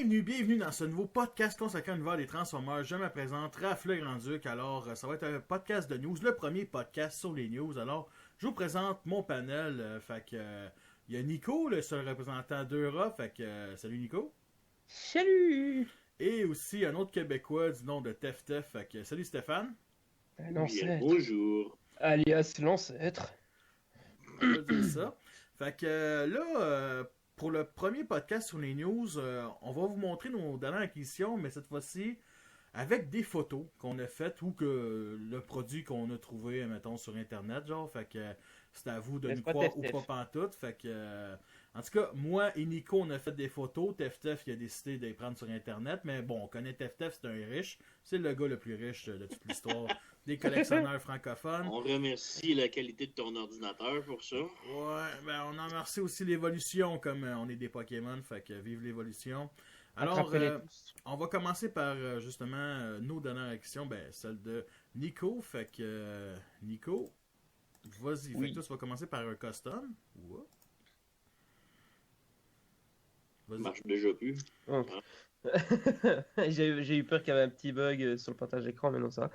Bienvenue dans ce nouveau podcast consacré à l'univers des Transformers. Je me présente, Raph le Grand-Duc. Alors, ça va être un podcast de news, le premier podcast sur les news. Alors, je vous présente mon panel. Il y a Nico, le seul représentant d'Europe. Salut Nico. Salut! Et aussi un autre Québécois du nom de Tef Tef. Salut Stéphane. L'ancêtre. Bonjour. Alias l'ancêtre. On va dire ça. Pour le premier podcast sur les news, on va vous montrer nos dernières acquisitions, mais cette fois-ci avec des photos qu'on a faites ou que le produit qu'on a trouvé, mettons, sur Internet, genre. C'est à vous de nous croire ou pas pantoute. En tout cas, moi et Nico, on a fait des photos. Tef Tef, il a décidé de les prendre sur Internet. Mais bon, on connaît Tef Tef, c'est un riche. C'est le gars le plus riche de toute l'histoire des collectionneurs francophones. On remercie la qualité de ton ordinateur pour ça. Ouais, on en remercie aussi l'évolution, comme on est des Pokémon, vive l'évolution. Alors, on va commencer par justement nos dernières actions, celle de Nico. Nico, vas-y. Oui. Toi, tu vas commencer par un custom. Ouais. Ça marche déjà plus. Oh. J'ai eu peur qu'il y avait un petit bug sur le partage d'écran, mais non, ça va.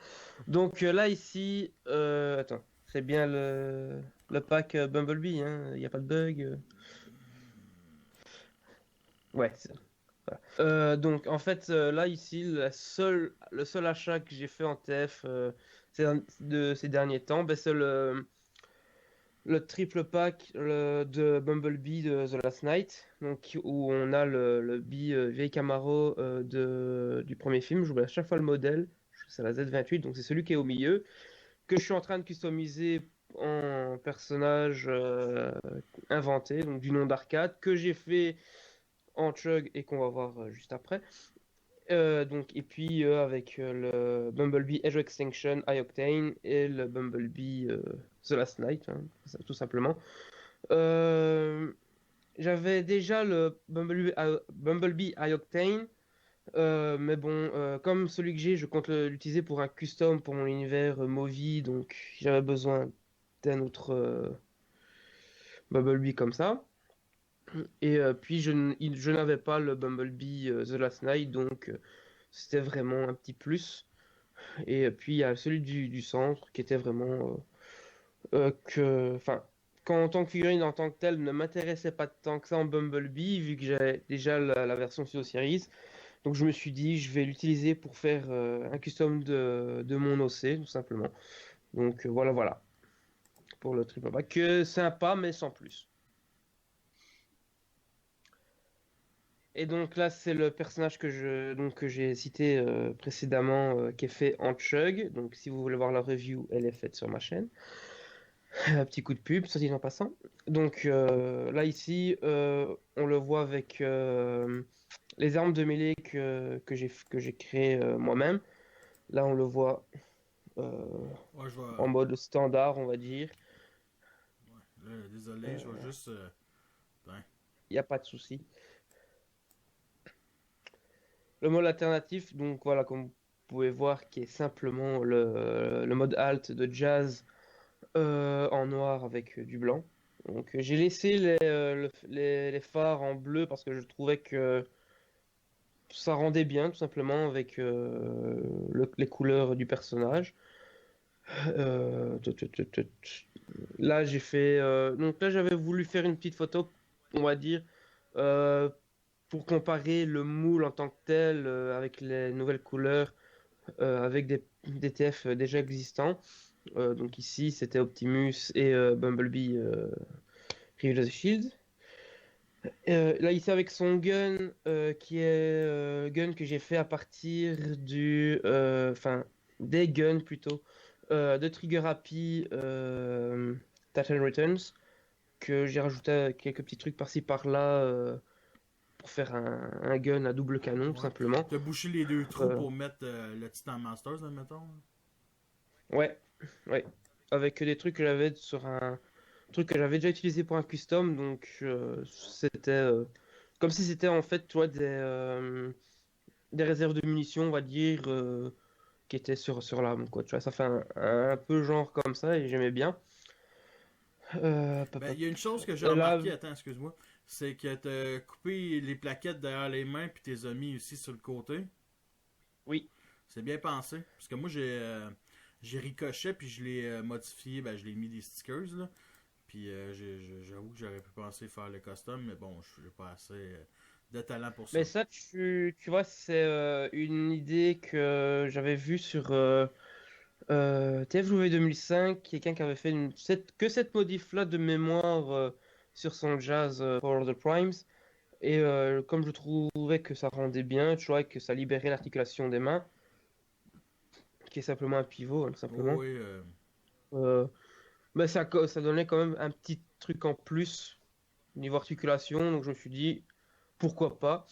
Donc là, ici, attends, c'est bien le pack Bumblebee, hein, il n'y a pas de bug. Ouais, c'est ça. Voilà. Donc en fait, là, ici, le seul achat que j'ai fait en TF de ces derniers temps, c'est le triple pack de Bumblebee de The Last Night, donc, où on a le vieil Camaro du premier film. J'oublie à chaque fois le modèle, c'est la Z28, donc c'est celui qui est au milieu, que je suis en train de customiser en personnage inventé, donc du nom d'arcade, que j'ai fait en chug et qu'on va voir juste après. Et puis avec le Bumblebee Edge Extinction High Octane et le Bumblebee The Last Night, hein, tout simplement. J'avais déjà le Bumblebee High Octane, mais bon, comme celui que j'ai, je compte l'utiliser pour un custom pour mon univers Movie, donc j'avais besoin d'un autre Bumblebee comme ça. Et puis je n'avais pas le Bumblebee The Last Night, donc c'était vraiment un petit plus. Et puis il y a celui du centre qui était vraiment quand en tant que figurine en tant que telle ne m'intéressait pas tant que ça en Bumblebee, vu que j'avais déjà la version Studio Series. Donc je me suis dit je vais l'utiliser pour faire un custom de mon OC tout simplement. Donc voilà pour le triple pack, que sympa mais sans plus. Et donc là, c'est le personnage que j'ai cité précédemment, qui est fait en chug. Donc si vous voulez voir la review, elle est faite sur ma chaîne. Un petit coup de pub, soit dit en passant. Donc là, ici, on le voit avec les armes de mêlée que j'ai créées moi-même. Là, on le voit en mode standard, on va dire. Ouais. Là, désolé, je vais juste... Il n'y a pas de souci. Le mode alternatif, donc voilà, comme vous pouvez voir, qui est simplement le mode alt de jazz en noir avec du blanc. Donc j'ai laissé les phares en bleu parce que je trouvais que ça rendait bien tout simplement avec les couleurs du personnage. Là j'ai fait donc là j'avais voulu faire une petite photo, on va dire, pour comparer le moule en tant que tel avec les nouvelles couleurs avec des TF déjà existants. Donc ici c'était Optimus et Bumblebee Rival of the Shield. Là ici avec son gun qui est gun que j'ai fait à partir des guns plutôt de Trigger Happy Titan Returns, que j'ai rajouté quelques petits trucs par-ci par-là pour faire un gun à double canon tout simplement. T'as bouché les deux trous pour mettre le Titan Masters, là, mettons. Ouais. Avec des trucs que j'avais sur un truc que j'avais déjà utilisé pour un custom, donc c'était comme si c'était en fait, tu vois, des réserves de munitions, on va dire, qui étaient sur l'arme, quoi. Tu vois, ça fait un peu genre comme ça et j'aimais bien. Il y a une chose que j'ai remarqué, attends, excuse-moi. c'est que t'as coupé les plaquettes derrière les mains puis t'es mis aussi sur le côté. Oui. C'est bien pensé. Parce que moi, j'ai ricoché puis je l'ai modifié. Ben, je l'ai mis des stickers, là. Puis j'avoue que j'aurais pu penser faire le custom, mais bon, je n'ai pas assez de talent pour ça. Mais ça, tu vois, c'est une idée que j'avais vue sur TFW 2005. Quelqu'un qui avait fait cette modif-là de mémoire sur son jazz for the Primes. Et comme je trouvais que ça rendait bien, tu vois, que ça libérait l'articulation des mains, qui est simplement un pivot, hein, simplement. Oui, Mais ça donnait quand même un petit truc en plus niveau articulation, donc je me suis dit pourquoi pas.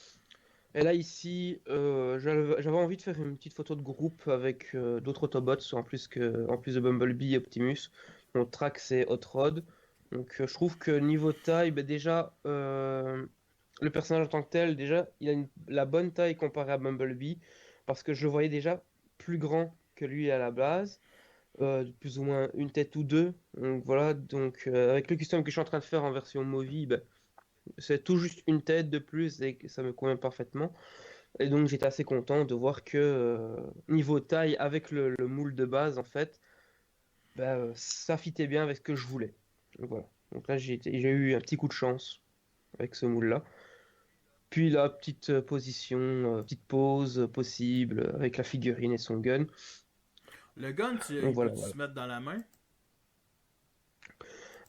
Et là ici, j'avais envie de faire une petite photo de groupe avec d'autres Autobots en plus de Bumblebee et Optimus. Mon track c'est Hot Rod. Donc je trouve que niveau taille, ben, déjà le personnage en tant que tel, déjà il a la bonne taille comparé à Bumblebee parce que je le voyais déjà plus grand que lui à la base. Plus ou moins une tête ou deux. Donc voilà, avec le custom que je suis en train de faire en version Movi, ben, c'est tout juste une tête de plus et que ça me convient parfaitement. Et donc j'étais assez content de voir que niveau taille, avec le moule de base en fait, ben, ça fitait bien avec ce que je voulais. Donc voilà. Donc là j'ai eu un petit coup de chance avec ce moule-là. Puis la petite position, petite pose possible avec la figurine et son gun. le gun, Donc voilà, peux-tu voilà. se mettre dans la main?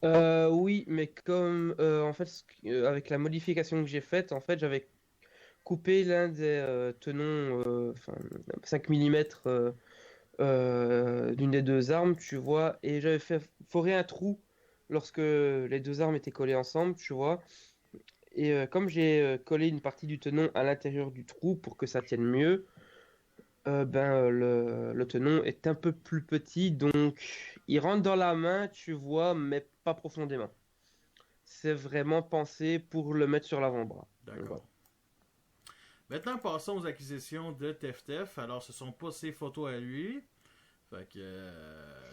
Oui, mais comme en fait, avec la modification que j'ai faite, en fait, j'avais coupé l'un des tenons 5 mm d'une des deux armes, tu vois, et j'avais fait forer un trou lorsque les deux armes étaient collées ensemble, tu vois. Et comme j'ai collé une partie du tenon à l'intérieur du trou pour que ça tienne mieux, le tenon est un peu plus petit, donc il rentre dans la main, tu vois, mais pas profondément. C'est vraiment pensé pour le mettre sur l'avant-bras. D'accord. Voilà. Maintenant, passons aux acquisitions de Teftef. Alors, ce sont pas ses photos à lui. Fait que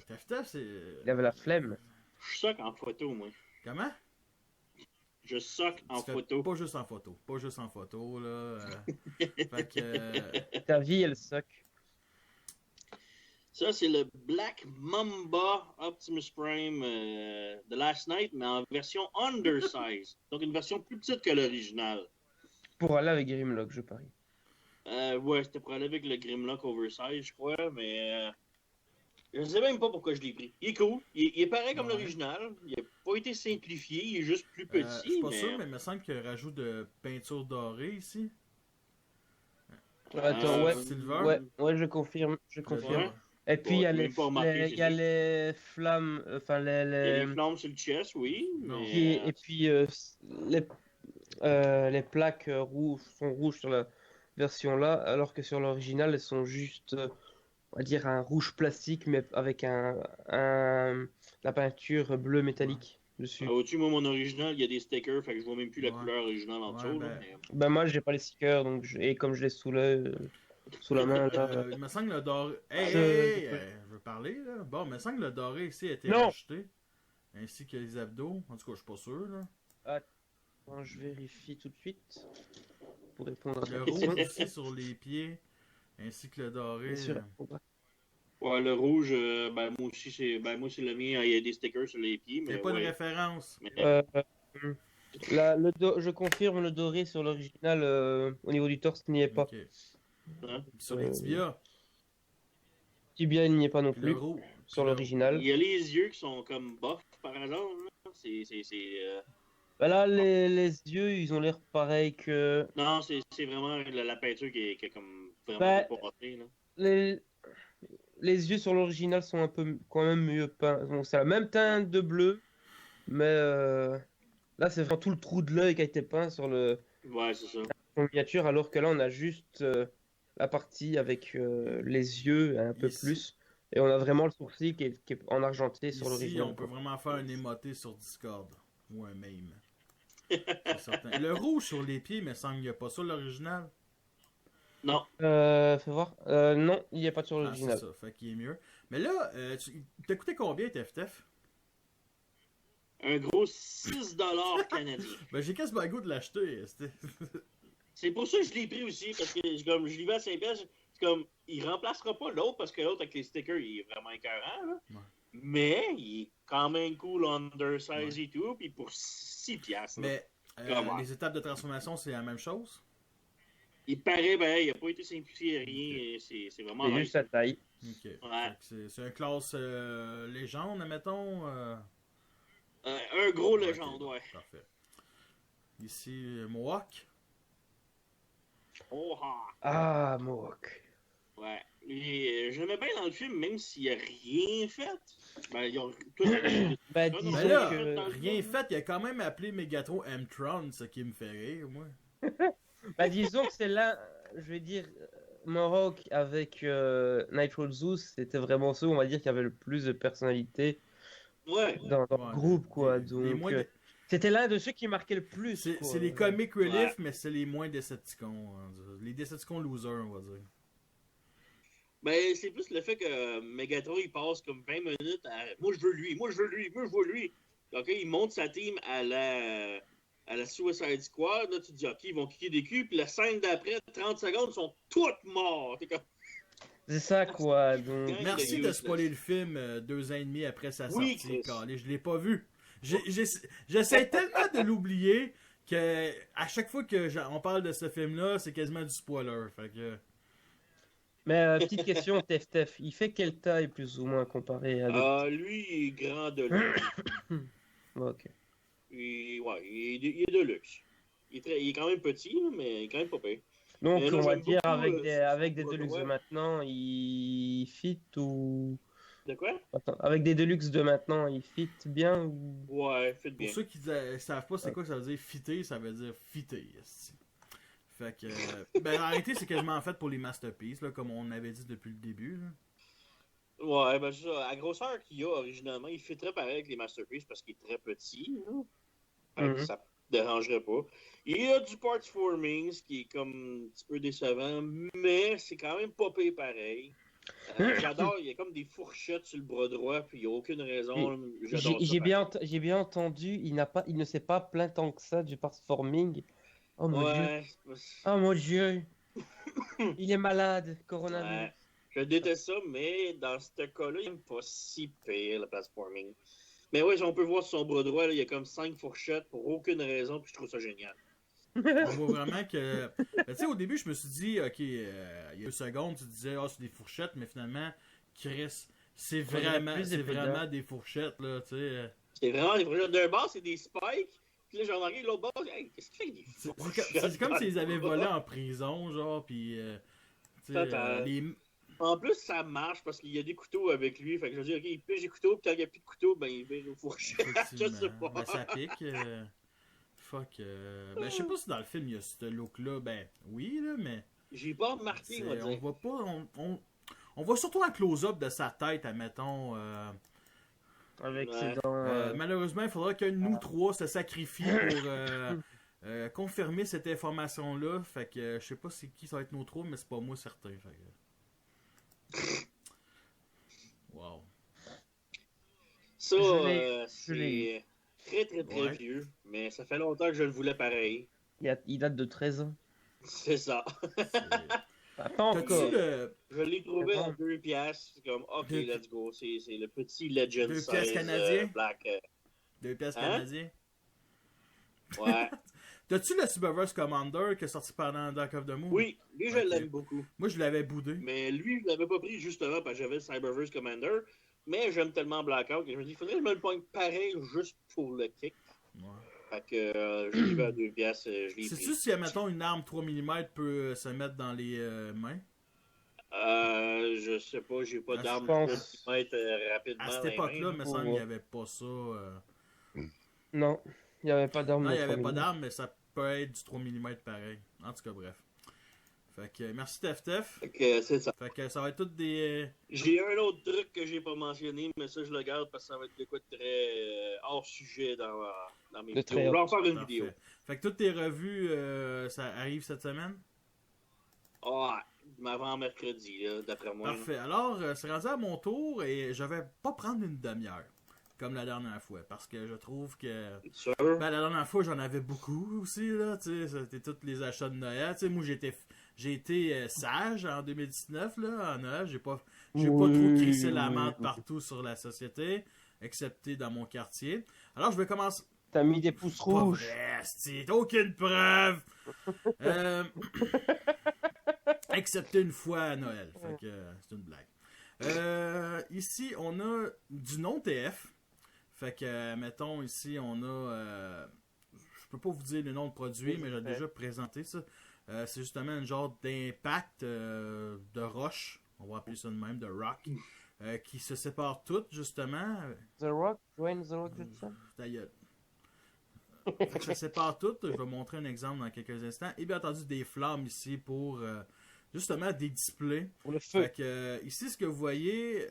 Teftef, c'est... Il avait la flemme. Je soque en photo, moi. Comment? Je soque en Tu fais photo. Pas juste en photo. Pas juste en photo, là. Fait que... Ta vie, elle soque. Ça, c'est le Black Mamba Optimus Prime de Last Night, mais en version undersize. Donc, une version plus petite que l'original. Pour aller avec Grimlock, je parie. Ouais, c'était pour aller avec le Grimlock Oversize, je crois, mais je sais même pas pourquoi je l'ai pris. Il est cool. Il est pareil comme Ouais. l'original. Il n'a pas été simplifié, il est juste plus petit. je suis pas sûr, mais il me semble qu'il y a un rajout de peinture dorée ici. Attends, ouais. Silver. Ouais, je confirme. Ouais. Et puis, il y a, Même pas remarqué, il y a les flammes, enfin, Il y a les flammes sur le chest, oui. Non. Mais, et puis, les plaques rouges sont rouges sur la version là, alors que sur l'original, elles sont juste, on va dire, un rouge plastique, mais avec la peinture bleue métallique dessus. au-dessus, moi, mon original, il y a des stickers, fait que je vois même plus la Ouais. couleur originale en dessous. là, mais- Ben, moi, j'ai pas les stickers, donc et comme je l'ai sous la main, là. Il me semble que le doré... Hey, Je- hey, hey, je veux parler, là. Bon, il me semble que le doré ici a été Non. rajouté. Ainsi que les abdos. En tout cas, je suis pas sûr, là. Attends, je vérifie tout de suite pour répondre à ta Le question. rouge aussi sur les pieds. Ainsi que le doré. Bien sûr. Ouais, le rouge, moi aussi, c'est le mien. Il y a des stickers sur les pieds. C'est Mais pas une ouais. référence. Mais- Je confirme le doré sur l'original au niveau du torse n'y est pas. Ok. hein? Sur les tibias. Tibia il n'y est pas non Puis plus le rouge. sur Il l'original. y a les yeux qui sont comme bof par hasard. Là. Bah là les yeux ils ont l'air pareil que Non, c'est vraiment la peinture qui est comme vraiment Bah, pas portée, là. les les yeux sur l'original sont un peu quand même mieux peints. Bon, c'est la même teinte de bleu, mais là c'est vraiment tout le trou de l'œil qui a été peint sur le Ouais, c'est ça. miniature, alors que là on a juste la partie avec les yeux un peu Ici. plus, et on a vraiment le sourcil qui est en argenté sur Ici, l'original. on peut vraiment faire un émoté sur Discord. Ou un meme. C'est certain. Le rouge sur les pieds, il me semble qu'il n'y a pas ça l'original. Non, Fais voir. Non, il n'y a pas sur Ah, c'est l'original. ça. Fait qu'il est mieux. Mais là, t'as coûté combien, TFTF? un gros 6$ canadien. Ben, j'ai quasiment le goût de l'acheter. C'est pour ça que je l'ai pris aussi, parce que comme je l'ai vu à 5$, c'est comme, il remplacera pas l'autre, parce que l'autre avec les stickers, il est vraiment écœurant, là. Ouais. Mais il est quand même cool, undersize et tout, puis pour 6$. Mais Comment? les étapes de transformation, c'est la même chose? Il paraît, ben, il n'a pas été simplifié, rien, c'est vraiment C'est nice. juste la taille. Ok. Ouais. C'est un classe légende, admettons. Un gros Ok, légende, ouais. Parfait. Ici, Mohawk. Oh, ah. Ah, Mohawk. Ouais. Et, je l'aimais bien dans le film, même s'il n'a rien fait. Ben, ils ont tous. Bah, non, disons Ben là, que... rien fait, il a quand même appelé Megatron M-Tron, ce qui me fait rire, moi. Bah, disons que c'est là, je vais dire, Mohawk avec Nitro Zeus, c'était vraiment ceux, on va dire, qui avaient le plus de personnalité Ouais. dans le Ouais, groupe, quoi. les Donc, moins de- c'était l'un de ceux qui marquait le plus, C'est quoi. les comic relief, Ouais. mais c'est les moins Decepticons. Hein. Les Decepticons losers, on va dire. Ben, c'est plus le fait que Megatron, il passe comme 20 minutes à moi je veux lui, moi je veux lui, moi je veux lui. Ok, il monte sa team à la Suicide Squad. Là, tu te dis, ok, ils vont kicker des culs. Puis la scène d'après, 30 secondes, ils sont toutes morts. T'es comme, C'est ça, quoi. Donc, Quand Merci il de a spoiler le film 2 ans et demi après sa Oui, sortie. Chris. Calé, je l'ai pas vu. J'essaie tellement de l'oublier que à chaque fois que on parle de ce film-là, c'est quasiment du spoiler. Fait que... mais petite question, Tef, il fait quelle taille, plus ou moins, comparé à d'autres? lui, il est grand de luxe. Ok. Ouais, il est de luxe. Il est quand même petit, là, mais il est quand même pas pire. Donc, non, on va j'aime dire, beaucoup, avec des ouais. Deluxe de maintenant, il fit ou... De quoi? Attends, avec des Deluxe de maintenant, il fit bien ou... Ouais, faites Pour bien. ceux qui savent pas c'est quoi que ça veut dire fitter, ça veut dire fitter. esti. Fait que... ben en réalité, c'est quasiment fait pour les masterpieces, là, comme on avait dit depuis le début. Là. Ouais, ben c'est ça. À grosseur qu'il a originalement, il fait très pareil avec les Masterpieces parce qu'il est très petit. Là. Fait que Mhm. ça ne dérangerait pas. Il y a du parts forming, ce qui est comme un petit peu décevant, mais c'est quand même pas pire pareil. J'adore, il y a comme des fourchettes sur le bras droit, puis il n'y a aucune raison. J'adore ça. J'ai bien entendu, il ne s'est pas plaint tant que ça du performing. Oh mon dieu. Ouais, Oh mon dieu. Il est malade, coronavirus. ouais. Je déteste ça, mais dans ce cas-là, il n'est pas si pire, le platforming. Mais ouais, on peut voir sur son bras droit, là, il y a comme 5 fourchettes pour aucune raison, puis je trouve ça génial. On voit vraiment que... Ben, tu sais, au début, je me suis dit, ok, il y a 2 secondes, tu disais, ah, c'est des fourchettes, mais finalement, Chris, c'est vraiment des fourchettes, là, tu sais. C'est vraiment des fourchettes. D'un bord, c'est des spikes, puis là, j'ai remarqué l'autre bord, hey, qu'est-ce qu'il fait avec des C'est fourchettes? comme s'ils avaient volé en prison, genre, puis... tu sais, Attends. En plus, ça marche parce qu'il y a des couteaux avec lui. Fait que je veux dire, ok, il pige des couteaux, puis quand il n'y a plus de couteaux, ben il vire aux fourchettes. Je sais Effectivement. pas. Ben, ça pique. Fuck. Ben, je sais pas si dans le film il y a ce look-là. Ben, oui, là, mais. J'ai pas remarqué, on va On dire. voit pas. On voit surtout un close-up de sa tête, admettons. Avec Ouais. ses dents. Malheureusement, il faudra que nous trois se sacrifient pour confirmer cette information-là. Fait que je sais pas c'est qui ça va être nos trois, mais c'est pas moi certain. Fait que... Wow. Ça, Je c'est l'ai. très très très Ouais. vieux, mais ça fait longtemps que je le voulais pareil. Il date de 13 ans. C'est ça. C'est- Pas T'as-tu encore. le Je l'ai trouvé C'est à bon. 2 piastres. C'est comme, ok, Deux- let's go. C'est le petit Legend 2 size piastres canadiens? Black. 2 pièces Hein? canadiens? Ouais. T'as-tu le Cyberverse Commander qui est sorti pendant Dark of the Moon? Oui, lui, je Ok. l'aime beaucoup. Moi, je l'avais boudé. Mais lui, je l'avais pas pris justement parce que j'avais le Cyberverse Commander. Mais j'aime tellement Blackout que je me dis, il faudrait que je me le pogne pareil juste pour le kick. Ouais. Fait que je l'ai vu à 2 piastres, je l'ai Sais-tu pris. si, admettons, une arme 3 mm peut se mettre dans les mains? Je sais pas, j'ai pas Ah, d'arme je pense. pour mettre rapidement. À cette dans les époque-là, mains. me semble qu'il n'y avait pas ça. Non, il n'y avait pas d'arme. Non, il n'y dans avait son pas milieu. d'arme, mais ça peut être du 3 mm pareil. En tout cas, bref. Fait que merci Tef. Fait que c'est ça. Fait que ça va être toutes des... J'ai un autre truc que j'ai pas mentionné, mais ça je le garde parce que ça va être de quoi de très hors sujet dans mes De très vidéos. Je vais en hors- faire une Parfait. vidéo. Fait que toutes tes revues, ça arrive cette semaine? Ah, avant mercredi, là, d'après moi. Parfait. Alors, c'est rendu à mon tour et je vais pas prendre une demi-heure. comme la dernière fois. Parce que je trouve que... Sûr? Ben, la dernière fois, j'en avais beaucoup aussi, là, tu sais, c'était tous les achats de Noël. Tu sais, moi, j'ai été sage en 2019, là, en Noël. J'ai pas trop crissé la menthe partout sur la société, excepté dans mon quartier. Alors, je vais commencer... T'as mis des pouces Pas rouges. vrai, asti, t'as aucune preuve! Excepté une fois à Noël. Fait que c'est une blague. Ici, on a du non-TF. Fait que, mettons, ici, on a... je peux pas vous dire le nom de produit, mais j'ai déjà présenté ça. C'est justement un genre d'impact de roche. On va appeler ça de même, de rock. Qui se séparent toutes, justement. The Rock? Dwayne The Rock Johnson? Ta gueule. Fait que ça sépare tout. Je vais montrer un exemple dans quelques instants. Et bien entendu, des flammes ici pour justement des displays. Pour le feu. Fait que ici, ce que vous voyez,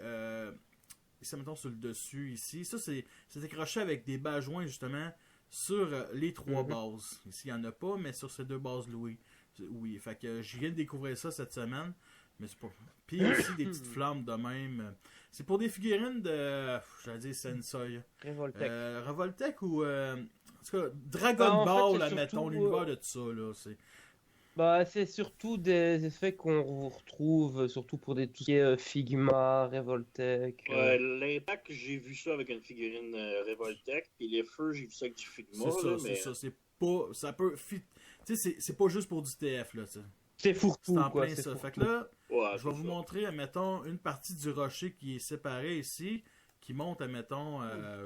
ici, mettons sur le dessus, ici, ça c'est accroché avec des bas joints justement sur les trois bases. Ici, il n'y en a pas, mais sur ces deux bases, oui. Fait que je viens de découvrir ça cette semaine. Mais c'est pas. Puis aussi des petites flammes de même. C'est pour des figurines de. J'allais dire Sensei. Revoltech. Revoltech ou. En tout cas, Dragon Ball, là, mettons, l'univers de tout ça, là. C'est surtout des effets qu'on retrouve, surtout pour tout ce qui est Figma, Revoltech. L'impact, j'ai vu ça avec une figurine Revoltech, puis les feux, j'ai vu ça avec du Figma. C'est ça. C'est pas. Ça peut. Tu sais, c'est pas juste pour du TF, là, tu sais. C'est fourre-tout, C'est en quoi. plein ça. Fait que là, Ouais, je vais vous montrer, admettons, une partie du rocher qui est séparée ici, qui monte, admettons,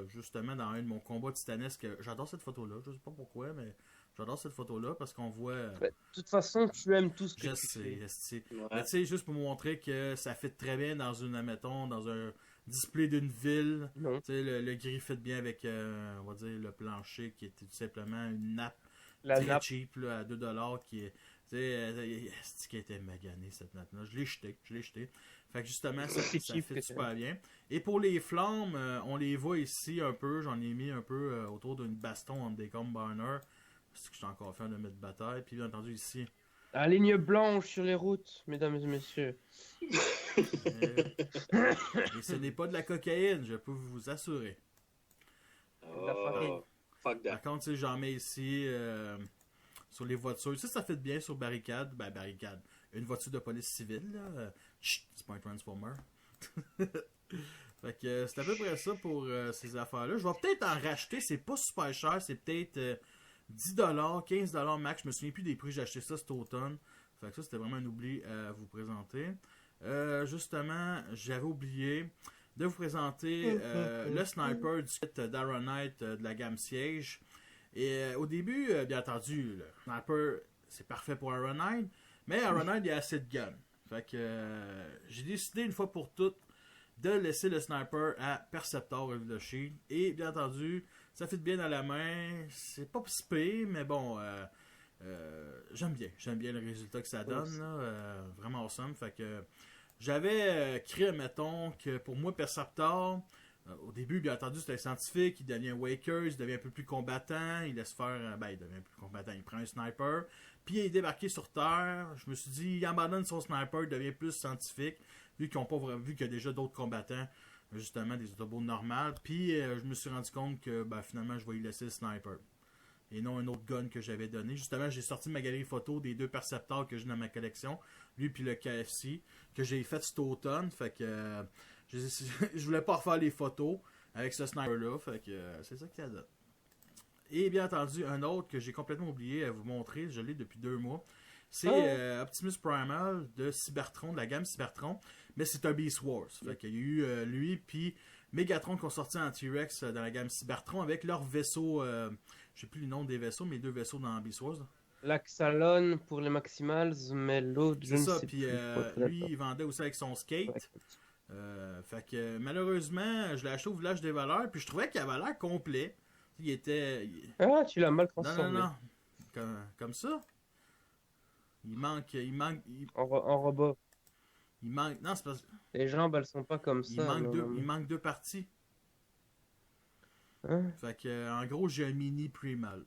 justement dans un de mon combat titanesque. J'adore cette photo-là, je sais pas pourquoi, mais j'adore cette photo-là parce qu'on voit... De toute façon, tu aimes tout ce que Je tu sais, fais. Mais tu sais, juste pour vous montrer que ça fit très bien dans une, admettons, dans un display d'une ville. Non. Tu sais, le gris fit bien avec, on va dire, le plancher qui est tout simplement une nappe La très nappe. cheap là, à 2$ qui est... Tu sais, c'est qui a été magané cette nappe-là. Je l'ai jeté. Fait que justement, ça fit super bien. Et pour les flammes, on les voit ici un peu. J'en ai mis un peu autour d'une baston entre des combiners. C'est que je suis encore fait de mettre bataille. Puis bien entendu ici. La ligne blanche sur les routes, mesdames et messieurs. Et ce n'est pas de la cocaïne, je peux vous assurer. La farine. Fuck that. Par contre, tu sais, j'en mets ici sur les voitures. Ça fait bien sur barricade. Ben, barricade. Une voiture de police civile, là. Chut, c'est pas un Transformer. Fait que c'est à peu près ça pour ces affaires-là. Je vais peut-être en racheter. C'est pas super cher. C'est peut-être 10$, 15$ max. Je me souviens plus des prix. J'ai acheté ça cet automne. Fait que ça, c'était vraiment un oubli à vous présenter. Justement, j'avais oublié de vous présenter le sniper du kit d'Ironite de la gamme Siege. Et au début, bien entendu, le sniper, c'est parfait pour Ironite, mais Ironite, il y a assez de guns. Fait que j'ai décidé une fois pour toutes de laisser le sniper à Perceptor Rift of Shield. Et bien entendu, ça fit bien dans la main. C'est pas si pire, mais bon, j'aime bien le résultat que ça donne. Là, vraiment awesome. Fait que j'avais créé, mettons, que pour moi, Perceptor, au début, bien entendu, c'était un scientifique, il devient Waker, il devient un peu plus combattant, il laisse faire, il devient plus combattant, il prend un sniper, puis il est débarqué sur Terre, je me suis dit, il abandonne son sniper, il devient plus scientifique, vu qu'il y a déjà d'autres combattants, justement, des autobots normales, puis je me suis rendu compte que, finalement, je vais lui laisser le sniper. Et non un autre gun que j'avais donné. Justement, j'ai sorti ma galerie photo des deux percepteurs que j'ai dans ma collection. Lui puis le KFC, que j'ai fait cet automne. Fait que je voulais pas refaire les photos avec ce sniper-là. Fait que c'est ça qu'il y a là. Et bien entendu, un autre que j'ai complètement oublié à vous montrer, je l'ai depuis 2 mois. C'est Optimus Primal de Cybertron, de la gamme Cybertron. Mais c'est un Beast Wars. Fait qu'il y a eu lui puis Megatron qui ont sorti en T-Rex dans la gamme Cybertron avec leur vaisseau... je sais plus le nom des vaisseaux, mais 2 vaisseaux dans Beast Wars. L'Axalon pour les Maximals, mais l'autre, je ne sais puis, plus. lui, il vendait aussi avec son skate. Fait que malheureusement, je l'ai acheté au Village des Valeurs, puis je trouvais qu'il avait l'air complet. Il était... Ah, tu l'as mal transformé. Non. Comme ça. Il manque... En robot. Il manque... Non, c'est pas... Les jambes, elles sont pas comme Il ça. manque 2 parties. Hein? Fait que, en gros, j'ai un mini Primal.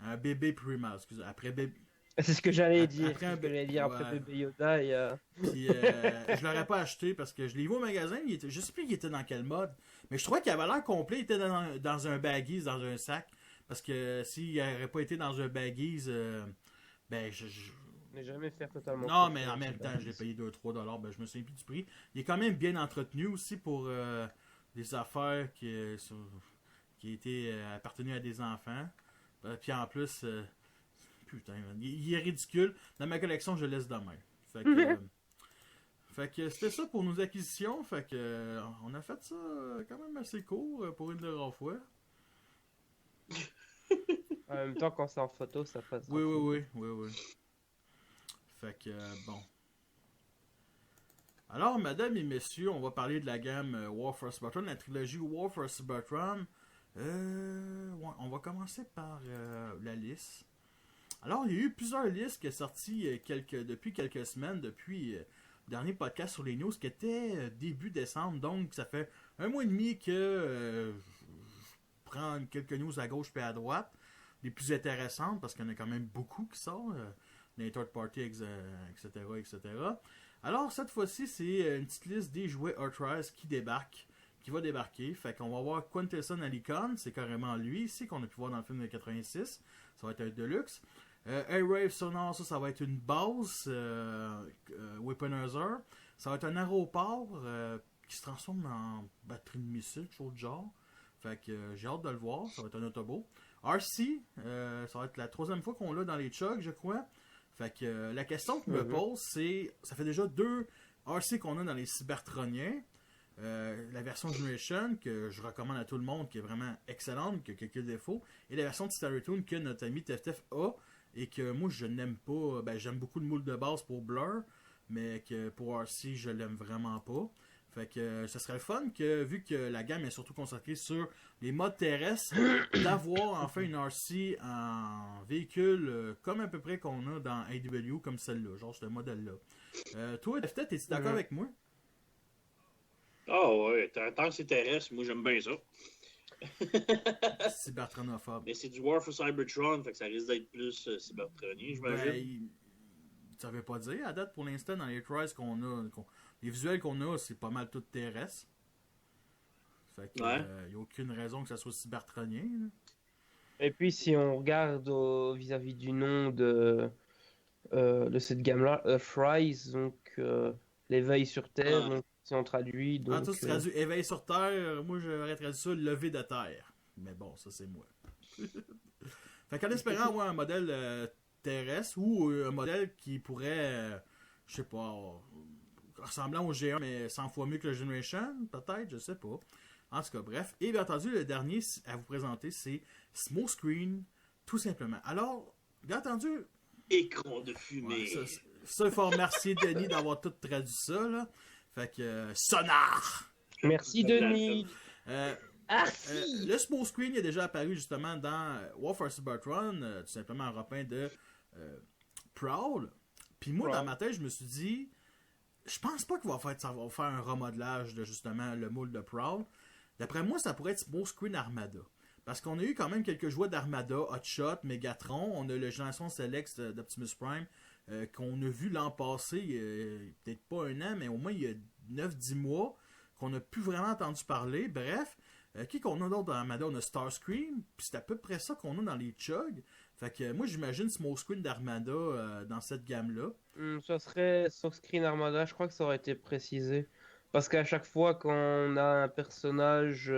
Un bébé Primal, excusez. Après bébé... C'est ce que j'allais Après dire. C'est un ce que j'allais dire après ouais. Bébé Yoda et. Puis je l'aurais pas acheté parce que je l'ai vu au magasin, je sais plus il était dans quel mode, mais je trouvais qu'il avait l'air complet, il était dans un baggies, dans un sac. Parce que s'il n'aurait pas été dans un baggies, ben je- Je n'ai jamais fait totalement. non, mais en confiance même aux temps, je l'ai baggies. payé 2-3$, ben je me souviens plus du prix. Il est quand même bien entretenu aussi pour des affaires qui étaient appartenues à des enfants. Puis en plus, putain, man, il est ridicule. Dans ma collection, je le laisse de même. Fait que, fait que c'était ça pour nos acquisitions. Fait que on a fait ça quand même assez court pour une de rares fois. En même temps, quand c'est en photo, ça passe. Oui, rapide. oui, oui, oui, oui. Fait que bon. Alors, mesdames et messieurs, on va parler de la gamme War for Cybertron, la trilogie War for Cybertron. Ouais, on va commencer par la liste. Alors, il y a eu plusieurs listes qui sont sorties depuis quelques semaines, depuis le dernier podcast sur les news, qui était début décembre. Donc, ça fait un mois et demi que je prends quelques news à gauche et à droite. Les plus intéressantes, parce qu'il y en a quand même beaucoup qui sortent, les third party, etc., etc. Alors, cette fois-ci, c'est une petite liste des jouets Earthrise qui va débarquer. Fait qu'on va voir Quintesson Alicon, c'est carrément lui ici, qu'on a pu voir dans le film de 86. Ça va être un Deluxe. Airwave Sonar, ça va être une base Weaponizer. Ça va être un aéroport qui se transforme en batterie de missile, chose de genre. Fait que j'ai hâte de le voir, ça va être un autobo. RC, ça va être la troisième fois qu'on l'a dans les chugs, je crois. Fait que la question que je me pose, c'est, ça fait déjà 2 RC qu'on a dans les Cybertroniens. La version Generation, que je recommande à tout le monde, qui est vraiment excellente, qui a quelques défauts. Et la version de Startoon que notre ami TFTF a, et que moi je n'aime pas. Ben, j'aime beaucoup le moule de base pour Blur, mais que pour RC, je l'aime vraiment pas. Fait que ce serait le fun que, vu que la gamme est surtout concentrée sur les modes terrestres, d'avoir enfin une RC en véhicule comme à peu près qu'on a dans AW, comme celle-là, genre ce modèle-là. Toi, TFTF, es-tu d'accord avec moi? Ah ouais, tant que c'est terrestre, moi j'aime bien ça. Cybertronophobe. Mais c'est du War for Cybertron, fait que ça risque d'être plus cybertronien, j'imagine. Ben, ça veut pas dire. À date, pour l'instant, dans les tries qu'on a, les visuels qu'on a, c'est pas mal tout terrestre. Fait que, Ouais. y a aucune raison que ça soit cybertronien. Là. Et puis, si on regarde vis-à-vis du nom de cette gamme-là, Earthrise, donc l'éveil sur Terre, Ouais. donc si on traduit, En donc tout, c'est traduit éveil sur Terre. Moi, j'aurais traduit ça lever de terre. Mais bon, ça, c'est moi. Fait qu'en espérant avoir un modèle terrestre ou un modèle qui pourrait, je sais pas, ressemblant au G1, mais 100 fois mieux que le Generation, peut-être, je sais pas. En tout cas, bref. Et bien entendu, le dernier à vous présenter, c'est Smokescreen, tout simplement. Alors, bien entendu, Écran de fumée. ouais, ça, il faut remercier Denis d'avoir tout traduit ça, là. Fait que, sonar! merci Denis. Le Smokescreen est déjà apparu justement dans War for Cybertron, tout simplement un repeint de Prowl. Puis moi, Prowl. dans ma tête, je me suis dit, je pense pas qu'il va faire un remodelage de justement le moule de Prowl. D'après moi, ça pourrait être Smokescreen Armada. Parce qu'on a eu quand même quelques jouets d'Armada, Hotshot, Megatron. On a le Génération Select d'Optimus Prime qu'on a vu l'an passé, peut-être pas un an, mais au moins il y a 9-10 mois, qu'on n'a plus vraiment entendu parler. Bref, qui qu'on a d'autre dans Armada? On a Starscream, puis c'est à peu près ça qu'on a dans les Chugs. Fait que moi j'imagine Smokescreen d'Armada dans cette gamme-là. Ça serait sur Screen Armada, je crois que ça aurait été précisé. Parce qu'à chaque fois qu'on a un personnage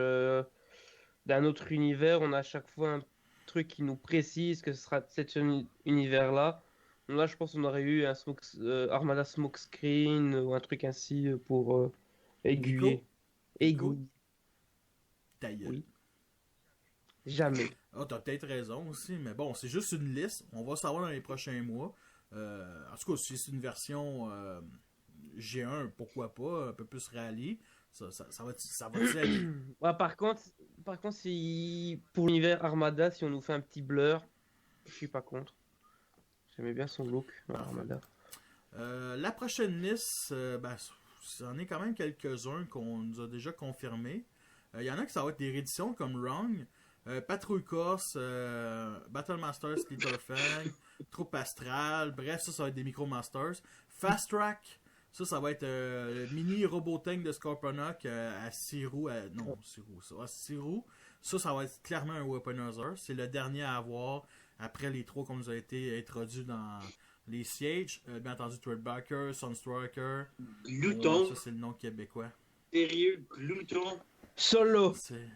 d'un autre univers, on a à chaque fois un truc qui nous précise que ce sera de cet univers-là. Donc là, je pense qu'on aurait eu un Armada Smokescreen ou un truc ainsi pour aiguiller. Nico? Aiguille. Ta gueule. Oui. Jamais. Ah, t'as peut-être raison aussi, mais bon, c'est juste une liste. On va savoir dans les prochains mois. En tout cas, si c'est une version G1, pourquoi pas, un peu plus rallye. Ça va aller. Ouais, par contre, si pour l'univers Armada, si on nous fait un petit blur, je suis pas contre. J'aimais bien son look, Armada. La prochaine liste, c'en est quand même quelques-uns qu'on nous a déjà confirmés. Il y en a qui ça va être des rééditions comme Wrong, Patrouille Corse, Battle Master Slitterfang, Troupe Astrale, bref, ça va être des Micromasters. Fast Track, ça va être le mini Robotank de Scorponok à 6 roues. Non, 6 roues, ça. 6 roues. Ça va être clairement un Weaponizer. C'est le dernier à avoir après les 3 qu'on nous a été introduits dans les Siege. Bien entendu, Threadbacker, Sunstriker. Glouton. Ça, c'est le nom québécois. Sérieux, Glouton. Solo. C'est...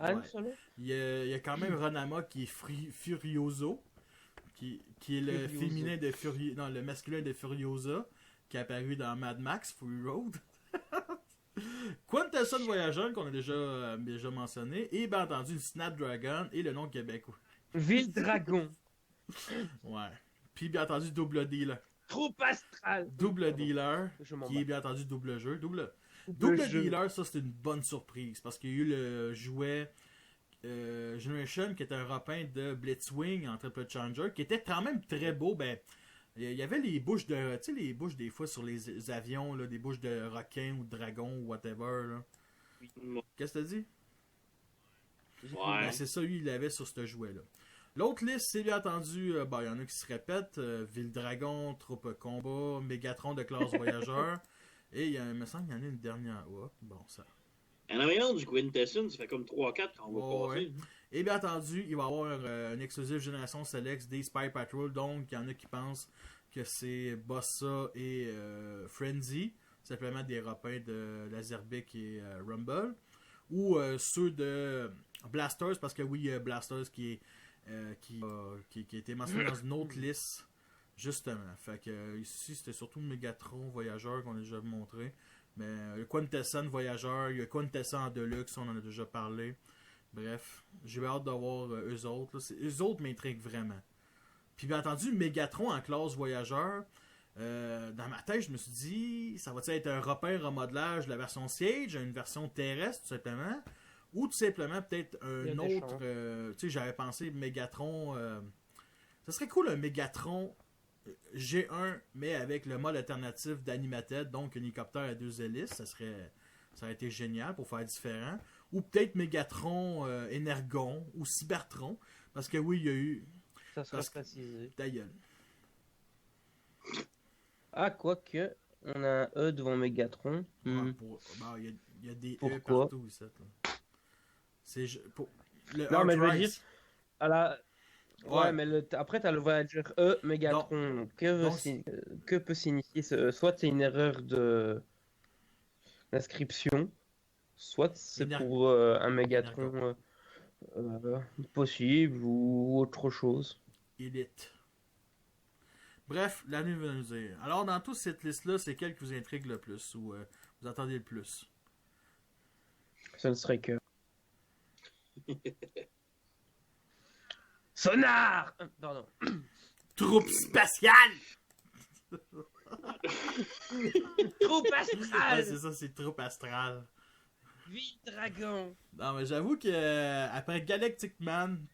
Han Ouais. Solo. Il y a quand même Ronama qui est Furioso, qui est le Furioso. féminin de non, le masculin de Furiosa, qui est apparu dans Mad Max Fury Road. Quintesson Voyageur, qu'on a déjà mentionné, et bien entendu Snapdragon et le nom québécois. Ville Dragon. Ouais. Puis bien entendu Double Dealer. Troupe Astrale. Double Dealer, Je m'en qui bats. est bien entendu double jeu. Double jeu. Dealer, ça c'est une bonne surprise parce qu'il y a eu le jouet Generation qui était un repeint de Blitzwing en triple changer qui était quand même très beau. Ben, il y avait les bouches de. Tu sais, les bouches des fois sur les avions, là, des bouches de requin ou de dragon ou whatever. Là. Qu'est-ce que t'as dit? Ouais. Ben, c'est ça, lui, il l'avait sur ce jouet-là. L'autre liste, c'est bien entendu, il y en a qui se répètent. Ville Dragon, Troupe Combat, Megatron de classe Voyageur. Et il me semble qu'il y en a une dernière. Oh, bon, ça. Il y en avait un du Quintesson, ça fait comme 3-4 qu'on va Ouais, passer. ouais. Et bien entendu, il va y avoir un exclusif Génération Select des Spy Patrol. Donc, il y en a qui pensent que c'est Bossa et Frenzy. Simplement des repeins de Lazerbeak et Rumble. Ou ceux de Blasters, parce que oui, il y a Blasters qui a été mentionné dans une autre liste. Justement. Fait que ici, c'était surtout le Megatron Voyageur qu'on a déjà montré. Mais le Quintesson Voyageur, il y a Quintesson en Deluxe, on en a déjà parlé. Bref, j'ai hâte de voir eux autres. Là. Eux autres m'intriguent vraiment. Puis bien entendu, Megatron en classe Voyageur, dans ma tête, je me suis dit, ça va-t-il être un repair remodelage de la version Siege, une version terrestre tout simplement, ou tout simplement peut-être un autre. Tu sais, j'avais pensé Megatron. Ça serait cool un Megatron G1, mais avec le mode alternatif d'Animated, donc un hélicoptère à 2 hélices, ça aurait été génial pour faire différent. Ou peut-être Megatron Energon ou Cybertron, parce que oui, il y a eu. Ça sera précisé. Ta gueule. Ah, quoique, on a un E devant Megatron. Il y a des E Pourquoi? partout ici. Là. C'est pour le Non, mais je veux Earthrise. dire, à la... Ouais. Ouais, mais après, t'as le Voyager E, Megatron. Donc, que peut signifier soit c'est une erreur d'inscription, soit c'est pour un Megatron possible ou autre chose. Elite. Bref, la nuit va nous dire. Alors, dans toute cette liste-là, c'est quelle qui vous intrigue le plus ou vous attendez le plus? Ce ne serait que... Sonar! Pardon. Troupe spatiale! Troupe Ouais, astrale! c'est ça, c'est troupe astrale. Ville Dragon! Non, mais j'avoue que après Galactic Man,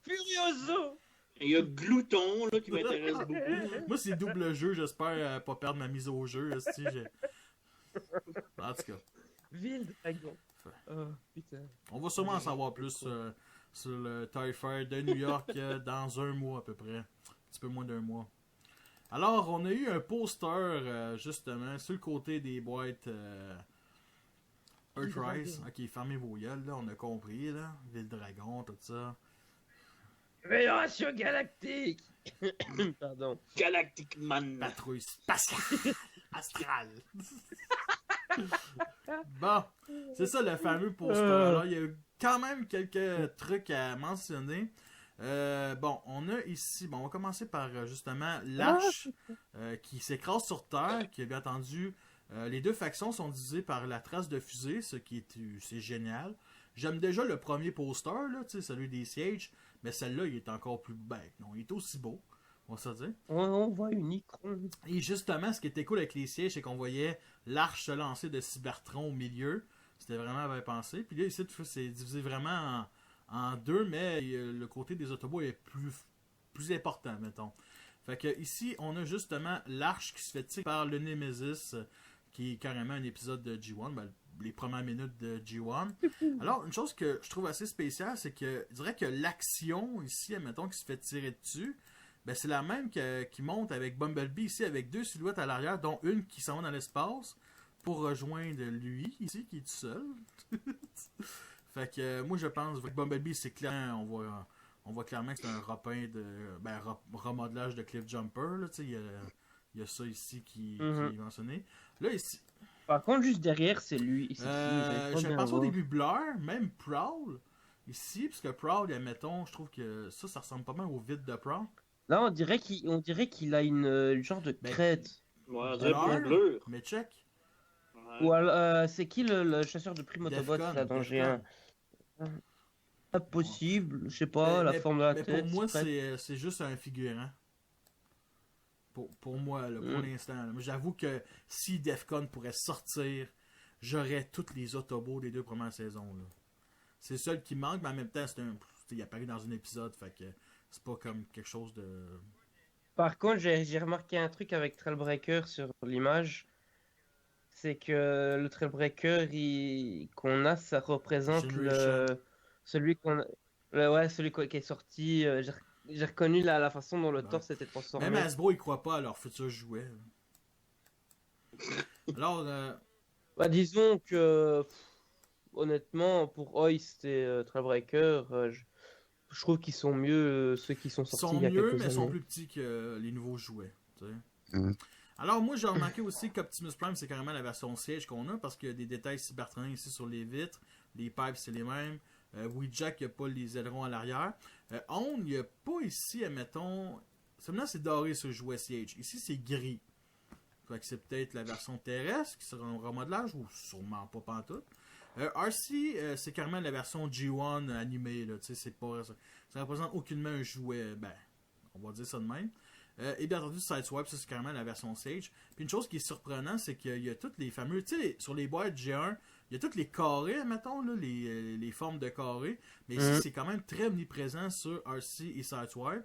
Furioso! Il y a Glouton là, qui m'intéresse beaucoup. moi c'est double jeu, j'espère pas perdre ma mise au jeu. En tout cas, Ville Dragon! Oh, putain. on va sûrement en savoir plus sur le TIE Fighter de New York dans un mois à peu près. Un petit peu moins d'un mois. Alors, on a eu un poster justement sur le côté des boîtes Earthrise. Ok, fermez vos gueules, là, on a compris, là. Ville Dragon, tout ça. Fédération Galactique! Pardon. Galactic Man. Patrouille spatiale astrale. Bon, c'est ça le fameux poster. Alors, il y a eu quand même quelques trucs à mentionner. Bon, on a ici, on va commencer par justement l'arche qui s'écrase sur Terre, qui a bien entendu. Les deux factions sont divisées par la trace de fusée, ce qui est c'est génial. J'aime déjà le premier poster, là, celui des Siege, mais celle-là, il est encore plus bête. Non, il est aussi beau, on va se dire. On voit une icône. Et justement, ce qui était cool avec les Siege, c'est qu'on voyait l'arche se lancer de Cybertron au milieu. C'était vraiment bien pensé. Puis là, ici, c'est divisé vraiment en deux, mais le côté des Autobots est plus important, mettons. Fait que ici, on a justement l'arche qui se fait tirer par le Nemesis, qui est carrément un épisode de G1, les premières minutes de G1. Alors, une chose que je trouve assez spéciale, c'est que je dirais que l'action ici, mettons, qui se fait tirer dessus, Ben, c'est la même qui monte avec Bumblebee ici, avec 2 silhouettes à l'arrière, dont une qui s'en va dans l'espace pour rejoindre lui, ici, qui est tout seul. Fait que moi, je pense que Bumblebee, c'est clair, on voit clairement que c'est un remodelage de Cliff Jumper. Là, il y a ça ici qui est mentionné. Là, ici... Par contre, juste derrière, c'est lui. Je pense au début Blur, même Prowl, ici, parce que Prowl, admettons, je trouve que ça ressemble pas mal au vide de Prowl. Là, on dirait qu'il a une genre de crête. Ouais, on dirait bleu. Mais check. Ouais. Ou alors, c'est qui le chasseur de prime Autobots là dans G1? Pas possible, je sais pas, la forme de la tête. Pour moi, c'est juste un figurant. Pour moi, là, pour l'instant. Là. J'avoue que si Defcon pourrait sortir, j'aurais toutes les Autobots des 2 premières saisons. Là. C'est le seul qui manque, mais en même temps, il apparaît dans un épisode, fait que c'est pas comme quelque chose de... Par contre, j'ai remarqué un truc avec Trailbreaker sur l'image. C'est que le Trailbreaker qu'on a, ça représente celui qu'on celui qui est sorti. J'ai reconnu la façon dont le torse était transformé. Même Hasbro, ils croient pas à leur futur jouet. Alors, disons que honnêtement, pour Hoist et Trailbreaker, je trouve qu'ils sont mieux ceux qui sont sortis il y a quelques années. Ils sont mieux, mais ils sont plus petits que les nouveaux jouets. Alors, moi, j'ai remarqué aussi qu'Optimus Prime, c'est carrément la version siège qu'on a, parce qu'il y a des détails cybertroniens ici sur les vitres. Les pipes, c'est les mêmes. Jack, il n'y a pas les ailerons à l'arrière. Il n'y a pas ici, admettons... Seulement, c'est doré ce jouet siège. Ici, c'est gris. Fait que c'est peut-être la version terrestre qui sera en remodelage, ou sûrement pas pantoute. RC, c'est carrément la version G1 animée. Là, c'est pas, ça représente aucunement un jouet. Ben, on va dire ça de même. Et bien entendu, Sideswipe, ça c'est carrément la version Sage. Puis une chose qui est surprenante, c'est qu'il y a tous les fameux... Tu sais, sur les boîtes G1, il y a tous les carrés, mettons, là, les formes de carrés. Mais ici, c'est quand même très omniprésent sur RC et Sideswipe.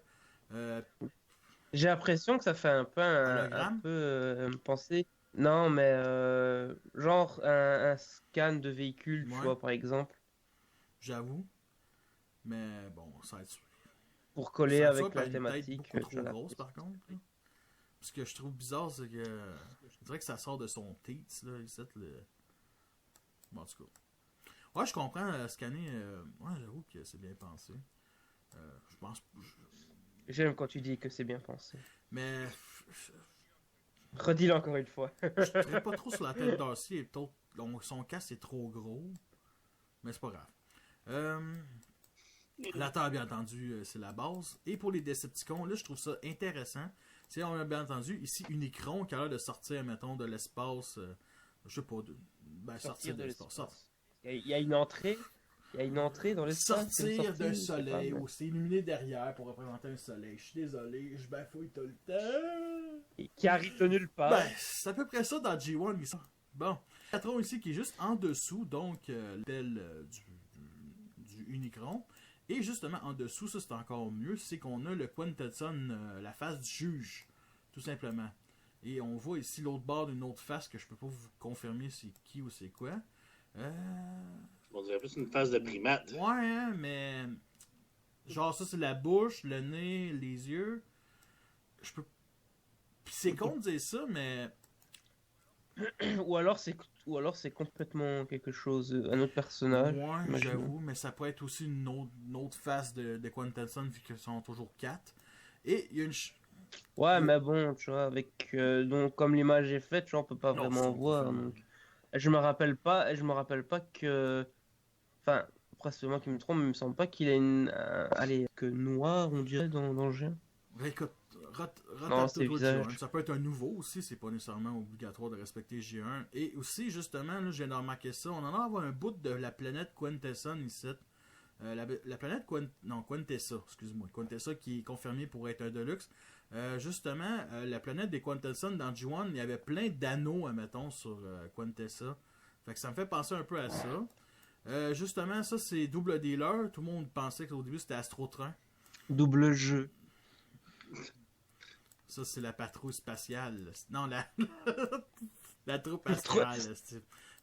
J'ai l'impression que ça fait un peu penser... Non, mais genre un scan de véhicule, tu vois, par exemple. J'avoue. Mais bon, Sideswipe... Pour coller avec la thématique. Beaucoup trop grosse, par contre. Là. Ce que je trouve bizarre, c'est que je dirais que ça sort de son teeth, là, ici, Bon, en tout cas. Ouais, je comprends, scanner, ouais, j'avoue que c'est bien pensé. Je pense... J'aime quand tu dis que c'est bien pensé. Mais... Redis-le encore une fois. Je ne serais pas trop sur la tête d'Arcy, son casque est trop gros. Mais c'est pas grave. La Terre, bien entendu, c'est la base. Et pour les Decepticons, là, je trouve ça intéressant. C'est, on a bien entendu, ici, Unicron qui a l'air de sortir, mettons, de l'espace. Je sais pas, sortir de l'espace. Il y a une entrée. Il y a une entrée dans l'espace. Sortir d'un soleil, ou c'est illuminé derrière pour représenter un soleil. Je suis désolé, je bafouille tout le temps. Et qui arrive de nulle part. Ben, c'est à peu près ça dans G1. Bon, Patron ici qui est juste en dessous, donc l'aile du Unicron. Et justement, en dessous, ça c'est encore mieux, c'est qu'on a le Quintesson, la face du juge, tout simplement. Et on voit ici l'autre bord d'une autre face que je peux pas vous confirmer c'est qui ou c'est quoi. On dirait plus une face de primate. Ouais, hein, mais... Genre ça c'est la bouche, le nez, les yeux. Je peux... C'est con de dire ça, mais... ou alors c'est complètement quelque chose, un autre personnage. Ouais, j'avoue, mais ça peut être aussi une autre face de Quintesson vu qu'ils sont toujours 4. Et il y a une... Ouais, mais bon, tu vois, avec donc comme l'image est faite, tu vois, on peut pas vraiment voir. Donc... Je me rappelle pas que, enfin, après c'est moi qui me trompe, mais il me semble pas qu'il ait que noir, on dirait dans le jeu. Écoute, non, c'est visage. Ça peut être un nouveau aussi, c'est pas nécessairement obligatoire de respecter G1. Et aussi, justement, là, je viens de remarquer ça, on en a un bout de la planète Quintesson ici. La planète Quintessa, excuse-moi. Quintessa qui est confirmée pour être un Deluxe. Justement, la planète des Quintesson dans G1, il y avait plein d'anneaux, admettons, sur Quintessa. Fait que ça me fait penser un peu à ça. Justement, ça c'est double dealer. Tout le monde pensait qu'au début c'était Astrotrain. Double jeu. Ça c'est la patrouille spatiale. Non, la troupe astrale.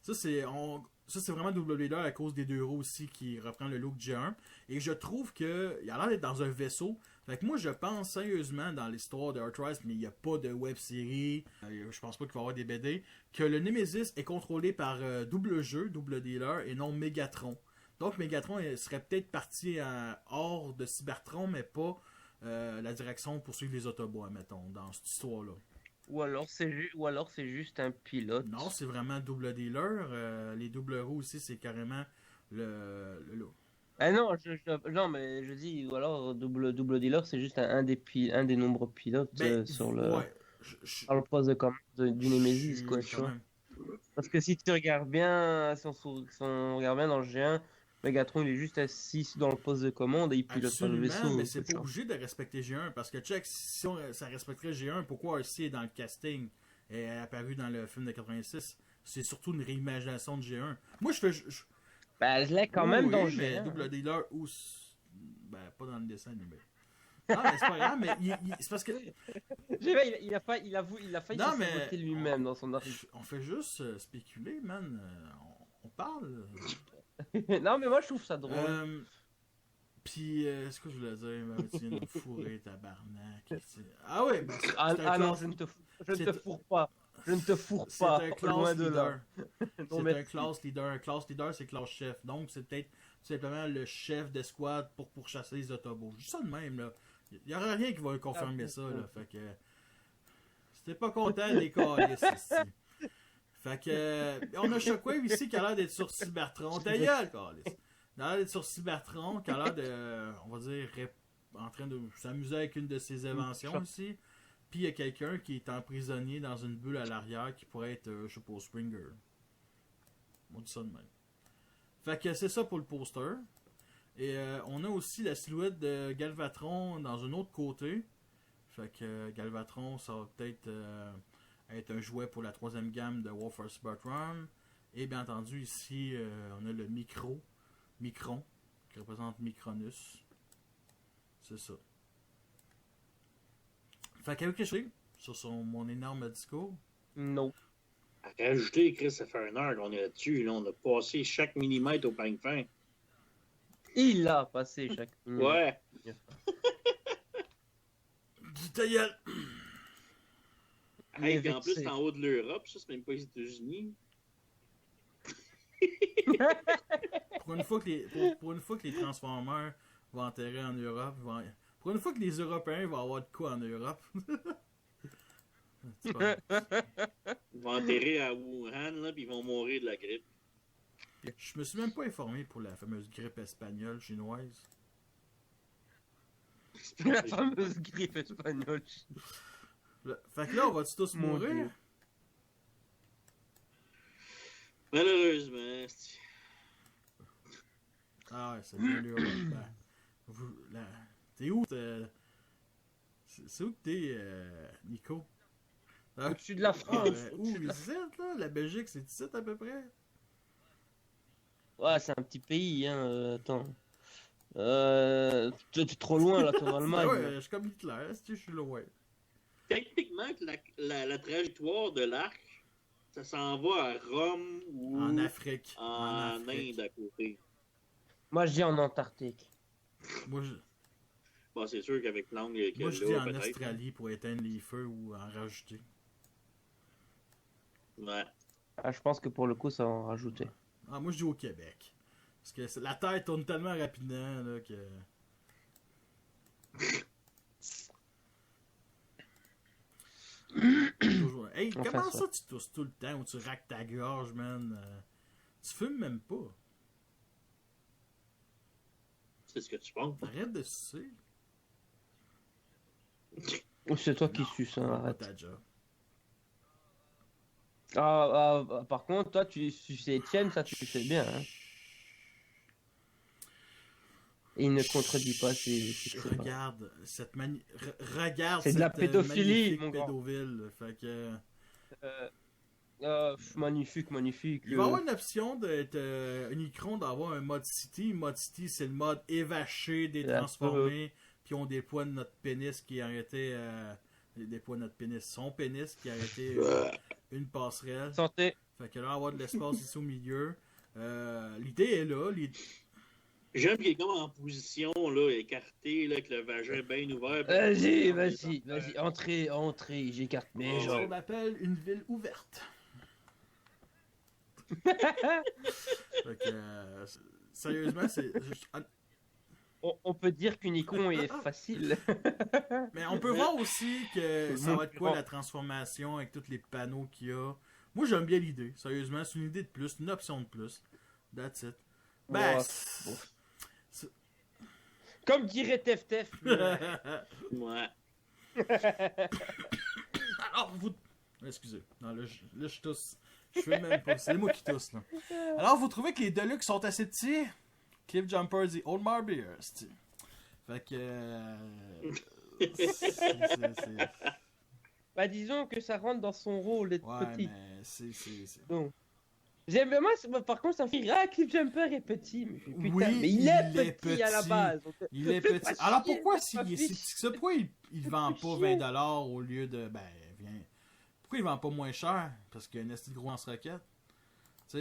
Ça, c'est vraiment double leader à cause des deux roues aussi qui reprend le look G1. Et je trouve qu'il a l'air d'être dans un vaisseau. Fait que moi, je pense sérieusement dans l'histoire de Earthrise, mais il n'y a pas de web série, je pense pas qu'il va y avoir des BD, que le Nemesis est contrôlé par double jeu, double dealer, et non Megatron. Donc Megatron serait peut-être parti hors de Cybertron, mais pas la direction pour suivre les Autobots, mettons, dans cette histoire-là. Ou alors c'est juste un pilote. Non, c'est vraiment double dealer. Les double roues aussi, c'est carrément le Ah non, non, mais je dis, ou alors double dealer, c'est juste un des nombreux pilotes sur le ouais, sur le poste de commande du Nemesis, quoi, tu quand vois. même. Parce que si tu regardes bien, si on regarde bien dans le G1, Megatron il est juste assis dans le poste de commande et il pilote pas le Absolument, vaisseau. mais c'est tu pas vois. obligé de respecter G1 parce que check, si ça respecterait G1, pourquoi RC est dans le casting et est apparu dans le film de 86? C'est surtout une réimagination de G1. Moi, je fais. Ben, je l'ai quand même Oui, dans le mais G1. double dealer ou. Ben, pas dans le dessin animé. Non, mais c'est pas grave, mais c'est parce que. Il a failli Non, se mais- saboter lui-même dans son arrivée. On fait juste spéculer, man. On parle. Non, mais moi je trouve ça drôle. Puis, ce que je voulais dire, ben, tu viens de me fourrer, tabarnak. Ah ouais, ben, c'est Ah, un non, classe- je ne te c'est- fourre pas. Je ne te fourre c'est pas. un Loin class de là. leader. Non, C'est mais un class leader. Un class leader, c'est class chef. Donc, c'est peut-être tout simplement le chef d'escouade pour pourchasser les Autobots. Juste ça de même, là. Il n'y aura rien qui va confirmer ça, là. Fait que. Si t'es pas content, des calices ici. Fait que. On a Shockwave ici qui a l'air d'être sur Cybertron. Ta gueule, calice. Il a l'air d'être sur Cybertron, qui a l'air de. On va dire. En train de s'amuser avec une de ses inventions ici. Puis il y a quelqu'un qui est emprisonné dans une bulle à l'arrière qui pourrait être, je sais pas, Springer. On dit ça de même. Fait que c'est ça pour le poster. Et on a aussi la silhouette de Galvatron dans un autre côté. Fait que Galvatron, ça va peut-être être un jouet pour la troisième gamme de Warfare Cybertron. Et bien entendu, ici, on a le Micron, qui représente Micronus. C'est ça. Fait qu'avec quelque chose sur mon énorme discours. non. À rajouter, Chris, ça fait une heure qu'on est là-dessus. Là, on a passé chaque millimètre au pain fin. Il a passé chaque minute. Ouais. Dis ta gueule! Il est Hey, puis en plus, vexé. c'est en haut de l'Europe. Ça, c'est même pas les États-Unis. Pour une fois que les Transformers vont enterrer en Europe, pour une fois que les Européens vont avoir de quoi en Europe. C'est pas- Ils vont enterrer à Wuhan, là, puis ils vont mourir de la grippe. Je me suis même pas informé pour la fameuse grippe espagnole chinoise. La fameuse grippe espagnole. Fait que là, on va-tu tous Mon mourir? Dieu. Malheureusement. Ah ouais, c'est bien l'Europe. T'es où? C'est où que t'es, Nico? Ah, Au-dessus de la France. où? Ici, là? La Belgique, c'est ici à peu près? Ouais, c'est un petit pays, hein. Attends. T'es trop loin, là, t'es en Ah Allemagne. ouais, je suis comme Hitler, je suis loin. Techniquement, la trajectoire de l'arc, ça s'en va à Rome ou En Afrique. en Afrique. Inde à côté. Moi, je dis en Antarctique. Moi, je, Bon, c'est sûr qu'avec l'angle qu'il y moi, a je dis là, en peut-être. Australie pour éteindre les feux ou en rajouter. Ouais. Ah, je pense que pour le coup, ça va en rajouter. Ah, moi, je dis au Québec. Parce que la Terre tourne tellement rapidement là, que. Toujours. Hey, On comment fait ça tu tousses tout le temps ou tu raques ta gorge, man? Tu fumes même pas. C'est ce que tu penses. Arrête de sucer. Ou c'est toi qui Non, suces, hein, pas arrête. ta job. Par contre, toi, tu suces Étienne, ça, tu le sais bien, hein. Et il ne contredit pas Regarde cette regarde C'est de la cette, pédophilie, magnifique mon grand. pédoville. Fait que. Magnifique, magnifique. Il va y avoir une option d'être Unicron d'avoir un mode City. Mode City, c'est le mode évaché des transformés qui ont des poids de notre pénis qui a arrêté. Des poids de notre pénis. Son pénis qui a arrêté une passerelle. Santé. Fait qu'il va y avoir de l'espace ici au milieu. L'idée est là. J'aime qu'il est comme en position, là, écarté, là, avec le vagin bien ouvert. Vas-y, entrez, j'écarte mes C'est ce jambes. qu'on appelle une ville ouverte. Fait que, sérieusement, c'est... On peut dire qu'Unicron est facile. Mais on peut voir aussi que ça va être quoi la transformation avec tous les panneaux qu'il y a. Moi, j'aime bien l'idée. Sérieusement, c'est une idée de plus, une option de plus. That's it. Ben, Ouais. Comme dirait Tef Tef. Ouais. Alors, vous... Excusez. Non, là, je tousse. Je fais même pas. C'est moi qui tousse, là. Alors, vous trouvez que les Deluxe sont assez petits? Cliff Jumper dit Old Marby. Fait que... c'est... Bah disons que ça rentre dans son rôle d'être petit. mais c'est... Donc, par contre, ça me fait rire. Ah, Cliff Jumper est petit. Mais, putain, Oui, mais il est petit à la base. Donc, Il est fais petit. pas Alors chier, pourquoi fais s'il pas est si chier. petit que ça, pourquoi il vend pas 20$ au lieu de... Ben, viens... Pourquoi il vend pas moins cher? Parce qu'il y a une petite grosse roquette. Tu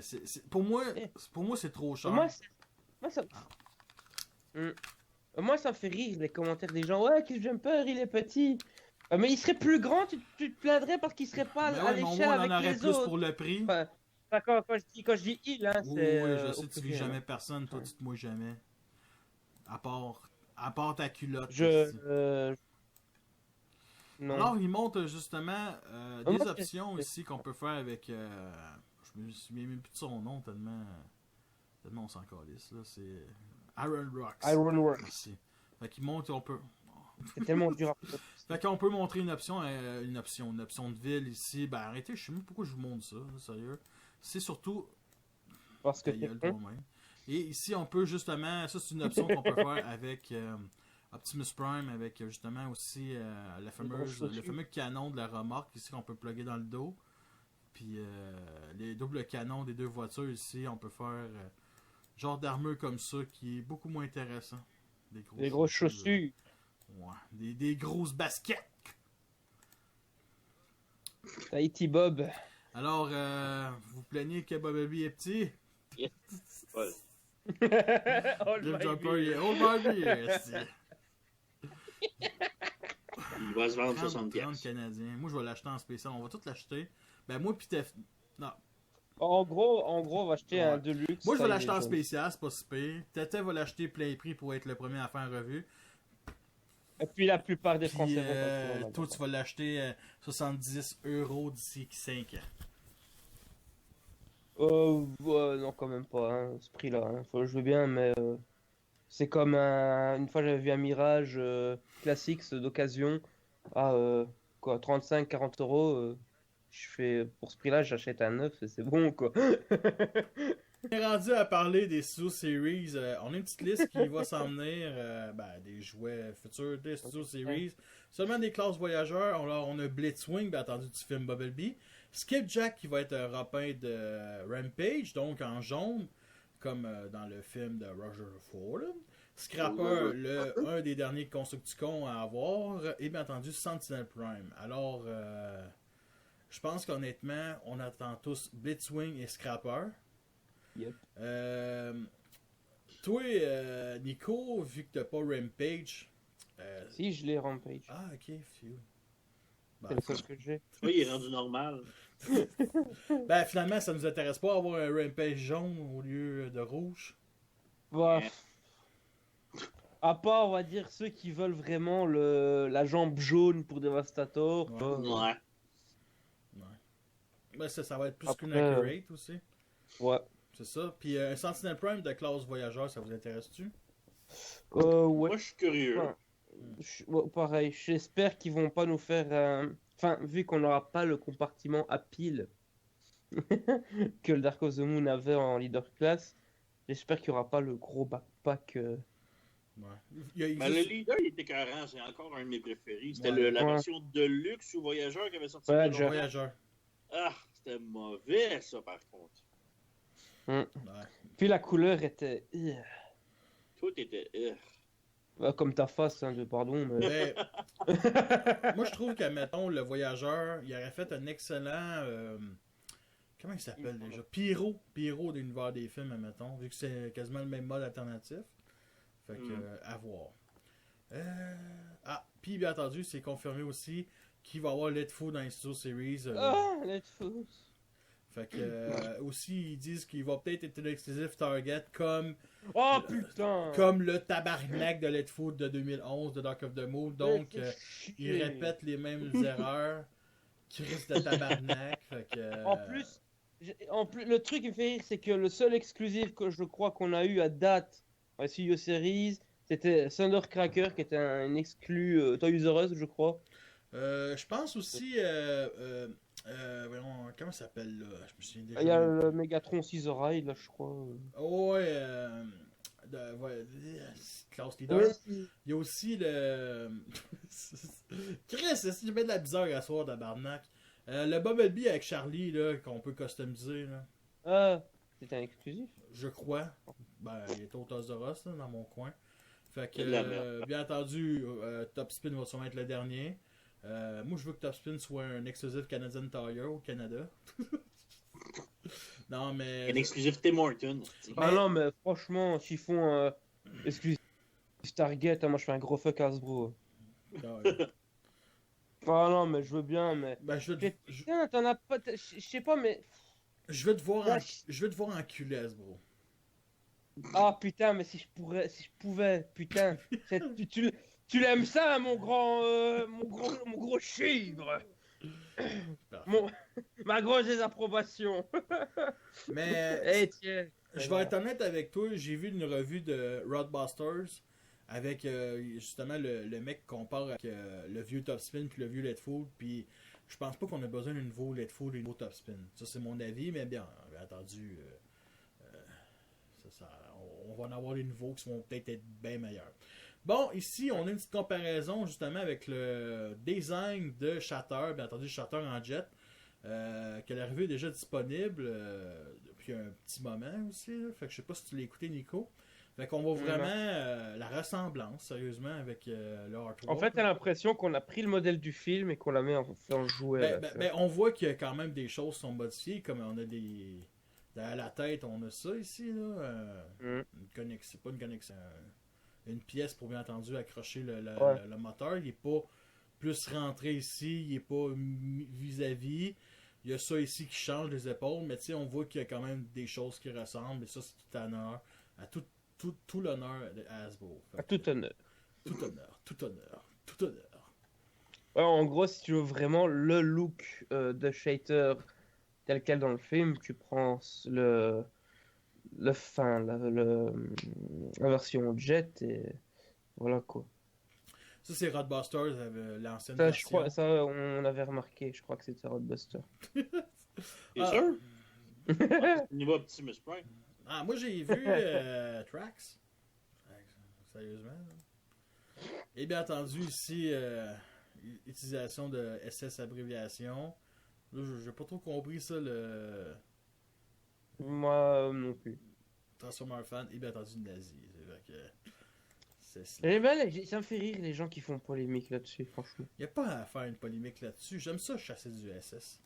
sais, pour moi, c'est trop cher. Moi, ça me fait rire les commentaires des gens. Ouais, Cliff Jumper, il est petit. Mais il serait plus grand, tu te plaindrais parce qu'il serait pas Mais à ouais, mais au l'échelle moins, on en avec aurait les plus autres. pour le prix. Enfin, quand je dis il, hein, Oui, c'est. je sais, au tu dis pluriel. jamais personne, toi, tu te mouilles jamais. À part ta culotte. Non. Alors, il montre justement Moi, des c'est- options ici qu'on peut faire avec... je me souviens même plus de son nom, tellement on s'en calisse, là. C'est Iron Rocks. Ironworks. Merci. Fait qu'il montre, on peut... C'est tellement dur à Fait qu'on peut montrer une option de ville ici. Ben arrêtez, je sais même pourquoi je vous montre ça, sérieux. C'est surtout... parce que Ta t'es gueule, con. toi-même. Et ici, on peut justement... Ça, c'est une option qu'on peut faire avec Optimus Prime, avec justement aussi le fameux canon de la remorque ici qu'on peut plugger dans le dos. Puis les doubles canons des deux voitures ici, on peut faire genre d'armure comme ça qui est beaucoup moins intéressant. Les grosses chaussures. Ouais, des grosses baskets. Tahiti Bob. Alors, vous plaignez que Bumblebee est petit? Ouais. Cliff Jumper, il est Old Marby. Il va se vendre 30 60 pièces. Canadiens. Moi, je vais l'acheter en spécial. On va tout l'acheter. Ben, moi, pis Non. En gros, on va acheter un Ouais. Deluxe. Moi, je vais ça, l'acheter il est en jaune. spécial, c'est pas si pire. Tata va l'acheter plein prix pour être le premier à faire une revue. Et puis la plupart des Puis, Français vont pas toi, tu vas l'acheter 70€ d'ici 5 ans. Ouais, non, quand même pas, hein, ce prix-là. Hein. Je veux bien, mais c'est comme une fois j'avais vu un Mirage classique d'occasion à 35-40€. Je fais pour ce prix-là, j'achète un neuf et c'est bon quoi. On est rendu à parler des Studio Series. On a une petite liste qui va s'en venir. Des jouets futurs des Studio Series. Seulement des classes voyageurs. Alors, on a Blitzwing, bien entendu, du film Bumblebee. Skipjack qui va être un rapin de Rampage, donc en jaune, comme dans le film de Roger Ford. Scrapper, un des derniers Constructicons à avoir. Et bien entendu, Sentinel Prime. Alors, je pense qu'honnêtement, on attend tous Blitzwing et Scrapper. Yep. Toi, Nico, vu que t'as pas Rampage. Si, je l'ai Rampage. Ah, ok, phew. C'est le seul que j'ai. Oui, il est rendu normal. Ben, finalement, ça nous intéresse pas avoir un Rampage jaune au lieu de rouge. Bah, à part, on va dire, ceux qui veulent vraiment la jambe jaune pour Devastator. Ouais. Ouais. Ben, ça va être plus Après, qu'une accurate aussi. Ouais. C'est ça. Puis un Sentinel Prime de classe voyageur, ça vous intéresse-tu? Ouais. Moi, je suis curieux. Ouais. Ouais, pareil, j'espère qu'ils vont pas nous faire. Enfin, vu qu'on n'aura pas le compartiment à pile que le Dark of the Moon avait en leader class, j'espère qu'il n'y aura pas le gros backpack. Ouais. Il y a Mais le juste- leader, il était carré, c'est encore un de mes préférés. C'était Ouais. la Ouais. version de luxe ou voyageur qui avait sorti. Ouais, le je- voyageur. Ah, c'était mauvais, ça, par contre. Ouais. Puis la couleur était. Tout était. Comme ta face, hein, pardon. Mais... Mais, moi, je trouve que, mettons, le voyageur, il aurait fait un excellent il s'appelle déjà? Pyro de l'univers des films, admettons, vu que c'est quasiment le même mode alternatif. Fait que, à voir. Puis bien entendu, c'est confirmé aussi qu'il va y avoir Let Foo dans les Studio Series. Let Foo. Fait que, aussi, ils disent qu'il va peut-être être un exclusif Target comme. Oh putain! Comme le tabarnak de Let Foo de 2011 de Dark of the Moon. Donc, ils répètent les mêmes erreurs. Chris de tabarnak. Fait que, En plus, le truc qui me fait rire, c'est que le seul exclusif que je crois qu'on a eu à date en Studio Series, c'était Thundercracker, qui était un exclu Toys R Us, je crois. je pense aussi. Voyons, comment ça s'appelle là? Je me souviens déjà. Il y a le Megatron 6 oreilles, là, je crois. Ouais, Class Leader. Il y a aussi le. Chris, c'est de la bizarre à soir, tabarnak. Le Bumblebee avec Charlie, là, qu'on peut customiser, là. C'est un exclusif? Je crois. Ben, il est au Toys R Us, là, dans mon coin. Fait que, bien entendu, Top Spin va sûrement être le dernier. Moi, je veux que Top Spin soit un exclusif Canadian Tire au Canada. Non, mais. Un exclusif Tim Hortons. Non, mais franchement, s'ils font exclusif Target, moi je fais un gros fuck Hasbro. Non, mais je veux bien, mais. Ben, Putain, t'en as pas. Je sais pas, mais. Je vais te voir enculer, Hasbro. Ah putain, mais si je pouvais, putain. Tu l'aimes ça, mon gros chigre. Ma grosse désapprobation. Mais hey, tiens, je vais être honnête avec toi, j'ai vu une revue de Roadbusters avec justement le mec qui compare avec le vieux Top Spin puis le vieux Let Fool, puis je pense pas qu'on a besoin d'un nouveau Let Fool et d'un nouveau Top Spin. Ça c'est mon avis, mais bien entendu on va en avoir des nouveaux qui vont peut-être être bien meilleurs. Bon, ici, on a une petite comparaison justement avec le design de Shatter, bien entendu Shatter en jet, que la revue est déjà disponible depuis un petit moment aussi. Là. Fait que je sais pas si tu l'as écouté, Nico. Fait qu'on voit vraiment la ressemblance, sérieusement, avec le artwork. En fait, t'as l'impression qu'on a pris le modèle du film et qu'on l'a mis en jouet. On voit qu'il y a quand même des choses qui sont modifiées, comme on a des... Dans la tête, on a ça ici, là. Une connexion, pas une connexion... Une pièce pour bien entendu accrocher le moteur. Il n'est pas plus rentré ici, il n'est pas vis-à-vis. Il y a ça ici qui change les épaules, mais tu sais, on voit qu'il y a quand même des choses qui ressemblent, et ça, c'est tout honneur, à tout l'honneur à Hasbro. À tout honneur. Tout honneur. Ouais, en gros, si tu veux vraiment le look de Shater tel quel dans le film, tu prends la version Jet et voilà quoi. Ça c'est Roadbusters, l'ancienne version. Je crois, ça on avait remarqué, je crois que c'était Roadbuster. T'es sûr? Niveau Optimus Prime. Moi j'ai vu Trax. Sérieusement. Et bien entendu ici, utilisation de SS abréviation. Là, j'ai pas trop compris ça, le... Moi non plus. Transformer fan et bien entendu nazi. C'est vrai que... Ça me fait rire les gens qui font polémique là-dessus, franchement. Il n'y a pas à faire une polémique là-dessus. J'aime ça chasser du SS.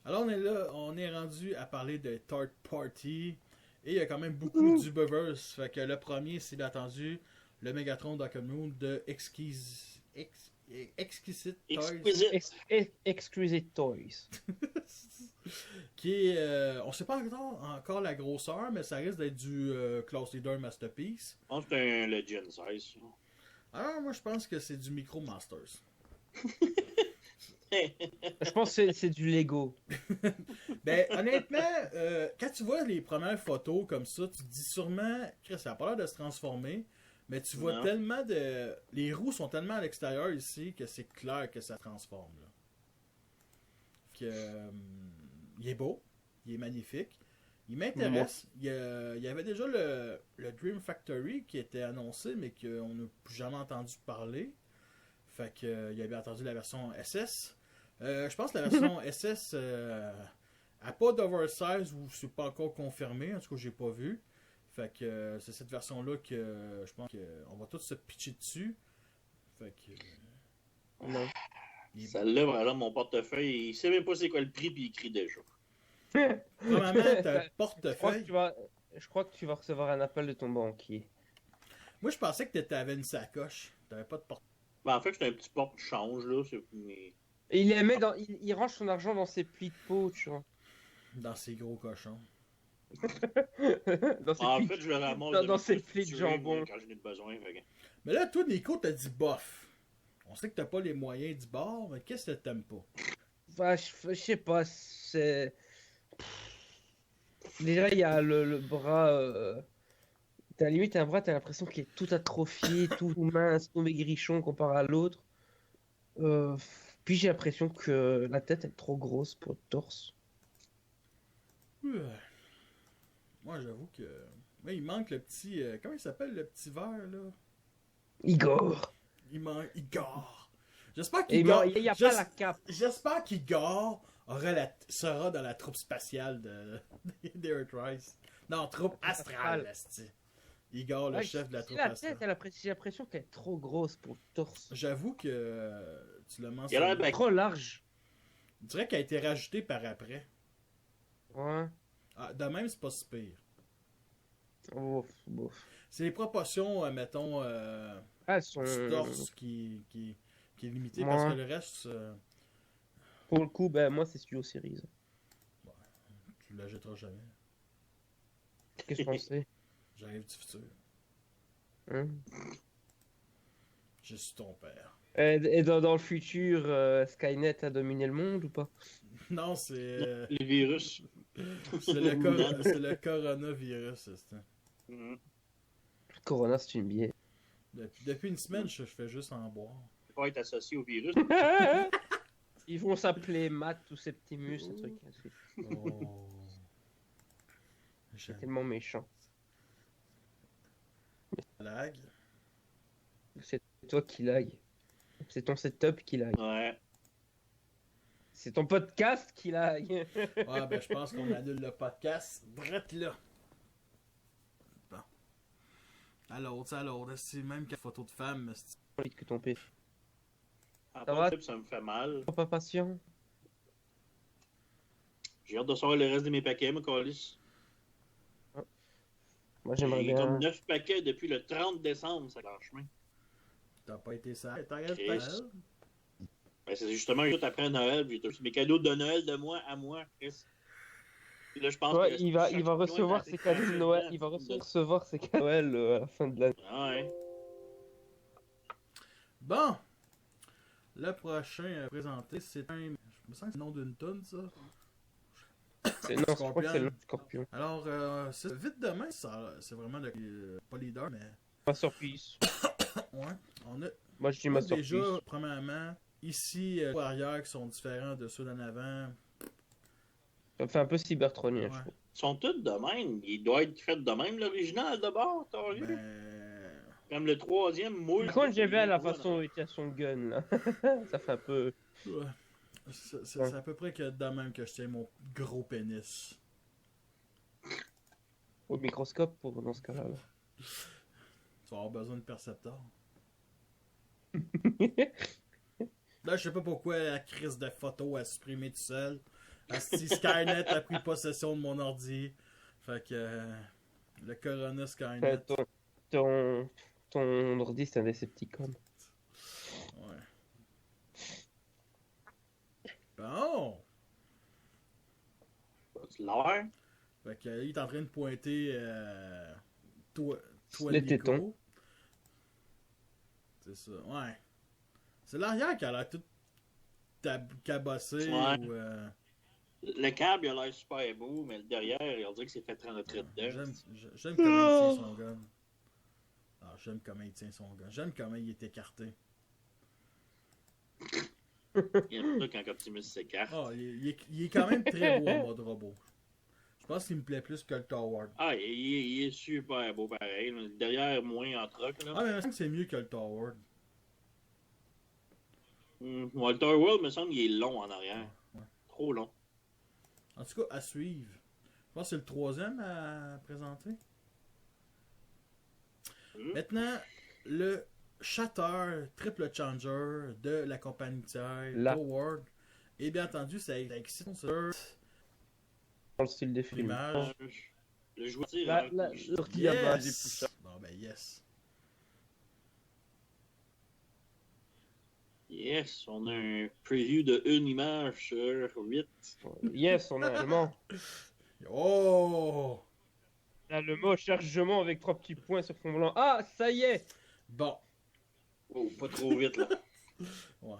Alors on est rendu à parler de Third Party. Et il y a quand même beaucoup d'Uberverse. Fait que le premier, c'est bien entendu le Megatron Dark of the Moon de Exquisite Toys. Exquisite Toys. Qui est, on sait pas encore la grosseur, mais ça risque d'être du Class Leader Masterpiece. Je pense que c'est un Legend Size. Alors moi je pense que c'est du Micro Masters. Je pense que c'est du Lego. Ben honnêtement, quand tu vois les premières photos comme ça, tu te dis sûrement que ça a pas l'air de se transformer. Mais tu vois tellement de... Les roues sont tellement à l'extérieur ici que c'est clair que ça transforme. Là. Il est beau. Il est magnifique. Il m'intéresse. Il y avait déjà le Dream Factory qui était annoncé, mais qu'on n'a plus jamais entendu parler. Fait que il y avait entendu la version SS. Je pense que la version SS a pas d'oversize ou c'est pas encore confirmé. En tout cas, j'ai pas vu. Fait que c'est cette version-là que je pense qu'on va tous se pitcher dessus. Fait que... Non. Ça lève, alors mon portefeuille, il sait même pas c'est quoi le prix, puis il crie déjà. Premièrement, t'as un Je crois que portefeuille. je crois que tu vas recevoir un appel de ton banquier. Moi, je pensais que t'avais une sacoche. T'avais pas de portefeuille. Ben, en fait, c'est un petit porte-change, là. Mais... Et il les met il range son argent dans ses plis de peau, tu vois. Dans ces gros cochons. Dans ses En plis fait, je le ramasse dans mes ses pouces plis de tués, jambon. moi, quand j'en ai besoin. Fait que... Mais là, toi, Nico, t'as dit bof. On sait que t'as pas les moyens du bord, mais qu'est-ce que t'aimes pas? Bah, je sais pas, c'est... Déjà, il y a le bras... T'as limite un bras, t'as l'impression qu'il est tout atrophié, tout mince, tout maigrichon comparé à l'autre. Puis j'ai l'impression que la tête est trop grosse pour le torse. Moi, j'avoue que... Mais il manque le petit... Comment il s'appelle, le petit verre, là? Igor! Il manque Igor. J'espère Et qu'Igor... il n'y a pas la cape. J'espère qu'Igor sera dans la troupe spatiale de Earthrise. Non, troupe astrale, esti. Igor, le Ouais, chef de la troupe la astrale. tête, j'ai l'impression qu'elle est trop grosse pour le torse. J'avoue que tu l'as Il a l'air mentionné. bien- Trop large. Je dirais qu'elle a été rajoutée par après. Ouais. Ah, de même, c'est pas si pire. Ouf, ouf. C'est les proportions, mettons, Elles sont... du torse qui est limité, Ouais. parce que le reste, Pour le coup, ben moi c'est Studio Series. tu la jetteras jamais. Qu'est-ce que je pensais? J'arrive du futur. Hein? Je suis ton père. Et dans le futur, Skynet a dominé le monde ou pas? Non, c'est Le virus. c'est le coronavirus. Mhm. Corona, c'est une bière. Depuis une semaine, je fais juste en boire. Pas être associé au virus. Ils vont s'appeler Matt ou Septimus, un truc ainsi. Oh. C'est J'aime tellement méchant. la lag. C'est toi qui lag. C'est ton setup qui lag. Ouais. C'est ton podcast qui lag. Ouais, ben je pense qu'on annule le podcast. Drette là. Bon. À l'autre. C'est même qu'une photo de femme. c'est- Plus vite que ton P. En Ça va? principe, ça me fait mal. Pas patient. J'ai hâte de savoir le reste de mes paquets, moi, Calis. Moi j'aimerais J'ai bien. comme 9 paquets depuis le 30 décembre, ça en chemin. T'as pas été sale. T'arrêtes Chris. pas. Ben, c'est justement juste après Noël, puis j'ai tous mes cadeaux de Noël de moi à moi, Chris. Puis là, je pense Ouais, que il va chaque recevoir mois, ses cadeaux de Noël. Il va recevoir ses cadeaux de Noël à la fin de l'année. Ah ouais. Bon. Le prochain à présenter, c'est un. Je me sens que c'est le nom d'une tonne, ça. Non, je crois que c'est le Scorpion. Alors, c'est vite demain, c'est vraiment pas leader, mais. Masterpiece. Ouais. On a Moi je dis déjà, Masterpiece. premièrement, ici, les arrière qui sont différents de ceux d'en avant. Ça me fait un peu cybertronien, Ouais. je trouve. Ils sont tous de même. Il doit être fait de même, l'original, de bord, t'as vu? Ben. Comme le troisième moule. Quand j'ai vu à la façon dont il tient son gun là, ça fait un peu. Ouais. C'est à peu près que de même que je tiens mon gros pénis. Au microscope pour dans ce cas-là. là. Tu vas avoir besoin de percepteur. Là, je sais pas pourquoi la crise de photo a supprimé tout seul. Si Skynet a pris possession de mon ordi. Fait que le Corona Skynet. Ton ordi c'est un Decepticon. Ouais. Bon! C'est l'heure. Fait que il est en train de pointer toi Les Nico. tétons. C'est ça, ouais. C'est l'arrière qui a l'air tout cabossé Ouais. ou Le câble, il a l'air super beau, mais le derrière, on dirait que c'est fait rentrer dedans. J'aime comment il tient son gun. Ah, j'aime comment il tient son gun. J'aime comment il est écarté. Il y a ça quand Optimus s'écarte. Ah, il est quand même très beau en mode robot. Je pense qu'il me plaît plus que le Toward. Ah, il est super beau pareil. Le derrière, moins en troc. Ah, Là. mais je pense que c'est mieux que le Toward. Ouais, le Tower World, me semble qu'il est long en arrière. Ouais. Trop long. En tout cas, à suivre. Je pense que c'est le troisième à présenter. Maintenant, le Shatter, triple changer de la compagnie tiers, Là. Forward. Et bien entendu, ça excite sur Dans le style des films. l'image. Le joueur tire. La sortie à base est plus Yes! ça. Bon, ben, yes. Yes, on a un preview de une image sur 8. Yes, on est allemand. Oh! Là, le mot chargement avec 3 petits points sur fond blanc. Ah, ça y est! Bon. Oh, pas trop vite là. Ouais.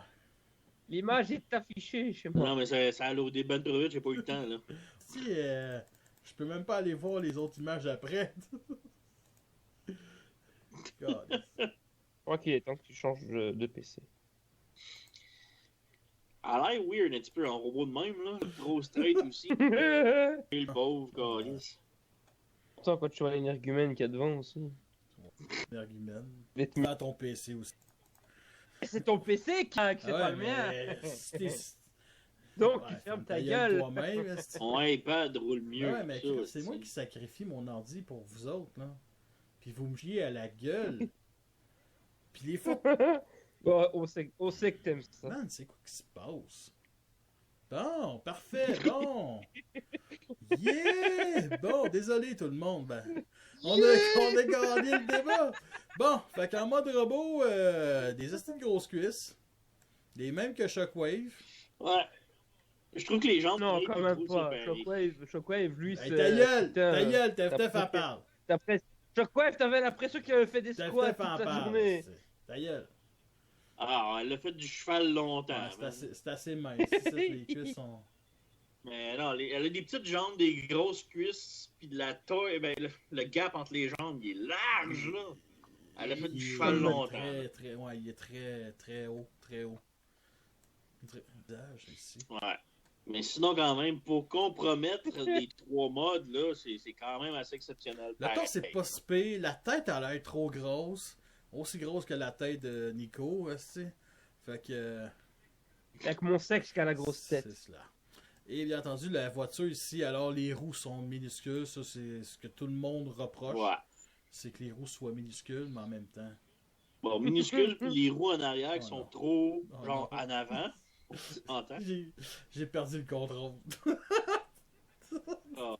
L'image est affichée chez moi. Non, mais ça a loadé ben trop vite, j'ai pas eu le temps là. Si, je peux même pas aller voir les autres images après. God. Je crois qu'il est temps que tu changes de PC. Elle a l'air weird un petit peu en robot de même là. Grosse tête aussi. Pourtant, Et le pauvre, calice. quand tu vois l'énergumène qu'il y a devant aussi. Argument. Les À ton PC aussi. C'est ton PC qui c'est pas le mien. Donc, ferme ta gueule. Toi-même, esti. Mon iPad roule mieux. Ouais, mais que ça, c'est moi aussi. qui sacrifie mon ordi pour vous autres, là. Puis vous me chiez à la gueule. Puis les fois... Bon, on sait que t'aimes ça. Man, c'est quoi qui se passe? Bon, parfait, bon. Yeah! Bon, désolé tout le monde. Ben, on a gagné le débat. Bon, fait qu'en mode robot, des estis de grosses cuisses. Les mêmes que Shockwave. Ouais. Je trouve que les gens. Non, ils quand même trouvent pas. ça pareil. Shockwave, lui, Hey, c'est. ta gueule, t'as TFTF en pris- parle. Shockwave, t'avais l'impression qu'il avait fait des squats TFTF en toute la parle. journée. Ta gueule. Ah, elle a fait du cheval longtemps. Ouais, man. c'est assez mince. C'est ça, les cuisses sont... Mais non, elle a des petites jambes, des grosses cuisses, puis de la taille. Ben, le gap entre les jambes, il est large, là. Elle a fait du Il est cheval longtemps. Ouais, il est très haut, très haut. Visage ici. Ouais. Mais sinon, quand même, pour compromettre les 3 modes, là, c'est quand même assez exceptionnel. Le temps, c'est Pareil. pas si pire. La tête a l'air trop grosse. Aussi grosse que la tête de Nico, tu sais. Fait que... Avec mon sexe qui a la grosse tête. C'est cela. Et bien entendu, la voiture ici, alors les roues sont minuscules. Ça, c'est ce que tout le monde reproche. Ouais. C'est que les roues soient minuscules, mais en même temps... Bon, minuscule, puis les roues en arrière qui Oh, sont non. trop, Oh, genre, non. en avant. Entends? J'ai perdu le contrôle. Ah.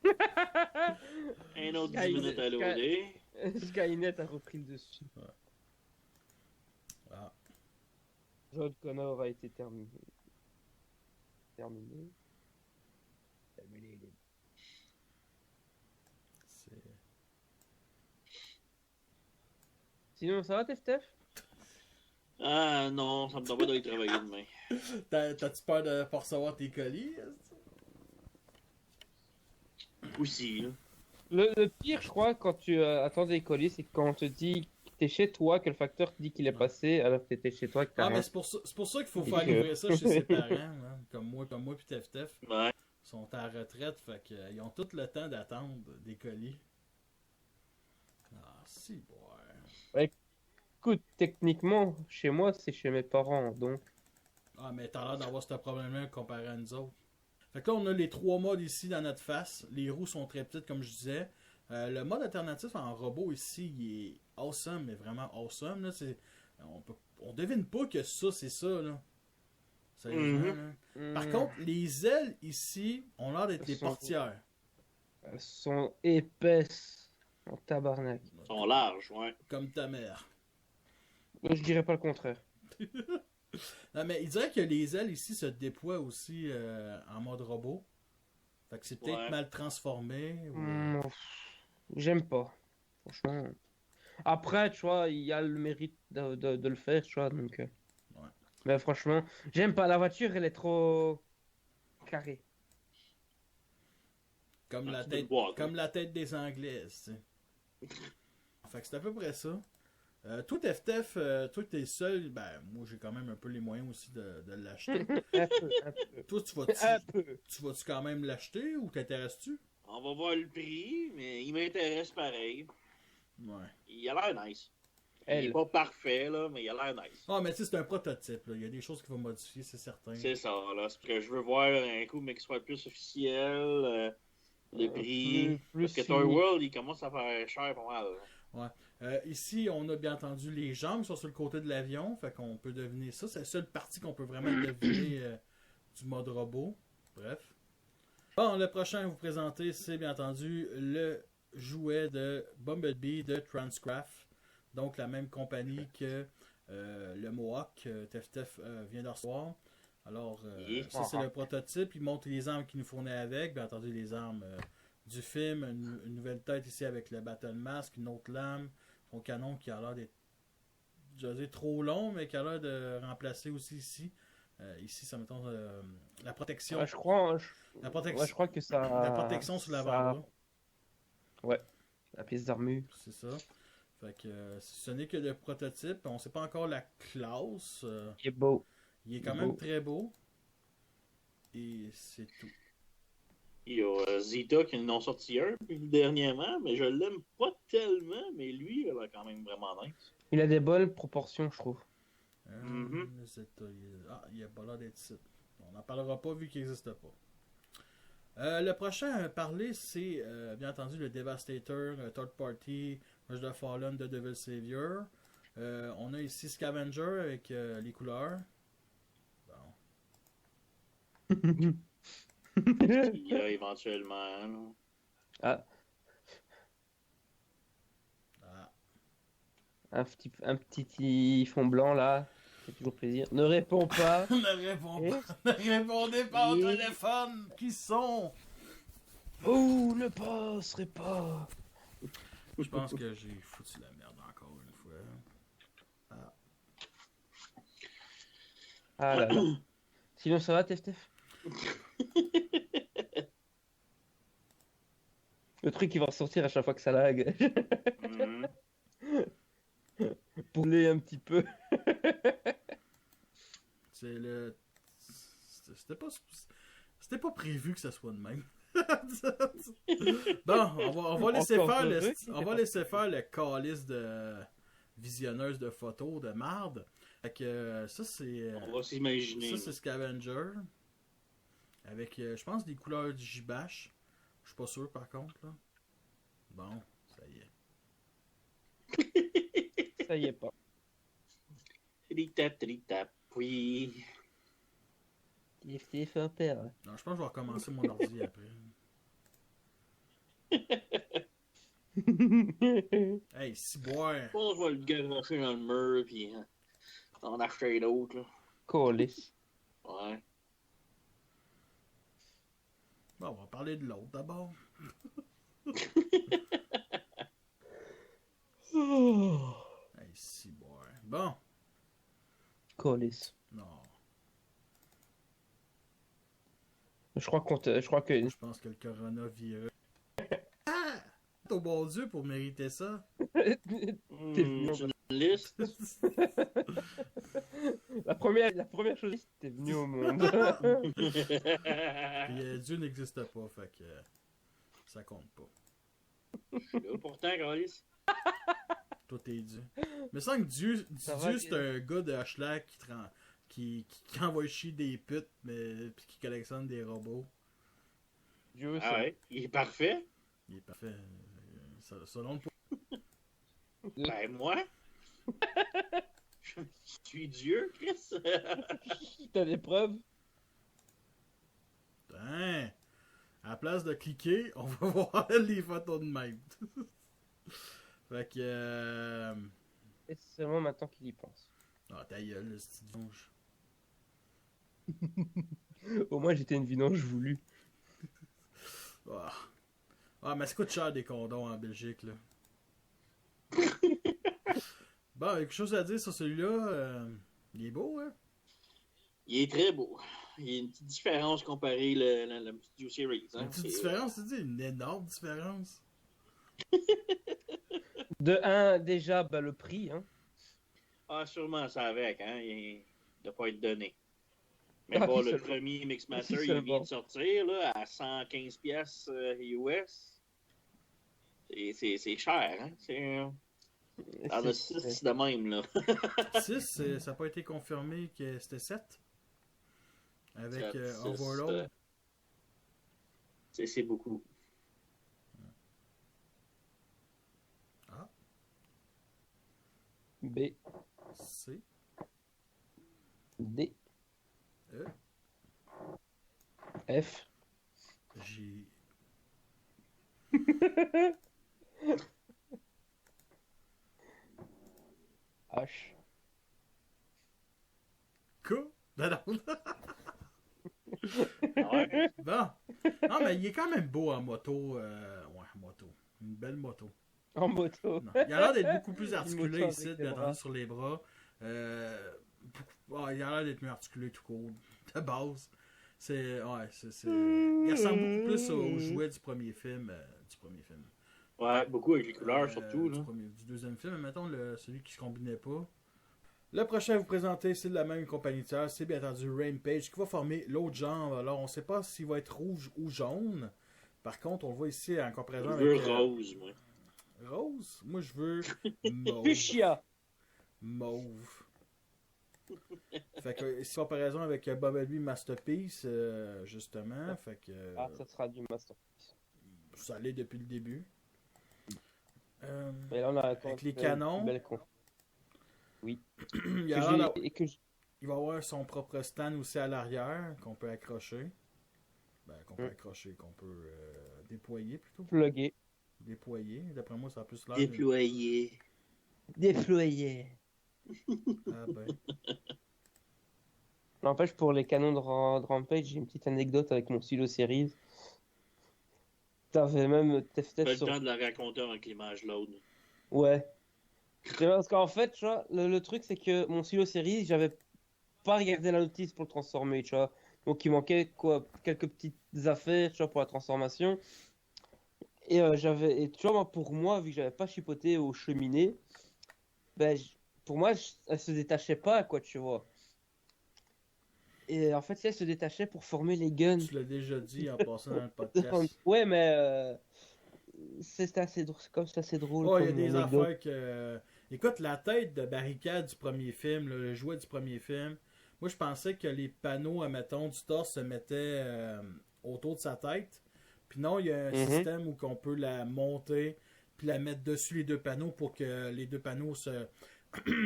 Un autre 10 minutes à loader. Skynet a repris le dessus. Ah. John Connor a été terminé. Terminé. C'est... Sinon, ça va, TFTF? Ah non, ça me donne pas d'aller travailler demain. T'as-tu peur de pas recevoir tes colis? Aussi, là. Le pire, je crois, quand tu attends des colis, c'est quand on te dit que t'es chez toi, que le facteur te dit qu'il est passé, alors que t'étais chez toi, que t'as Ah, rien. mais c'est pour ça qu'il faut Et faire que- livrer ça chez ses parents, hein, comme moi puis TFTF. Ouais. Ils sont à la retraite, fait qu'ils ont tout le temps d'attendre des colis. Ah, si, ouais. Écoute, techniquement, chez moi, c'est chez mes parents, donc... Ah, mais t'as l'air d'avoir ce problème-là comparé à nous autres. Fait que là, on a les 3 modes ici dans notre face. Les roues sont très petites, comme je disais. Le mode alternatif en robot ici, il est awesome, mais vraiment awesome. Là. On devine pas que ça, c'est ça. Là. Sérieusement, là. Par contre, les ailes ici ont l'air d'être Elles les sont- portières. Elles sont épaisses en tabarnak. Ils sont larges, ouais. Comme ta mère. Je dirais pas le contraire. Non, mais il dirait que les ailes ici se déploient aussi en mode robot. Fait que c'est peut-être Ouais. mal transformé. Ou... J'aime pas. Franchement. Après, tu vois, il y a le mérite de le faire, tu vois, donc... Ouais. Mais franchement, j'aime pas. La voiture, elle est trop... carrée. Comme, Un la petit peu tête, de bois, quoi. comme la tête des Anglaises, tu sais. Fait que c'est à peu près ça. Toi, TFTF, toi, t'es seul. Ben, moi, j'ai quand même un peu les moyens aussi de l'acheter. Un peu, un peu. Toi, Un peu. tu vas-tu quand même l'acheter ou t'intéresses-tu? On va voir le prix, mais il m'intéresse pareil. Ouais. Il a l'air nice. Il Elle. est pas parfait, là, mais il a l'air nice. Ah, mais tu sais, c'est un prototype. Là. Il y a des choses qu'il faut modifier, c'est certain. C'est ça, là. C'est ce que je veux voir un coup, mais qu'il soit plus officiel. Le prix. Plus Parce que Toy World, il commence à faire cher pas mal. Ici, on a bien entendu les jambes qui sont sur le côté de l'avion. Fait qu'on peut deviner ça. C'est la seule partie qu'on peut vraiment deviner du mode robot. Bref. Bon, le prochain à vous présenter, c'est bien entendu le jouet de Bumblebee de Transcraft. Donc la même compagnie que le Mohawk Tef Tef vient de recevoir. Alors, ça c'est le prototype. Il montre les armes qu'il nous fournit avec. Bien entendu, les armes du film. Une nouvelle tête ici avec le Battle Mask, une autre lame. Son canon qui a l'air d'être, je veux dire, trop long, mais qui a l'air de remplacer aussi ici. Ici, ça mettons la protection. Ouais, je crois que ça. La protection sur l'avant-bras. Ouais, la pièce d'armure. C'est ça. Fait que ce n'est que le prototype. On ne sait pas encore la classe. Il est beau. Il est quand même très beau. Et c'est tout. Il y a Zeta qui en a sorti un dernièrement, mais je l'aime pas tellement, mais lui, il a quand même vraiment nice. Il a des bonnes proportions, je trouve. Il a pas l'air d'être ici. On n'en parlera pas vu qu'il n'existe pas. Le prochain à parler, c'est bien entendu le Devastator, Third Party, Rush the Fallen, The Devil Savior. On a ici Scavenger avec les couleurs. Bon. Il y a éventuellement. Ah. Un petit fond blanc là. C'est toujours plaisir. Ne réponds pas. Ne répondez pas au téléphone. Qui sont? Oh, ne passerai pas. Je pense que j'ai foutu la merde encore une fois. Ah là là. Sinon ça va, Tef Tef? Le truc qui va ressortir à chaque fois que ça lag. Pour les un petit peu. C'était pas prévu que ça soit de même. Bon, on va laisser faire le calice de visionneuse de photos de marde. Fait que ça c'est. On va s'imaginer. Ça c'est Scavenger. Avec je pense des couleurs du Gibash. Je suis pas sûr par contre là. Bon, ça y est. Ça y est pas. Tritap, oui. Il fait un père. Non, je pense que je vais recommencer mon ordi après. Hey, si boire. Je pense que je vais le garocher dans le mur puis en acheter d'autres. Colis. Ouais. Bon, on va parler de l'autre d'abord. Hey, si boire. Bon. Colis. Non. Je crois que. Je pense que le coronavirus. Ah! Au bon Dieu pour mériter ça. T'es venu Une liste. La première chose, t'es venu au monde. Puis, Dieu n'existe pas, fait que ça compte pas. Pourtant, Carlis. Toi, t'es Dieu. Mais sans que Dieu c'est un gars de Hochelag qui envoie chier des putes, mais puis qui collectionne des robots. Dieu, Ah ouais, il est parfait. Il est parfait. Selon le Ben, moi. Je suis Dieu, Chris. T'as des preuves? Hein? À la place de cliquer, on va voir les photos de même. Fait que. Et c'est seulement maintenant qu'il y pense. Ah, ta gueule, le petit vidange. Au moins, j'étais une vidange voulue. Ah, mais ça coûte cher des condoms en Belgique, là. Bon, quelque chose à dire sur celui-là. Il est beau, hein? Il est très beau. Il y a une petite différence comparé le Studio Series. Hein? Une petite différence, tu dis? Une énorme différence. De un, déjà, le prix. Hein. Ah, sûrement, ça avec. Hein? Il ne doit pas être donné. Mais bon, le premier Mixmaster, il vient de sortir là, à 115$ US. C'est cher. Hein? C'est... Dans le 6 de même, là. 6, ça n'a pas été confirmé que c'était 7. Avec Overload. C'est beaucoup. Ah. B, C, D, E, F, J, H. K. Non, non. Ouais. Bon. Non, mais il est quand même beau en moto. Ouais, en moto. Une belle moto. En moto. Non. Il a l'air d'être beaucoup plus Une articulé moto ici, avec des bien bras. entendu, sur les bras. Il a l'air d'être mieux articulé tout court, de base. Il ressemble beaucoup plus au jouet du premier film. Ouais, beaucoup avec les couleurs, surtout. Là. Du deuxième film, mettons celui qui se combinait pas. Le prochain à vous présenter, c'est de la même compagnie de tiers, c'est bien entendu Rampage, qui va former l'autre genre. Alors, on ne sait pas s'il va être rouge ou jaune. Par contre, on le voit ici en comparaison Je veux avec... rose, moi. Rose? Moi, je veux mauve. Fuchsia. Mauve. Fait que, si comparaison avec Bumblebee Masterpiece, justement, fait que... Ah, ça sera du masterpiece. ça l'est depuis le début. Mais là, on a Avec les canons. Belle con. Oui. il, Que a j'ai- l'air et que j'- il va avoir son propre stand aussi à l'arrière, qu'on peut accrocher. Qu'on peut accrocher, qu'on peut déployer plutôt. plugué. Déployer. D'après moi, ça a plus l'air... Déployé. Déployé. Ah ben. N'empêche, pour les canons de Rampage, j'ai une petite anecdote avec mon Silo Series. T'avais même Pas testé le sur... temps de la raconter avec l'image load. Ouais. C'est parce qu'en fait, tu vois, le truc, c'est que mon Silo Series, j'avais pas regardé la notice pour le transformer, tu vois. Donc, il manquait quoi, quelques petites affaires, tu vois, pour la transformation. Et tu vois, pour moi, vu que j'avais pas chipoté aux cheminées, pour moi, elle se détachait pas, quoi, tu vois. Et en fait, si elle se détachait pour former les guns. Tu l'as déjà dit en passant dans le podcast. Ouais, mais c'est assez drôle, c'est assez drôle Oh, il y a comme des anecdote. affaires que... Écoute, la tête de barricade du premier film, là, le jouet du premier film, moi, je pensais que les panneaux, admettons, du torse se mettaient autour de sa tête. Puis non, il y a un système où on peut la monter puis la mettre dessus les deux panneaux pour que les deux panneaux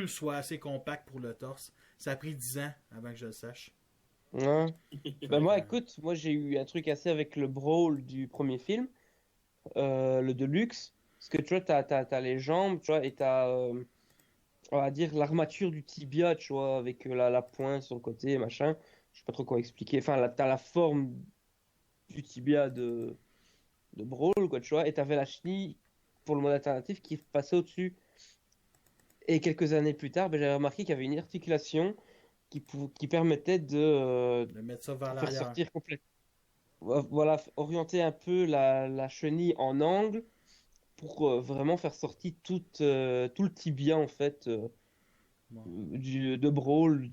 soient assez compacts pour le torse. Ça a pris 10 ans avant que je le sache. Ouais. Ben moi, écoute, moi j'ai eu un truc assez avec le Brawl du premier film, le Deluxe, parce que tu vois, t'as les jambes, tu vois, et t'as, on va dire, l'armature du tibia, tu vois, avec la pointe sur le côté, machin. Je sais pas trop comment expliquer. Enfin, t'as la forme du tibia de Brawl, quoi, tu vois, et t'avais la chenille pour le mode alternatif qui passait au-dessus. Et quelques années plus tard, j'avais remarqué qu'il y avait une articulation qui permettait De mettre ça vers faire l'arrière. sortir complètement. Voilà, orienter un peu la chenille en angle pour vraiment faire sortir tout le tibia en fait Bon. de Brawl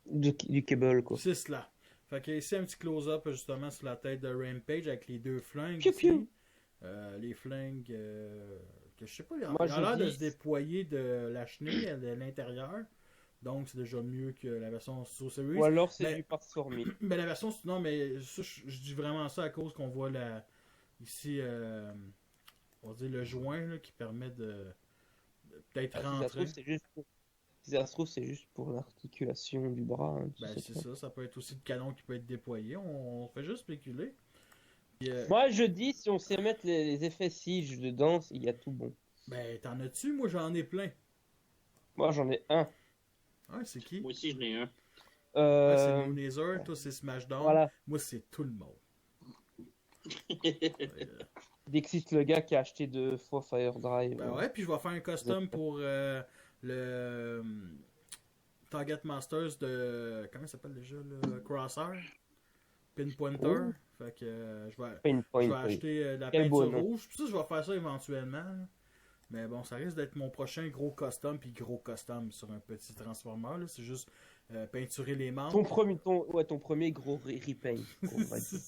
du cable quoi. C'est cela. Fait qu'il y a ici un petit close-up justement sur la tête de Rampage avec les deux flingues. Piou, ici. piou. Les flingues que je sais pas, il Moi, a je l'air de dis- se déployer de la chenille à l'intérieur. Donc c'est déjà mieux que la version Studio Series. Ou alors c'est Mais- du Partsforming. Mais la version, non, mais ça, je dis vraiment ça à cause qu'on voit ici, on va dire le joint là, qui permet de peut-être Si ça se rentrer. trouve, c'est juste pour... si ça se trouve, c'est juste pour l'articulation du bras, hein, tu Ben, sais c'est pas. ça, ça peut être aussi le canon qui peut être déployé. On fait juste spéculer. Puis, Moi je dis si on sait mettre les effets siege dedans, il y a tout bon. ben, t'en as-tu? Moi, j'en ai plein. Moi j'en ai un. Ah, c'est qui? Moi aussi, j'en ai un. Ouais, c'est Euh, Moonazer, toi, c'est Smashdown. voilà. Moi, c'est tout le monde. Il existe le gars qui a acheté 2 fois Fire Drive. Ben ouais, puis je vais faire un custom pour le Target Masters de... Comment ça s'appelle déjà? Le Crosshair? Pinpointer. Oh. Fait que je vais Pinpoint, oui. acheter de la Quel beau peinture nom. rouge. Puis ça, je vais faire ça éventuellement. Là. Mais bon, ça risque d'être mon prochain gros custom. Puis gros custom sur un petit transformer. Là. C'est juste peinturer les membres. Ton premier gros repaint. on va dire.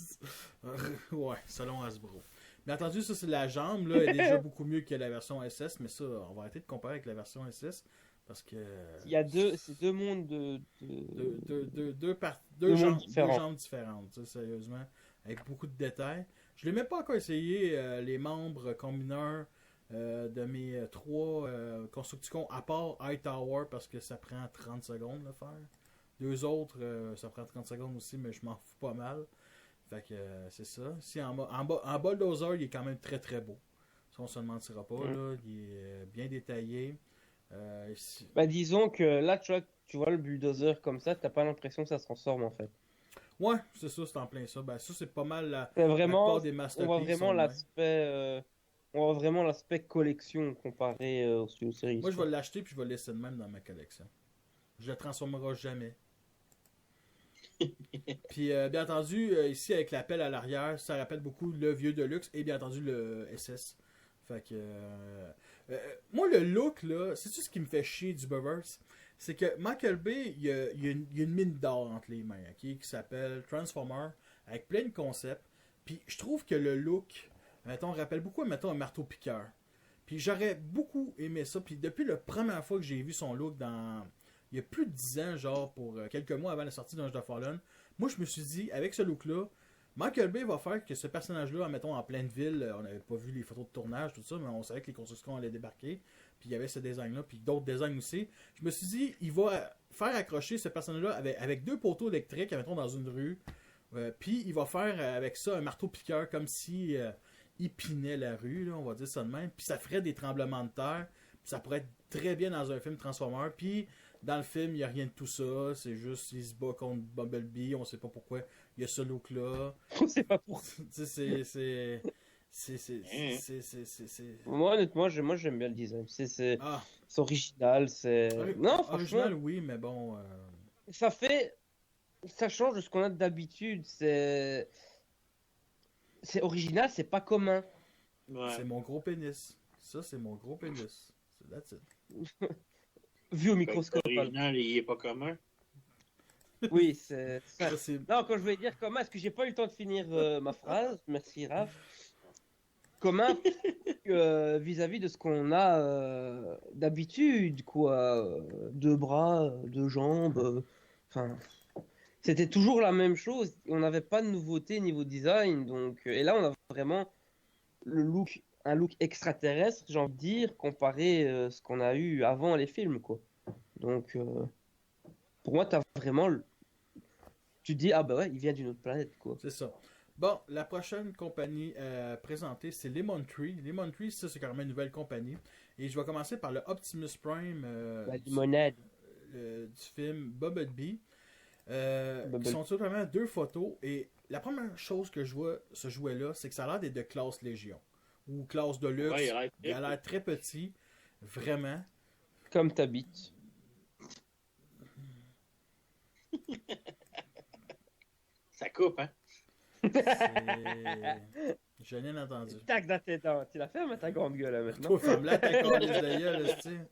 Ouais, selon Hasbro. Bien entendu, ça c'est la jambe, là, elle est déjà beaucoup mieux que la version SS, mais ça, on va arrêter de comparer avec la version SS, parce que... Il y a c'est deux mondes de... Deux mondes jambes différentes, ça, sérieusement, avec beaucoup de détails. Je l'ai même pas encore essayé, les membres combineurs de mes 3 constructicons, à part Hightower, parce que ça prend 30 secondes de le faire. 2 autres, ça prend 30 secondes aussi, mais je m'en fous pas mal. Fait que c'est ça. Si en bulldozer, il est quand même très très beau. Ça, on se mentira pas, là. Il est bien détaillé. Bah, disons que là, tu vois le bulldozer comme ça, t'as pas l'impression que ça se transforme en fait. Ouais, c'est ça, c'est en plein ça. Ben, ça, c'est pas mal la Vraiment, plupart des masterpieces. on voit vraiment l'aspect collection comparé aux séries. Moi, je vais l'acheter puis je vais le laisser de même dans ma collection. Je le transformerai jamais. Puis, bien entendu, ici, avec la pelle à l'arrière, ça rappelle beaucoup le vieux Deluxe et bien entendu le SS. Fait que. Moi, le look, là, c'est tout ce qui me fait chier du Bubbers. C'est que Michael Bay, il y a une mine d'or entre les mains, ok, qui s'appelle Transformer, avec plein de concepts. Puis, je trouve que le look, mettons, rappelle beaucoup, mettons, un marteau-piqueur. Puis, j'aurais beaucoup aimé ça. Puis, depuis la première fois que j'ai vu son look dans. Il y a plus de 10 ans, genre, pour quelques mois avant la sortie d'Ange de Fallen, moi, je me suis dit, avec ce look-là, Michael Bay va faire que ce personnage-là, mettons, en pleine ville, on n'avait pas vu les photos de tournage, tout ça, mais on savait que les constructions allaient débarquer, puis il y avait ce design-là, puis d'autres designs aussi. Je me suis dit, il va faire accrocher ce personnage-là avec 2 poteaux électriques, mettons, dans une rue, puis il va faire avec ça un marteau-piqueur, comme si il pinait la rue, là, on va dire ça de même, puis ça ferait des tremblements de terre, puis ça pourrait être très bien dans un film Transformer, puis dans le film, il n'y a rien de tout ça. C'est juste, il se bat contre Bumblebee. On sait pas pourquoi il y a ce look-là. On sait pas pourquoi. C'est. Moi, honnêtement, moi j'aime bien le design. C'est original. Non, franchement. Original, oui, mais bon. Ça change de ce qu'on a d'habitude. C'est original, c'est pas commun. Ouais. C'est mon gros pénis. Ça, c'est mon gros pénis. That's it. Vu au microscope. L'original, il est pas commun. Oui, c'est ça. Non, quand je vais dire commun, est-ce que j'ai pas eu le temps de finir ma phrase? Merci, Raph. Commun vis-à-vis de ce qu'on a d'habitude, quoi. 2 bras, 2 jambes. Enfin, c'était toujours la même chose. On n'avait pas de nouveauté niveau design. Donc, et là, on a vraiment un look extraterrestre, j'ai envie de dire, comparé à ce qu'on a eu avant les films, quoi. Donc, pour moi, t'as vraiment... Tu te dis, ah bah ouais, il vient d'une autre planète, quoi. C'est ça. Bon, la prochaine compagnie présentée, c'est Lemon Tree. Lemon Tree, ça, c'est carrément une nouvelle compagnie. Et je vais commencer par le Optimus Prime La limonade. du film Bumblebee. Qui sont tout simplement 2 photos. Et la première chose que je vois ce jouet-là, c'est que ça a l'air d'être de classe Légion. Ou classe de luxe. Ouais, il a l'air très petit. Vraiment. Comme t'habites. Ça coupe, hein? J'ai rien entendu. Tac dans tes dents. Tu l'as fait, mais ta grande gueule, là, maintenant. Toi, femme-là, ta calice de gueule, tu sais.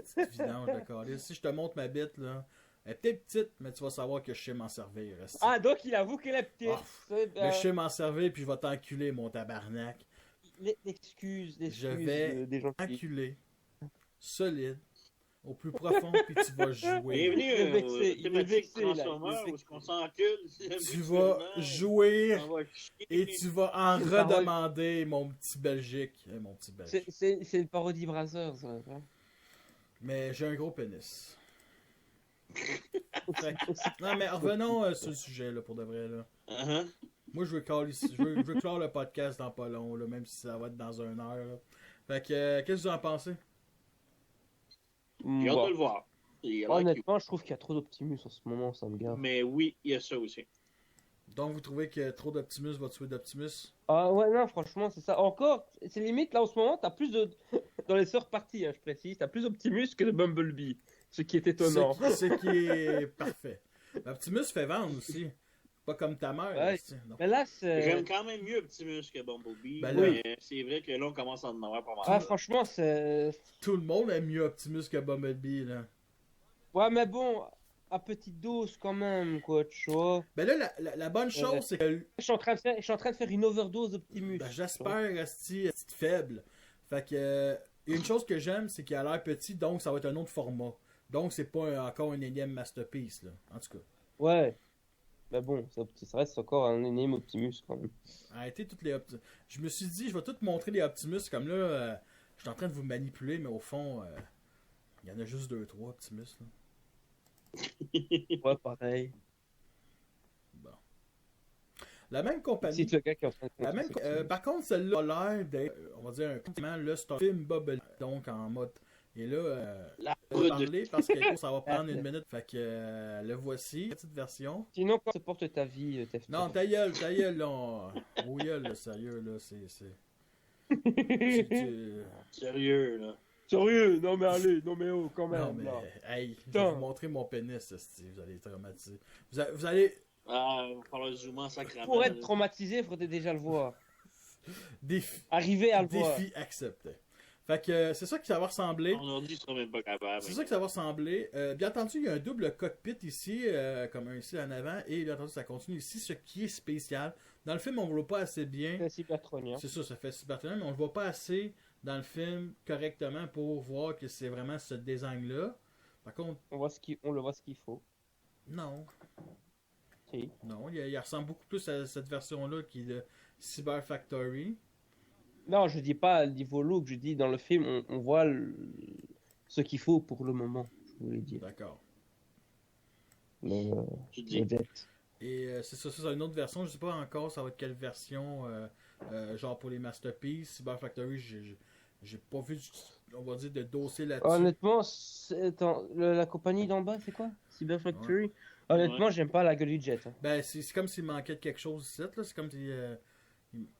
C'est vidange, la calice. Si je te montre ma bite, là, elle est peut-être petite, mais tu vas savoir que je sais m'en servir. Ah, donc il avoue qu'elle est petite. Mais je sais m'en servir, puis je vais t'enculer, mon tabarnak. L'excuse Je vais des gens qui... enculer. Solide. Au plus profond, puis tu vas jouer. Bienvenue il est vexé, là. Transformers, où on s'encule. Tu vas jouer et tu vas en redemander, mon petit Belgique. Mon petit Belgique. C'est une parodie Brazzers, ça. Mais j'ai un gros pénis. Non, mais revenons sur le sujet, là, pour de vrai, là. Moi, je veux clore le podcast dans pas long, là, même si ça va être dans 1 heure, là. Fait que, qu'est-ce que vous en pensez? J'ai hâte de le voir. Honnêtement, je trouve qu'il y a trop d'Optimus en ce moment, ça me garde. Mais oui, il y a ça aussi. Donc, vous trouvez que trop d'Optimus va tuer d'Optimus? Ah ouais, non, franchement, c'est ça. Encore, c'est limite, là, en ce moment, t'as plus de... Dans les sœurs parties, hein, je précise, t'as plus d'Optimus que de Bumblebee. Ce qui est étonnant. Ce qui est parfait. Optimus fait vendre aussi. Pas comme ta mère. Ouais. Là, mais là, c'est... J'aime quand même mieux Optimus que Bumblebee. Ben mais c'est vrai que là, on commence à en avoir pas mal. Ah, franchement, c'est... Tout le monde aime mieux Optimus que Bumblebee, là. Ouais, mais bon, à petite dose quand même, quoi, tu vois. Ben là, la bonne chose, c'est que... Je suis en train de faire une overdose d'Optimus. Ben, j'espère rester faible. Fait que... une chose que j'aime, c'est qu'il a l'air petit, donc ça va être un autre format. Donc, c'est pas encore un énième masterpiece, là. En tout cas. Ouais. Mais bon, ça reste encore un énième Optimus quand même. Arrêtez toutes les Je me suis dit, je vais tout montrer les Optimus, comme là, je suis en train de vous manipuler, mais au fond, il y en a juste 2-3 Optimus. Là. Ouais, pareil. Bon. La même compagnie. C'est le gars qui est en train de La même, construire ça. par contre, celle-là a l'air d'être, on va dire, là, c'est un film Bob, donc en mode. Et là, La je vais brute. parler parce que ça va prendre une minute. Fait que le voici, petite version. Sinon, comment se porte ta vie, Tef? Non, ta gueule, là. Oh, gueule, là, sérieux, là, c'est. Sérieux, là. Sérieux? Non mais allez, non mais oh, quand même. Non, mais, là. hey, je vais Putain. vous montrer mon pénis, esti, vous allez être traumatisé. Vous allez. Ah, il va falloir zoomer sacrément. Pour être là. traumatisé, il faudrait déjà le voir. Défi, Arriver à le voir. défi accepté. Fait que c'est ça que ça va ressembler. On a dit qu'ils sera même pas capable. C'est ça que ça va ressembler. Bien entendu, il y a un double cockpit ici, comme un ici en avant, et bien entendu, ça continue ici, ce qui est spécial. Dans le film, on ne le voit pas assez bien. C'est cybertronien. C'est ça fait cybertronien, mais on ne le voit pas assez dans le film correctement pour voir que c'est vraiment ce design-là. Par contre, On le voit ce qu'il faut. non. Si. Non, il ressemble beaucoup plus à cette version-là qui est le Cyber Factory. Non, je dis pas niveau look, je dis dans le film, on voit ce qu'il faut pour le moment, je voulais dire. D'accord. Le, Tu dis. le jet. Et c'est ça, c'est une autre version. Je sais pas encore ça va être quelle version, genre pour les Masterpieces. Cyber Factory, j'ai pas vu, on va dire, de dossier là-dessus. Honnêtement, la compagnie d'en bas, c'est quoi? Cyber Factory? Honnêtement, j'aime pas la gueule du jet. Hein. Ben, c'est comme s'il manquait de quelque chose ici, là. C'est comme si.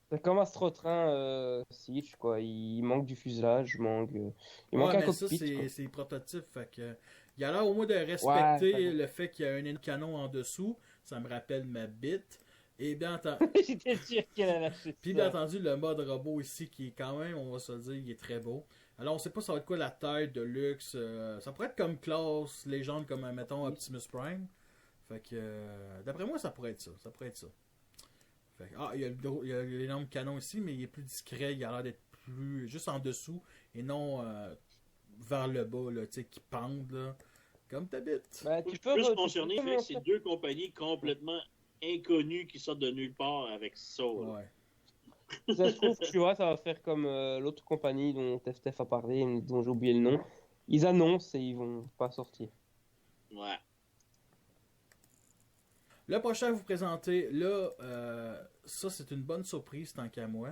C'est comme Astrotrain Siege, quoi. Il manque du fuselage, il manque Ouais, un mais ça, cockpit. quoi. c'est prototype. Fait que, il a l'air au moins de respecter Ouais, le fait qu'il y a un canon en dessous. Ça me rappelle ma bite. Et bien entendu. J'étais sûr qu'elle allait lâcher Puis ça. bien entendu, le mode robot ici, qui est quand même, on va se le dire, il est très beau. Alors, on sait pas ça va être quoi la taille de luxe. Ça pourrait être comme classe, légende, comme, mettons, Optimus Prime. Fait que, d'après moi, ça pourrait être ça. Ça pourrait être ça. Fait que, il y a l'énorme canon ici, mais il est plus discret. Il a l'air d'être plus juste en dessous et non vers le bas, là, tu sais, qui pendent, là. Comme t'habites. Bah, Je suis tu peux, plus tu concerné peux fait que c'est deux compagnies complètement inconnues qui sortent de nulle part avec ça. là. Ouais. Ça se trouve, tu vois, ça va faire comme l'autre compagnie dont TFTF a parlé, dont j'ai oublié le nom. Ils annoncent et ils vont pas sortir. Ouais. Le prochain à vous présenter, là, ça c'est une bonne surprise tant qu'à moi.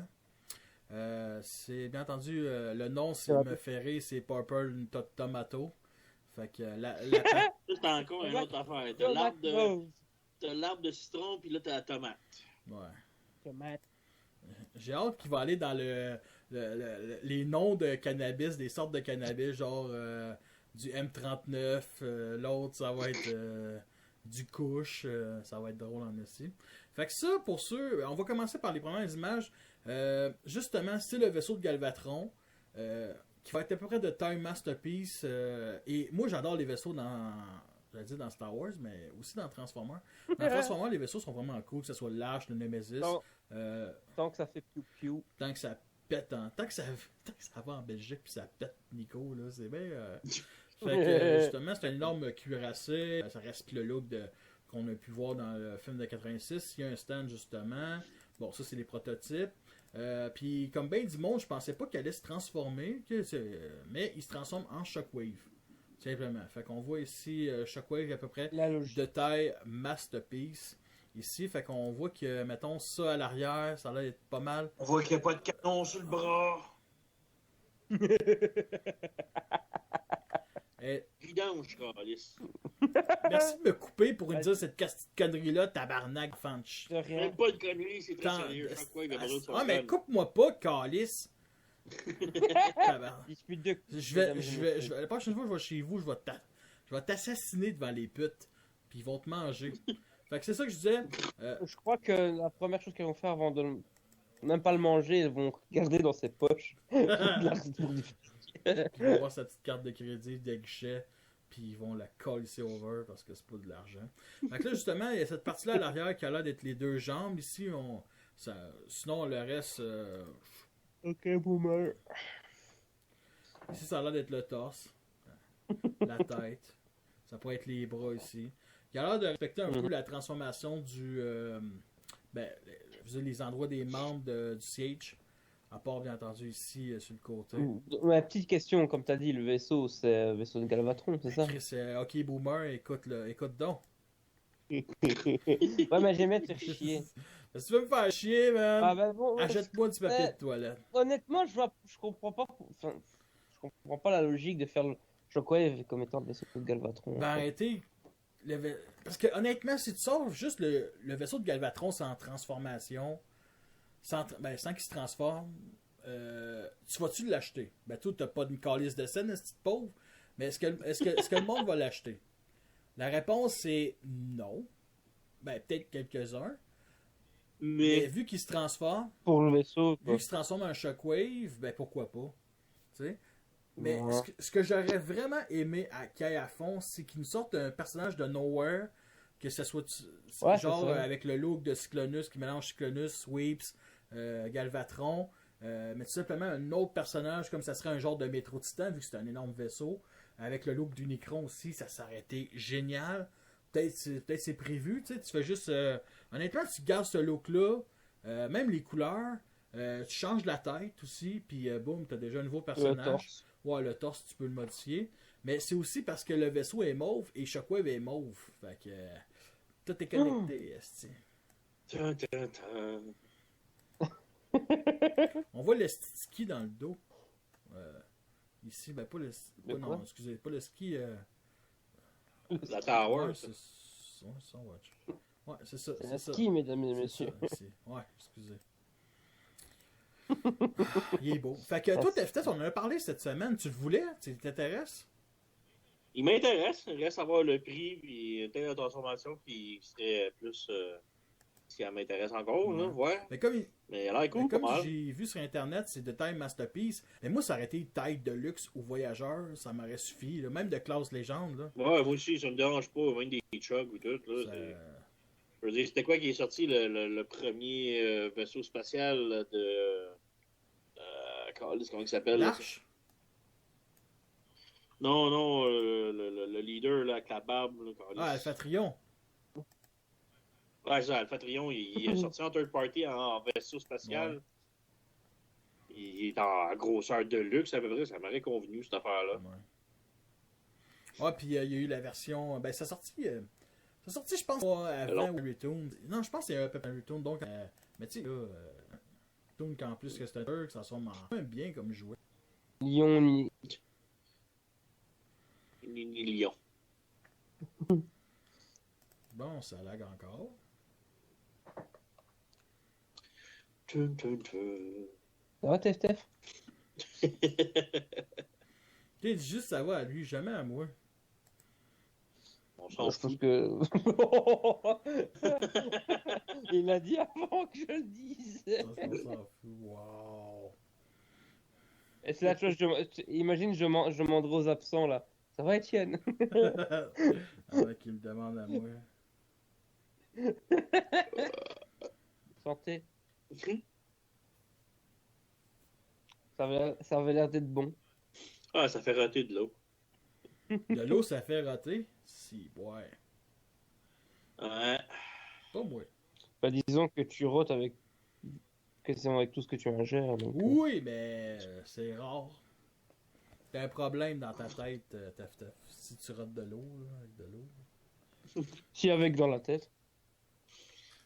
C'est bien entendu, le nom, s'il me fait rire, c'est Purple Tomato. Fait que Ça, c'est encore une autre affaire. T'as l'arbre de citron, puis là, t'as la tomate. Ouais. Tomate. J'ai hâte qu'il va aller dans les noms de cannabis, des sortes de cannabis, genre du M39, l'autre ça va être du Kush, ça va être drôle en aussi. Fait que ça, pour ceux, on va commencer par les premières images. Justement, c'est le vaisseau de Galvatron, qui va être à peu près de taille Masterpiece. Et moi, j'adore les vaisseaux j'allais dire dans Star Wars, mais aussi dans Transformers. Dans Transformers, les vaisseaux sont vraiment cool, que ce soit l'Arche, le Nemesis. Tant que ça fait piou-piou. Tant que ça pète, tant que ça va en Belgique, puis ça pète Nico, là, c'est bien. Fait que, justement, c'est un énorme cuirassé. Ça reste le look qu'on a pu voir dans le film de 86. Il y a un stand, justement. Bon, ça, c'est les prototypes. Puis, comme bien du monde, je pensais pas qu'elle allait se transformer, mais il se transforme en Shockwave. Simplement. Fait qu'on voit ici Shockwave à peu près de taille Masterpiece. Ici, fait qu'on voit que, mettons, ça à l'arrière, ça a l'air d'être pas mal. On voit qu'il n'y a pas de canon sur le bras. Vidange, Carlis. Merci de me couper pour me dire cette connerie-là, tabarnak, fanch. De rien. Même pas de conneries, c'est très sérieux. Chaque fois, il y a besoin de son Ah, mais fun. coupe-moi pas, Calice. Dispute de... La prochaine fois que je vais chez vous, je vais t'assassiner devant les putes. Puis ils vont te manger. Fait que c'est ça que je disais. Je crois que la première chose qu'ils vont faire avant de même pas le manger, ils vont regarder dans ses poches. Ils vont voir sa petite carte de crédit, des guichets, puis ils vont la coller over parce que c'est pas de l'argent. Fait que là, justement, il y a cette partie-là à l'arrière qui a l'air d'être les deux jambes. Ici, sinon, le reste. Ok, boomer. Ici, ça a l'air d'être le torse, la tête. Ça pourrait être les bras ici. Il a l'air de respecter un peu la transformation du... les endroits des membres du Siege. À part, bien entendu, ici, sur le côté. Ma petite question, comme tu as dit, le vaisseau, c'est un vaisseau de Galvatron, c'est ça? Chris, OK, Boomer, écoute donc. Ouais, mais j'aimais te faire chier. Si tu veux me faire chier, man, Ah, ben bon, achète-moi du papier de toilette. honnêtement, je comprends pas. Enfin, je comprends pas la logique de faire le Shockwave comme étant le vaisseau de Galvatron. Ben arrêtez. Parce que honnêtement, si tu sors juste le vaisseau de Galvatron sans transformation, sans qu'il se transforme, tu vas-tu l'acheter? Ben toi, t'as pas une calice de scène, est-ce que pauvre? Mais est-ce que le monde va l'acheter? La réponse c'est non. Ben peut-être quelques-uns. Mais vu qu'il se transforme, pour le vaisseau, vu qu'il se transforme en Shockwave, ben pourquoi pas? Tu sais? Mais ce que j'aurais vraiment aimé qu'il aille à fond, c'est qu'il nous sorte un personnage de Nowhere, que ce soit avec le look de Cyclonus, qui mélange Cyclonus, Sweeps, Galvatron, mais tout simplement un autre personnage, comme ça serait un genre de Métro Titan, vu que c'est un énorme vaisseau, avec le look d'Unicron aussi, ça s'aurait été génial. Peut-être c'est prévu, tu sais, tu fais juste... honnêtement, tu gardes ce look-là, même les couleurs, tu changes la tête aussi, puis boum, t'as déjà un nouveau personnage. Le torse, tu peux le modifier. Mais c'est aussi parce que le vaisseau est mauve et Shockwave est mauve. Fait que tout est connecté, esti. On voit le ski dans le dos. Ici, ben pas le ski. Non, excusez, pas le ski. La tower. Ouais, c'est ça. C'est un ski, mesdames et messieurs. Ouais, excusez. Il est beau. Fait que toi, peut-être on en a parlé cette semaine. Tu le voulais? Tu t'intéresses? Il m'intéresse. Il reste à voir le prix puis une telle transformation qui serait plus si elle m'intéresse encore. Là, ouais. Mais elle a l'air cool. Comme j'ai vu sur Internet, c'est de taille Masterpiece. Mais moi, ça aurait été taille de luxe ou voyageur. Ça m'aurait suffi. Là. Même de classe légende. Là. Ouais, moi aussi, ça me dérange pas. Même des trucks ou tout. Là, je veux dire, c'était quoi qui est sorti le premier vaisseau spatial de... comment il s'appelle? L'Arche? Non, le leader là, avec la barbe. Là, Alpha Trion. Ouais, ça, Alpha Trion, il est sorti en third party en vaisseau spatial. Ouais. Il est en grosseur de luxe à peu près. Ça m'aurait convenu, cette affaire-là. Ouais, puis il y a eu la version... Ben, ça sorti, je pense, avant Return. Non, je pense que c'est un peu Return. Donc, mais tu sais, là, Return qu'en plus que c'est un jeu, que ça soit même bien comme jouet. Lyon. Lyon. Bon, ça lag encore. Ça va, Tef? Dis juste ça va à lui, jamais à moi. On s'en fout. Que... Il l'a dit avant que je le dise. On s'en fout. Wow. Et c'est la chose, imagine, je demanderai aux absents là. Ça va, Étienne? Qu'il me demande à moi. Santé. Ça avait l'air d'être bon. Ah, ça fait rater de l'eau. De l'eau, ça fait rater? Si, ouais. Ouais. Pas moi. Bah, disons que tu rotes quasiment avec tout ce que tu ingères. Donc, oui, mais c'est rare. T'as un problème dans ta tête, si tu rotes de l'eau, là, avec de l'eau. Si avec dans la tête.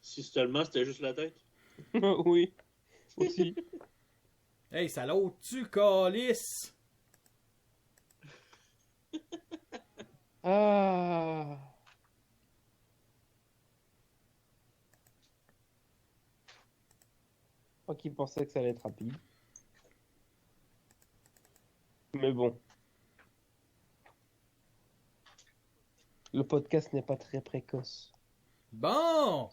Si seulement c'était juste la tête. Oui, aussi. Hey, ça l'autre-tu, calice? Ah. Je crois qu'il pensait que ça allait être rapide. Mais bon. Le podcast n'est pas très précoce. Bon!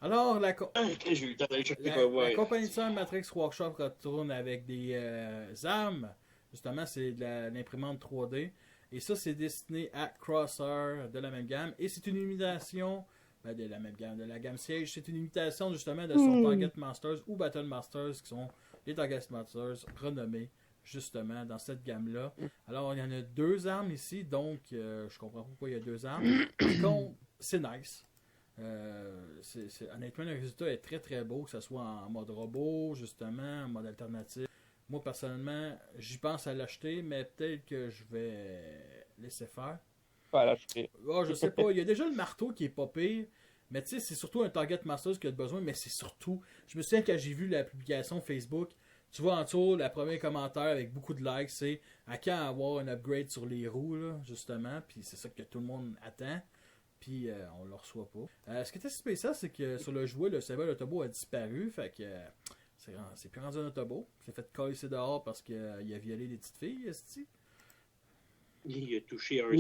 Alors, la compagnie de soins Matrix Workshop retourne avec des armes. Justement, c'est de l'imprimante 3D. Et ça, c'est destiné à Crosshair de la même gamme. Et c'est une imitation de la même gamme, de la gamme Siege. C'est une imitation justement de son Target Masters ou Battle Masters, qui sont les Target Masters renommés justement dans cette gamme-là. Alors, il y en a 2 armes ici, donc je comprends pas pourquoi il y a 2 armes. Par contre, c'est nice. Honnêtement, le résultat est très très beau, que ce soit en mode robot, justement, en mode alternatif. Moi, personnellement, j'y pense à l'acheter, mais peut-être que je vais laisser faire. Pas l'acheter. Oh, je sais pas, il y a déjà le marteau qui est pas pire, mais tu sais, c'est surtout un Target Masters qui a besoin, mais c'est surtout... Je me souviens quand j'ai vu la publication Facebook, tu vois en dessous, le premier commentaire avec beaucoup de likes, c'est à quand avoir un upgrade sur les roues, là, justement, puis c'est ça que tout le monde attend. Puis on le reçoit pas. Ce qui était spécial, c'est que sur le jouet, le serveur Autobo a disparu. Fait que c'est plus rendu un Autobo. Il s'est fait coller dehors parce qu'il a violé des petites filles, esti. Il a touché un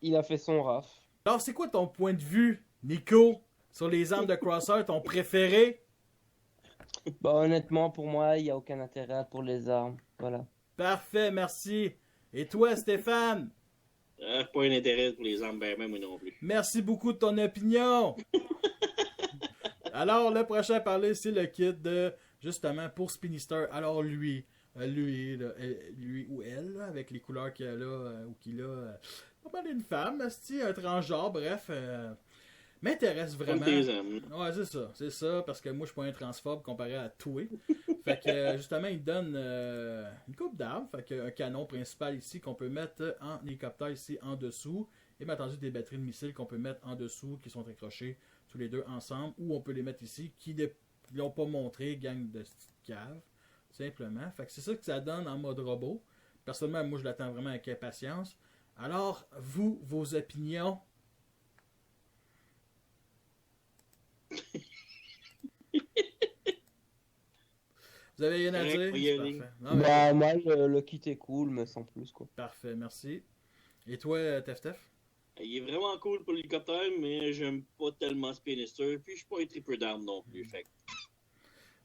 Il a fait son raf. Alors, c'est quoi ton point de vue, Nico, sur les armes de Crosshair, ton préféré? Bah, honnêtement, pour moi, il n'y a aucun intérêt pour les armes. Voilà. Parfait, merci. Et toi, Stéphane? Pas un intérêt pour les armes, ben même moi non plus. Merci beaucoup de ton opinion. Alors, le prochain à parler, c'est le kit de, justement, pour Spinister. Alors, lui ou elle, là, avec les couleurs qu'il a là, ou qu'il a, pas mal une femme, un transgenre, bref, m'intéresse vraiment. Comme tes hommes. Ouais, c'est ça, parce que moi, je suis pas un transphobe comparé à toi. Fait que, justement, il donne une coupe d'armes, fait que un canon principal ici qu'on peut mettre en hélicoptère ici en dessous, et bien entendu des batteries de missiles qu'on peut mettre en dessous, qui sont accrochées tous les deux ensemble, ou on peut les mettre ici, qui ne l'ont pas montré, gang de cave, simplement. Fait que c'est ça que ça donne en mode robot. Personnellement, moi, je l'attends vraiment avec impatience. Alors, vous, vos opinions? Vous avez rien à dire? Oui, Parfait. Non, Bah, moi, le kit est cool, mais sans plus, quoi. Parfait, merci. Et toi, Tef? Il est vraiment cool pour l'hélicoptère, mais j'aime pas tellement Spinister, puis je suis pas un tripeur d'armes non plus. Fait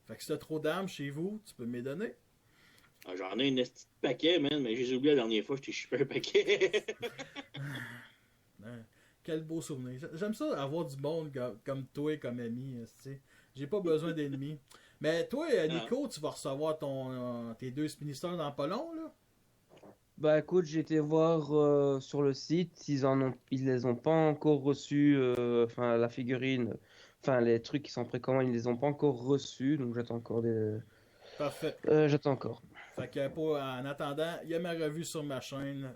que si t'as trop d'armes chez vous, tu peux me les donner? J'en ai un petit paquet, man, mais j'ai oublié la dernière fois, je t'ai chipé un paquet. Quel beau souvenir. J'aime ça, avoir du monde comme toi, comme ami. J'ai pas besoin d'ennemis. Mais toi, Nico, tu vas recevoir tes 2 Spinisters dans pas long, là? Bah écoute, j'ai été voir sur le site, ils les ont pas encore reçus, enfin la figurine, enfin les trucs qui sont précommandés, ils les ont pas encore reçus, donc j'attends encore des... Parfait. J'attends encore. Fait que en attendant, il y a ma revue sur ma chaîne.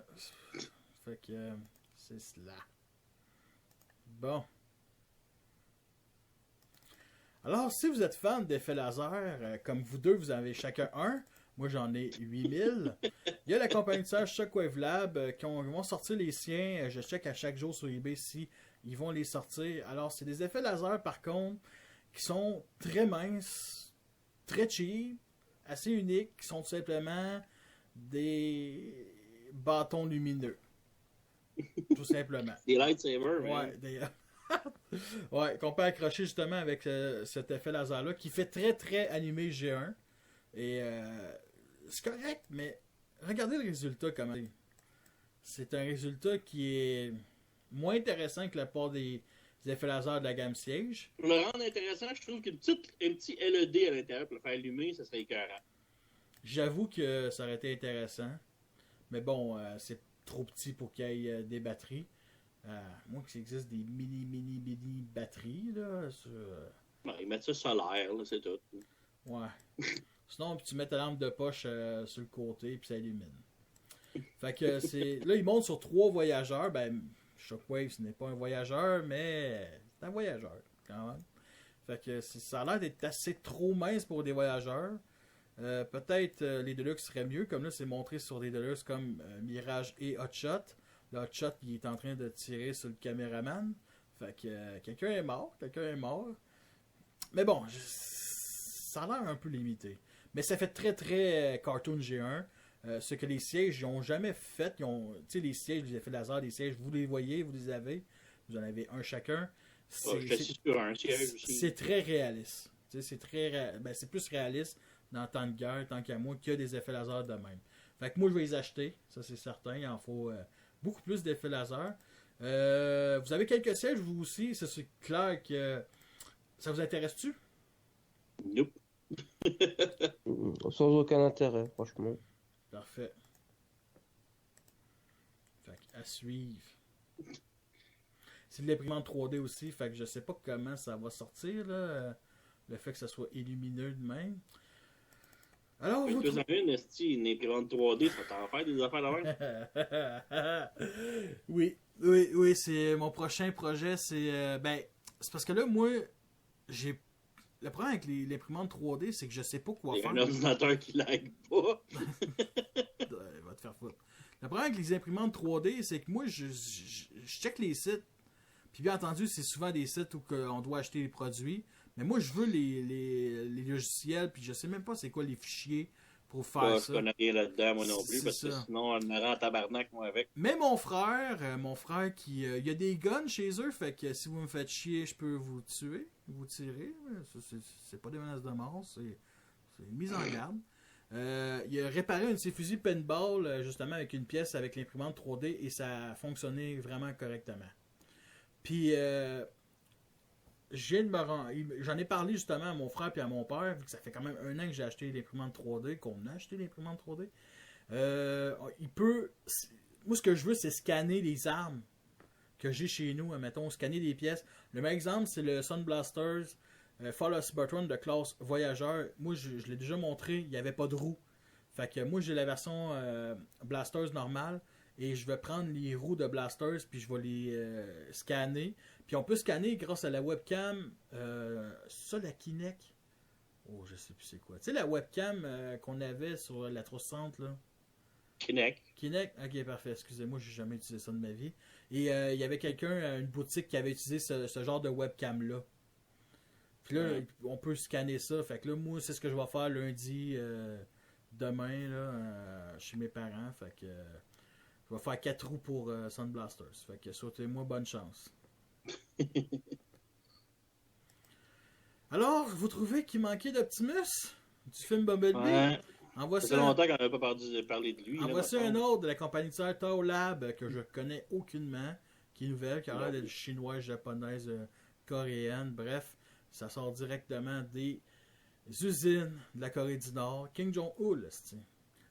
Fait que c'est cela. Bon. Alors, si vous êtes fan d'effets laser, comme vous deux, vous avez chacun un. Moi, j'en ai 8000. Il y a la compagnie de serge Shockwave Lab qui vont sortir les siens. Je check à chaque jour sur eBay si ils vont les sortir. Alors, c'est des effets laser, par contre, qui sont très minces, très cheap, assez uniques, qui sont tout simplement des bâtons lumineux. Tout simplement. Des lightsabers, ouais. Ouais, qu'on peut accrocher justement avec cet effet laser-là, qui fait très très animé G1. Et c'est correct, mais regardez le résultat comment c'est un résultat qui est moins intéressant que la part des effets laser de la gamme Siege. Pour le rendre intéressant, je trouve qu'un petit LED à l'intérieur pour le faire allumer, ça serait écœurant. J'avoue que ça aurait été intéressant. Mais bon, c'est trop petit pour qu'il y ait des batteries. Moi, qu'il existe des mini batteries, là. Ils mettent ça solaire, là, c'est tout. Ouais. Sinon, tu mets ta lampe de poche sur le côté, puis ça illumine. Fait que c'est... Là, ils montent sur 3 voyageurs. Ben, Shockwave, ce n'est pas un voyageur, mais c'est un voyageur, quand même. Fait que ça a l'air d'être assez trop mince pour des voyageurs. Peut-être les Deluxe seraient mieux, comme là, c'est montré sur des Deluxe comme Mirage et Hotshot. Le Hotshot, il est en train de tirer sur le caméraman. Fait que quelqu'un est mort. Mais bon, ça a l'air un peu limité. Mais ça fait très très cartoon G1. Ce que les sièges n'ont jamais fait. Tu sais, les sièges, les effets laser, les sièges, vous les voyez, vous les avez. Vous en avez un chacun. C'est très réaliste. C'est plus réaliste dans le temps de guerre, tant qu'à moi, qu'il y a des effets laser de même. Fait que moi, je vais les acheter. Ça, c'est certain. Il en faut beaucoup plus d'effets laser. Vous avez quelques sièges, vous aussi. C'est clair que ça vous intéresse-tu? Nope. Sans aucun intérêt, franchement. Parfait. Fait à suivre. C'est de l'imprimante 3D aussi, fait que je sais pas comment ça va sortir, là, le fait que ça soit lumineux de même. Alors, Mais vous tu as une imprimante 3D, ça t'en fait des affaires là oui, c'est mon prochain projet, c'est c'est parce que là, moi, j'ai le problème avec l'imprimante 3D, c'est que je sais pas quoi Il y a faire. un ordinateur qui lag pas. Il va te faire foutre. Le problème avec les imprimantes 3D, c'est que moi, je check les sites. Puis bien entendu, c'est souvent des sites où on doit acheter les produits. Mais moi, je veux les logiciels, puis je sais même pas c'est quoi les fichiers pour faire Je ça. connais rien là-dedans, moi non plus, C'est parce que ça. sinon, on me rend en tabarnak, moi, avec. Mais mon frère qui... il y a des guns chez eux, fait que si vous me faites chier, je peux vous tuer, vous tirer. C'est pas des menaces de mort, c'est une mise en garde. Il a réparé un de ses fusils paintball, justement, avec une pièce avec l'imprimante 3D, et ça a fonctionné vraiment correctement. Puis, j'en ai parlé justement à mon frère et à mon père, vu que ça fait quand même 1 an que j'ai acheté l'imprimante 3D, qu'on a acheté l'imprimante 3D. Moi, ce que je veux, c'est scanner les armes que j'ai chez nous, mettons, scanner des pièces. Le meilleur exemple, c'est le Sunblasters Fall of Cybertron de classe Voyageur. Moi, je l'ai déjà montré, il n'y avait pas de roue. Fait que moi, j'ai la version Blasters normale. Et je vais prendre les roues de Blasters, puis je vais les scanner. Puis on peut scanner grâce à la webcam. Ça, la Kinect. Oh, je sais plus c'est quoi. Tu sais, la webcam qu'on avait sur la 360, là. Kinect. Kinect? Ok, parfait. Excusez-moi, j'ai jamais utilisé ça de ma vie. Et il y avait quelqu'un, une boutique qui avait utilisé ce genre de webcam-là. Puis là, on peut scanner ça. Fait que là, moi, c'est ce que je vais faire lundi, demain, là, chez mes parents. Fait que... je vais faire 4 roues pour Sunblasters. Fait que souhaitez-moi bonne chance. Alors, vous trouvez qu'il manquait d'Optimus du film Bumblebee? Ouais. Envoie Ça fait ça. longtemps qu'on n'avait pas parlé de lui. En là, voici maintenant. un autre de la compagnie de Tao Lab que je connais aucunement, qui est nouvelle, qui a l'air d'être chinoise, japonaise, coréenne. Bref, ça sort directement des usines de la Corée du Nord. Kim Jong-un, c'est.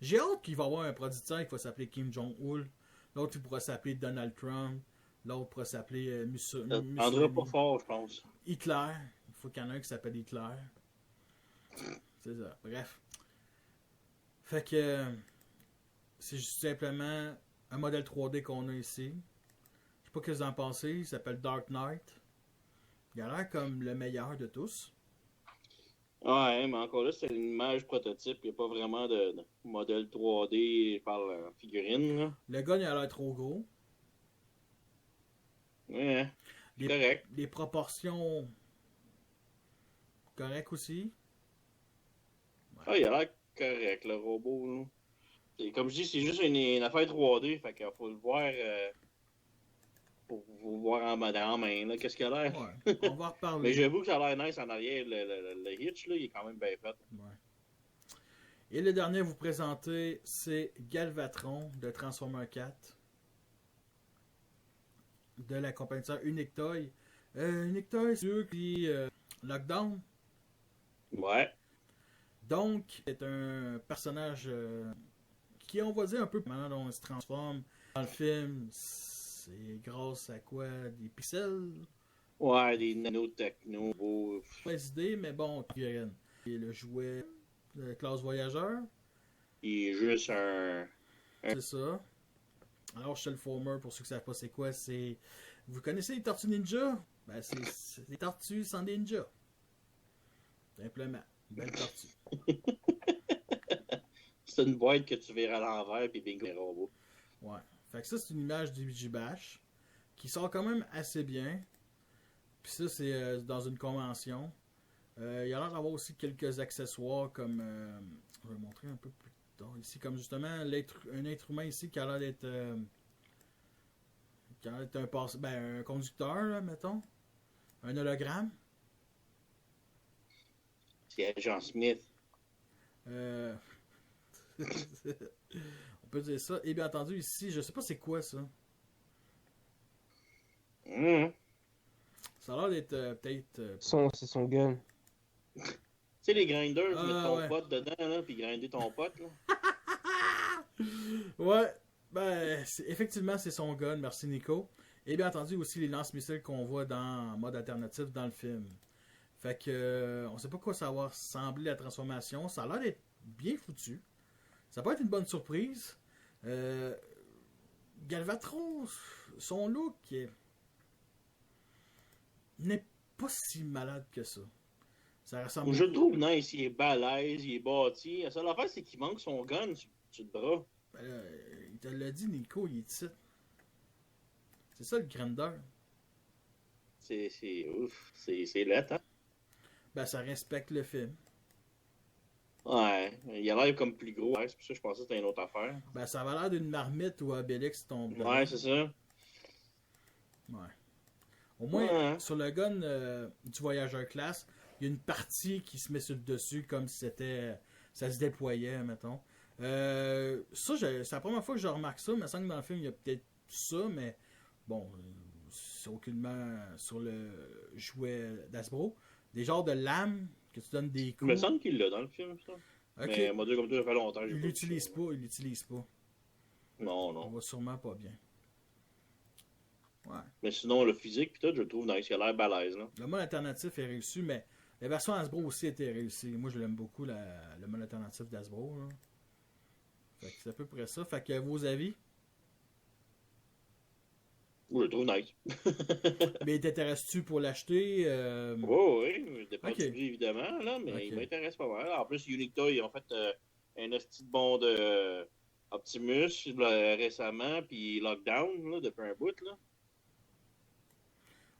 J'ai hâte qu'il va y avoir un producteur qui va s'appeler Kim Jong-un. L'autre, il pourra s'appeler Donald Trump. L'autre pourra s'appeler Ça prendra pas fort, je pense. Hitler. Il faut qu'il y en ait un qui s'appelle Hitler. C'est ça. Bref. Fait que c'est juste simplement un modèle 3D qu'on a ici. Je sais pas ce que vous en pensez. Il s'appelle Dark Knight. Il a l'air comme le meilleur de tous. Ouais, mais encore là, c'est une image prototype. Il n'y a pas vraiment de modèle 3D par figurine. Là. Le gun, il a l'air trop gros. Ouais, correct. Les proportions correctes aussi. Ouais. Ah, il a l'air correct, le robot. Là. Et comme je dis, c'est juste une affaire 3D. Fait qu'il faut le voir pour vous voir en main. Là. Qu'est-ce qu'il a l'air? Ouais, on va reparler. Mais j'avoue que ça a l'air nice en arrière. Le hitch, là, il est quand même bien fait. Ouais. Et le dernier à vous présenter, c'est Galvatron de Transformer 4. De la compagnie de Unique Toy. Unique Toy, c'est eux qui... Lockdown. Ouais. Donc, c'est un personnage qui, on va dire, un peu maintenant dont on se transforme. Dans le film, c'est grâce à quoi? Des pixels? Ouais, des nanotechno. Pas idée, mais bon, et le jouet de classe voyageur. Il est juste un... C'est ça. Alors, Shellformer, pour ceux qui ne savent pas c'est quoi, c'est... Vous connaissez les Tortues Ninja? Ben, c'est des tortues sans des ninjas. Simplement. Belle tortue. C'est une boîte que tu verras à l'envers, puis bingo, les robots. Ouais. Fait que ça, c'est une image du BG-Bash qui sort quand même assez bien. Puis ça, c'est dans une convention. Il y a l'air d'avoir aussi quelques accessoires comme... je vais le montrer un peu plus tard ici. Comme justement, un être humain ici qui a l'air d'être... qui a l'air d'être un conducteur, là, mettons. Un hologramme. C'est Agent Smith. On peut dire ça. Et bien entendu, ici, je sais pas c'est quoi ça. Ça a l'air d'être peut-être... C'est son gun. Tu sais, les grinders, tu mets ton ouais. pote dedans, là, puis grinder ton pote, là. Ouais, ben, effectivement, c'est son gun, merci Nico. Et bien entendu aussi les lance-missiles qu'on voit en mode alternatif dans le film. Fait que on sait pas quoi ça va ressembler la transformation. Ça a l'air d'être bien foutu. Ça peut être une bonne surprise. Galvatron, son look n'est pas si malade que ça. Ça ressemble. Je le trouve nice, il est balèze, il est bâti. La seule affaire, c'est qu'il manque son gun sur le bras. Il te l'a dit, Nico, il est titre. C'est ça le grandeur. C'est ouf, c'est laid, hein? Ben, ça respecte le film. Ouais, il a l'air comme plus gros. Ouais, c'est pour ça que je pensais que c'était une autre affaire. Ben, ça avait l'air d'une marmite où Obélix tombe. Ouais, c'est ça. Ouais. Au moins, sur le gun du voyageur classe, il y a une partie qui se met sur le dessus comme si ça se déployait, mettons. Ça, c'est la première fois que je remarque ça. Il me semble que dans le film, il y a peut-être ça, mais bon, c'est aucunement sur le jouet d'Hasbro. Des genres de lames que tu donnes des coups. Il me semble qu'il l'a dans le film, ça. Okay. Mais moi, comme toi, ça fait longtemps. Il l'utilise pas. Non. On va sûrement pas bien. Ouais. Mais sinon, le physique, pis tout, je le trouve nice. Il a l'air balèze, là. Le mode alternatif est réussi, mais la version Hasbro aussi était réussie. Moi, je l'aime beaucoup, le mode alternatif d'Hasbro. Là. Fait que c'est à peu près ça. Fait que vos avis? Oui, je le trouve nice. Mais t'intéresses-tu pour l'acheter? Oui, dépend du prix, évidemment, là, mais il m'intéresse pas mal. En plus, Unique Toy, ils ont fait un esti de bon de Optimus là, récemment, puis Lockdown, là, depuis un bout, là.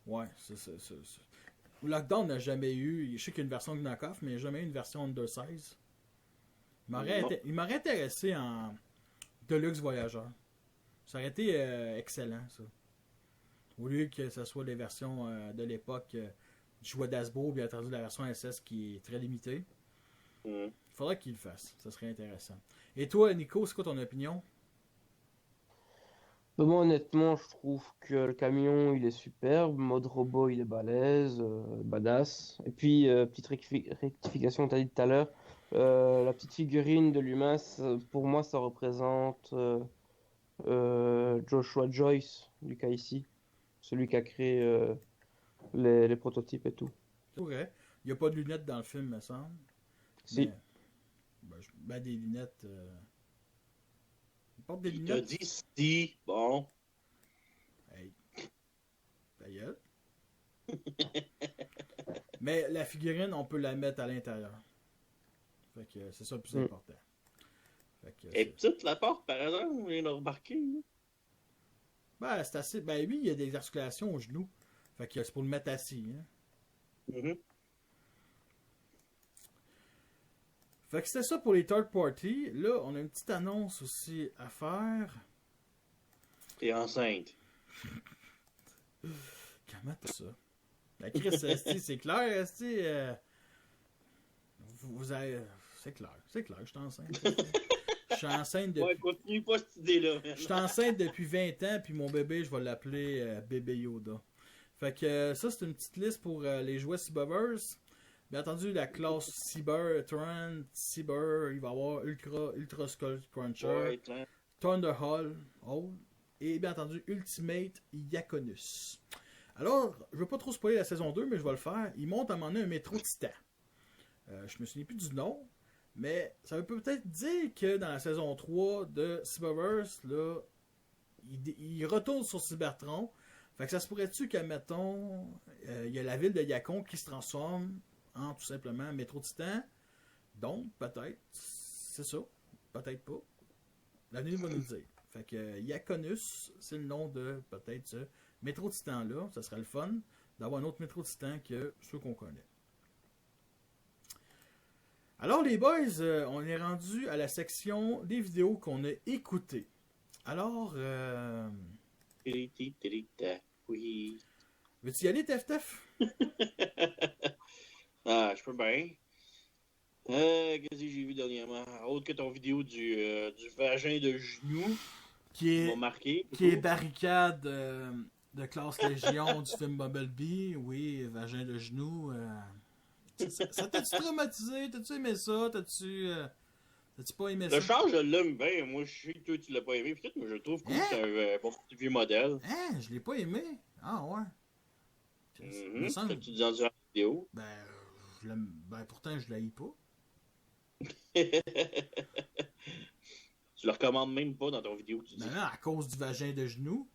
Ouais, c'est. Lockdown n'a jamais eu. Je sais qu'il y a une version de knockoff, mais il n'y a jamais eu une version undersize. Il m'aurait intéressé en Deluxe Voyageur. Ça aurait été excellent, ça. Au lieu que ce soit les versions de l'époque du jouet d'Hasbro, bien entendu la version SS qui est très limitée. Il faudrait qu'il le fasse. Ça serait intéressant. Et toi, Nico, c'est quoi ton opinion? Moi, honnêtement, je trouve que le camion, il est superbe. Mode robot, il est balèze, badass. Et puis, petite rectification, tu as dit tout à l'heure, la petite figurine de l'humain, pour moi, ça représente Joshua Joyce du cas ici. Celui qui a créé les prototypes et tout. C'est vrai. Il n'y a pas de lunettes dans le film, me semble. Si. Mais, des lunettes. Il porte des Il lunettes. t'a dit si. Bon. Hey. Ta gueule. Mais la figurine, on peut la mettre à l'intérieur. Fait que c'est ça le plus important. Fait que, et petite la porte, par exemple, on vient de remarquer. Ben, c'est assez. Ben oui, il y a des articulations au genou. Fait que c'est pour le mettre assis. Hein? Fait que c'était ça pour les third party. Là, on a une petite annonce aussi à faire. T'es enceinte. Comment t'as ça? La Chris, Esti, c'est clair, Esti. Vous avez. C'est clair, je suis enceinte. Je suis enceinte depuis. Ouais, continue pas cette idée-là. Je suis enceinte depuis 20 ans, puis mon bébé, je vais l'appeler bébé Yoda. Fait que ça, c'est une petite liste pour les jouets Cyberverse. Bien entendu, la classe Cyber, Tyrant, Cyber, il va y avoir Ultra Skull Cruncher, Thunderhall, et bien entendu, Ultimate Yakonus. Alors, je ne veux pas trop spoiler la saison 2, mais je vais le faire. Il monte à un moment donné un métro titan. Je me souviens plus du nom, mais ça veut peut-être dire que dans la saison 3 de Cyberverse, là, il retourne sur Cybertron. Fait que ça se pourrait-tu qu'admettons, il y a la ville de Yakon qui se transforme en tout simplement Métro Titan. Donc, peut-être, c'est ça. Peut-être pas. L'avenir va nous le dire. Fait que Yakonus, c'est le nom de peut-être ce Métro Titan-là. Ça serait le fun d'avoir un autre Métro Titan que ceux qu'on connaît. Alors, les boys, on est rendu à la section des vidéos qu'on a écoutées. Alors, oui. veux-tu y aller, Tef? Ah, je peux bien. Qu'est-ce que j'ai vu dernièrement? Autre que ton vidéo du vagin de genou. Qui est marqué. Qui est barricade de classe Légion du film Bumblebee. Oui, vagin de genou. Ça t'a-tu traumatisé? T'as-tu aimé ça? T'as-tu T'as-tu pas aimé Le ça? char, je l'aime bien. Moi, je sais que toi, tu l'as pas aimé. Peut-être, mais je le trouve cool. Hein? C'est un bon petit vieux modèle. Hein? Je l'ai pas aimé? Ah ouais. Me Ça, semble... tu dis dans une vidéo. Ben, je l'aime... Ben, pourtant, je l'haïs pas. Tu le recommandes même pas dans ton vidéo que tu dis. Ben non, à cause du vagin de genou.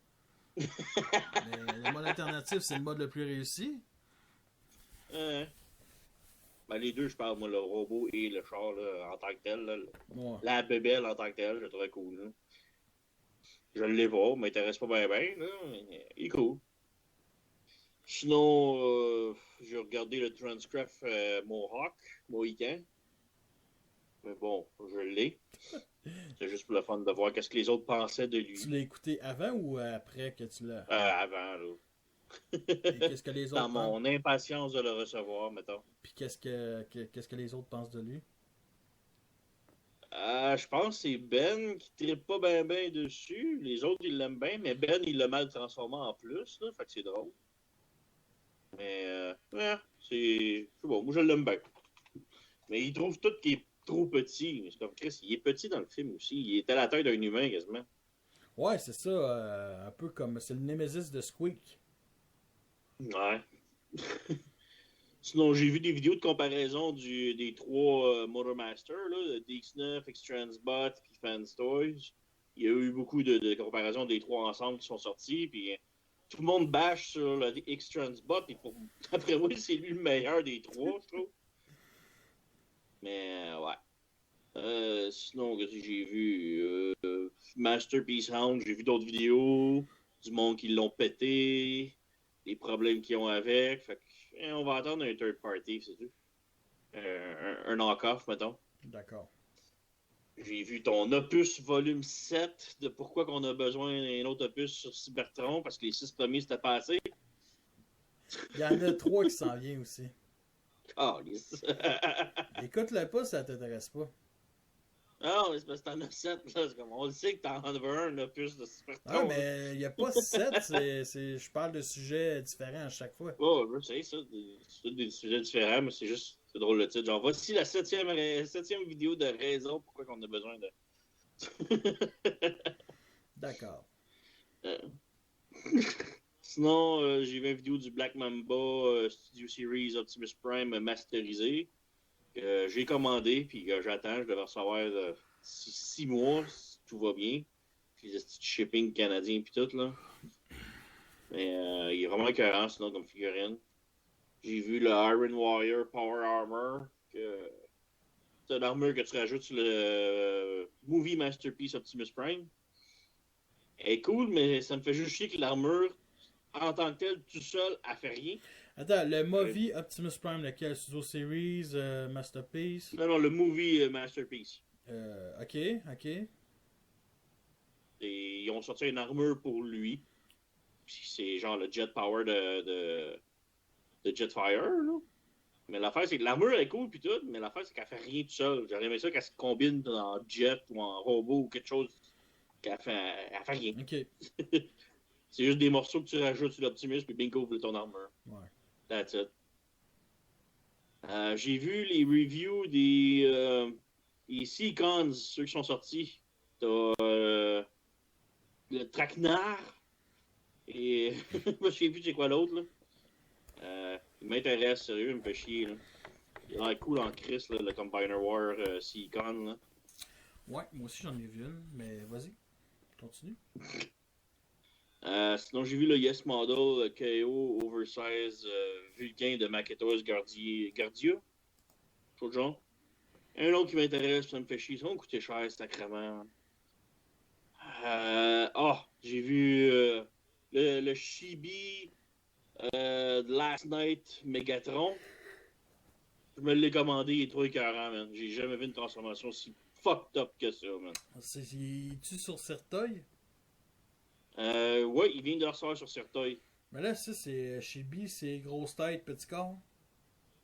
Mais le mode alternatif, c'est le mode le plus réussi. Ben, les deux, je parle, moi, le robot et le char, là, en tant que tel. Là, Ouais. la bébelle en tant que tel, je le trouvais cool. Là. Je l'ai pas, m'intéresse pas bien, là, mais il est cool. Sinon, j'ai regardé le Transcraft Mohican. Mais bon, je l'ai. C'est juste pour le fun de voir qu'est-ce que les autres pensaient de lui. Tu l'as écouté avant ou après que tu l'as... Avant, là. Et qu'est-ce que les autres Dans pensent? mon impatience de le recevoir, mettons. Puis qu'est-ce que les autres pensent de lui? Je pense que c'est Ben qui trippe pas bien dessus. Les autres, ils l'aiment bien, mais Ben, il l'a mal transformé en plus, là. Fait que c'est drôle. Mais, c'est bon. Moi, je l'aime bien. Mais il trouve tout qui est trop petit. C'est comme Chris, il est petit dans le film aussi. Il est à la taille d'un humain, quasiment. Ouais, c'est ça. Un peu comme... C'est le Nemesis de Squeak. Ouais. Sinon, j'ai vu des vidéos de comparaison des trois Motormaster, là, DX9, X-Transbot et Fans Toys. Il y a eu beaucoup de comparaisons des trois ensemble qui sont sortis, puis tout le monde bâche sur le X-Transbot, et d'après moi, c'est lui le meilleur des trois, je trouve. Mais, ouais. Sinon, qu'est-ce que j'ai vu? Masterpiece Hound, j'ai vu d'autres vidéos, du monde qui l'ont pété, les problèmes qu'ils ont avec, fait que, on va attendre un third party, c'est tout. Un knock-off, mettons. D'accord. J'ai vu ton opus volume 7 de pourquoi qu'on a besoin d'un autre opus sur Cybertron, parce que les 6 premiers, c'était pas assez. Il y en a 3 qui s'en viennent aussi. Ah, lisse. Écoute-le pas, ça t'intéresse pas. Ah, mais c'est parce que t'en as 7, là. C'est comme, on le sait que t'en veux un opus de Cybertron. Ah, mais il n'y a pas 7. Je parle de sujets différents à chaque fois. Oh, je sais, ça. C'est des sujets différents, mais c'est juste. C'est drôle le titre. Genre, voici la septième vidéo de raison pourquoi on a besoin de. D'accord. Sinon, j'ai vu une vidéo du Black Mamba Studio Series Optimus Prime masterisé. J'ai commandé, puis j'attends. Je devrais recevoir 6 mois, si tout va bien. Puis les petits shipping canadiens, puis tout, là. Mais il est vraiment écœurant, sinon, comme figurine. J'ai vu le Iron Warrior Power Armor. C'est une armure que tu rajoutes sur le Movie Masterpiece Optimus Prime. Elle est cool, mais ça me fait juste chier que l'armure, en tant que telle, tout seul, elle fait rien. Attends, le Movie Optimus Prime, lequel? Studio Series, Masterpiece? Non, le Movie Masterpiece. Ok. Et ils ont sorti une armure pour lui. Puis c'est genre le Jet Power de Jetfire, là. Mais l'affaire, c'est que l'armure est cool, puis tout, mais l'affaire, c'est qu'elle fait rien tout seul. J'aurais aimé ça qu'elle se combine en jet ou en robot ou quelque chose. Elle fait rien. Ok. C'est juste des morceaux que tu rajoutes sur l'Optimus, puis bingo, vous ton armure. Ouais. That's it. J'ai vu les reviews des Seacons, ceux qui sont sortis. T'as le Traquenard. Et je sais plus c'est quoi l'autre, là. Il m'intéresse, sérieux, il me fait chier, là. Il a l'air cool en Chris, là, le Combiner War Seacon, là. Ouais, moi aussi j'en ai vu une, mais vas-y, continue. Sinon, j'ai vu le Yes Model KO Oversize Vulcain de Maketos Gardia. Tout le genre. Un autre qui m'intéresse, ça me fait chier. Ça va me coûter cher, sacrément. J'ai vu le Chibi Last Night Megatron. Je me l'ai commandé, il est trop écœurant, man. J'ai jamais vu une transformation aussi fucked up que ça, man. C'est-tu sur Certoy? Ouais, il vient de le recevoir sur Certoy. Mais là, ça, c'est Chibi, c'est grosse tête, petit corps.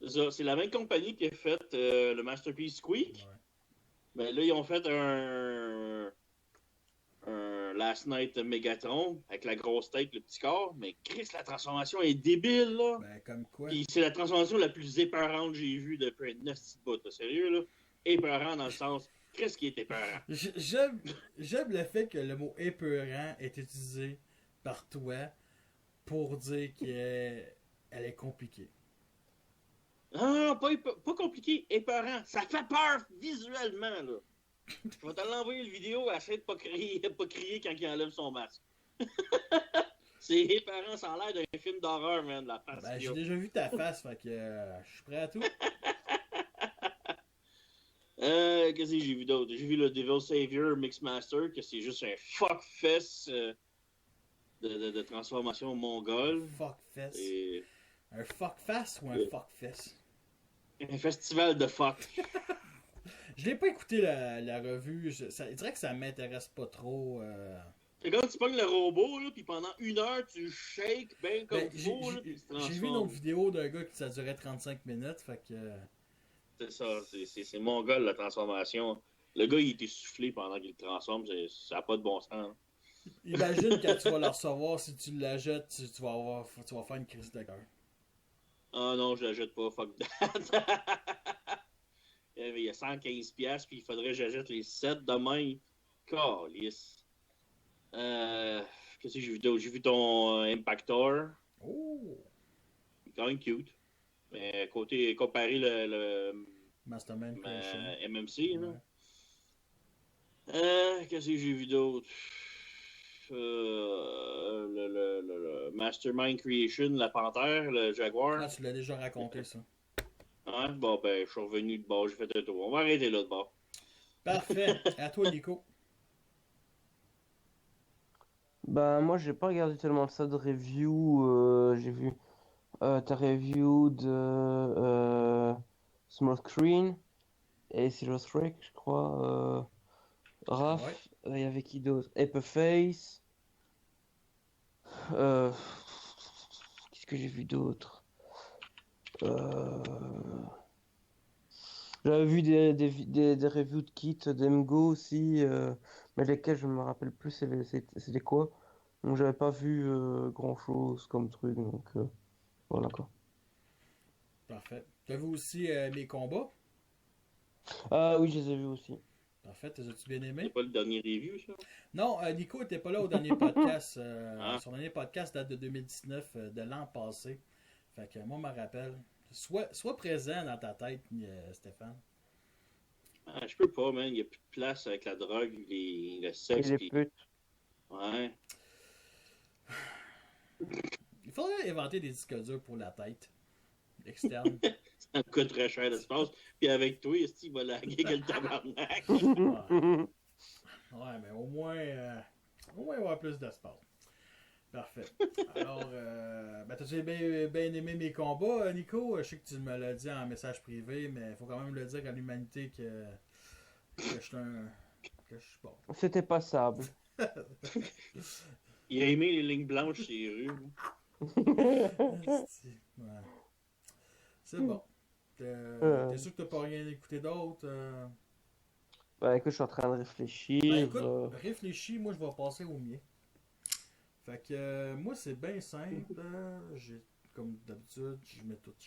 C'est la même compagnie qui a fait le Masterpiece Squeak. Ouais. Mais là, ils ont fait un Last Night Megatron avec la grosse tête, le petit corps. Mais Chris, la transformation est débile, là. Ben, comme quoi? Puis c'est la transformation la plus épeurante que j'ai vue depuis un nasty bout, là. Sérieux, là. Épeurant dans le sens, Qu'est-ce qui est épeurant? J'aime le fait que le mot épeurant est utilisé par toi pour dire qu'elle est compliquée. Ah, pas compliqué, épeurant. Ça fait peur visuellement, là. Je vais te l'envoyer le vidéo, essaie de pas crier quand il enlève son masque. C'est épeurant, ça a l'air d'un film d'horreur, man, la face. Ben, j'ai déjà vu ta face, fait que je suis prêt à tout. Qu'est-ce que j'ai vu d'autre? J'ai vu le Devil Savior Mixmaster, que c'est juste un fuck-fest de transformation mongole. Fuck-fest. Et Un fuck-fest ou un fuck-fest? un festival de fuck. Je l'ai pas écouté la revue. Je dirais que ça m'intéresse pas trop. C'est quand tu pognes le robot, là, puis pendant 1 heure, tu shakes bien comme Ben, il faut, là, puis il se transforme. j'ai vu une autre vidéo d'un gars qui ça durait 35 minutes, fait que... C'est ça, c'est mongol la transformation. Le gars, il est essoufflé pendant qu'il le transforme, ça n'a pas de bon sens. Imagine quand tu vas le recevoir, si tu la jettes, tu vas faire une crise de cœur. Ah non, je la jette pas, fuck that. Il y a 115$, puis il faudrait que j'achète les 7 demain. Calisse. Qu'est-ce que j'ai vu d'autre? J'ai vu ton Impactor. Oh! Il est quand même cute. Mais comparé le Mastermind Creation. MMC, là. Ouais. Qu'est-ce que j'ai vu d'autre? Le Mastermind Creation, la panthère, le jaguar. Ah, tu l'as déjà raconté, ça. Hein? Bon, ben, je suis revenu de bord, j'ai fait un tour. On va arrêter là de bord. Parfait. À toi, Nico. Ben, moi, j'ai pas regardé tellement ça de review. J'ai vu ta review de Small Screen et Silver Strike, je crois. Raph, Ouais. il y avait qui d'autre? Face. Qu'est-ce que j'ai vu d'autre? J'avais vu des reviews de kits d'Emgo aussi, mais lesquels je me rappelle plus c'était quoi. Donc j'avais pas vu grand-chose comme truc, donc voilà quoi. Parfait. T'as vu aussi mes combats? Ah oui, je les ai vus aussi. Parfait. T'as tu bien C'est aimé? pas le dernier review, ça? Non, Nico était pas là au dernier podcast. Ah. Son dernier podcast date de 2019, de l'an passé. Fait que moi, je me rappelle. Sois présent dans ta tête, Stéphane. Ah, je peux pas, man. Il n'y a plus de place avec la drogue, le Et sexe. les Pis... putes. Ouais. Il faudrait inventer des disques durs pour la tête externe. Ça me coûte très cher l'espace. Puis avec toi, il va laguer que le tabarnak. Ouais, mais au moins, il va y avoir plus d'espace. Parfait. Alors, t'as-tu bien aimé mes combats, Nico? Je sais que tu me l'as dit en message privé, mais il faut quand même le dire à l'humanité que je suis que je suis bon. C'était passable. Il a aimé les lignes blanches sur les rues. Ouais. C'est bon. T'es sûr que t'as pas rien écouté d'autre? Bah écoute, je suis en train de réfléchir. Ben écoute, réfléchis, moi je vais passer au mien. Fait que moi c'est bien simple. J'ai comme d'habitude, je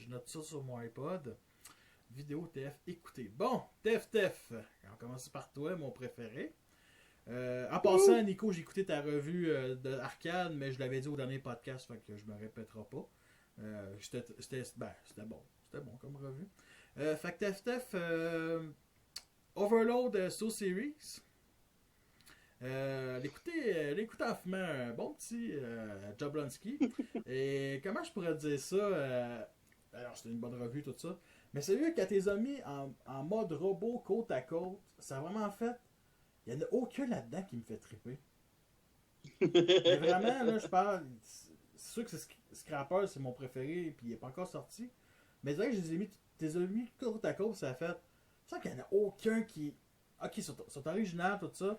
note ça sur mon iPod. Vidéo TF écoutez. Bon, TF. On commence par toi, mon préféré. En passant, Nico, j'ai écouté ta revue de Arcade, mais je l'avais dit au dernier podcast, fait que je me répéterai pas. C'était bon. C'était bon comme revue. Fait que TF, Overload Soul Series. L'écouter en fumant un bon petit Jablonski. Et comment je pourrais dire ça? Alors, c'était une bonne revue, tout ça. Mais sérieux, quand t'es mis en mode robot côte à côte, ça a vraiment fait. Il n'y en a aucun là-dedans qui me fait triper. Mais vraiment, là, je parle. C'est sûr que Scrapper, c'est mon préféré, puis il n'est pas encore sorti. Mais c'est vrai que je les ai mis côte à côte, ça a fait. C'est vrai qu'il n'y en a aucun qui. Ok, ils sont originales, tout ça.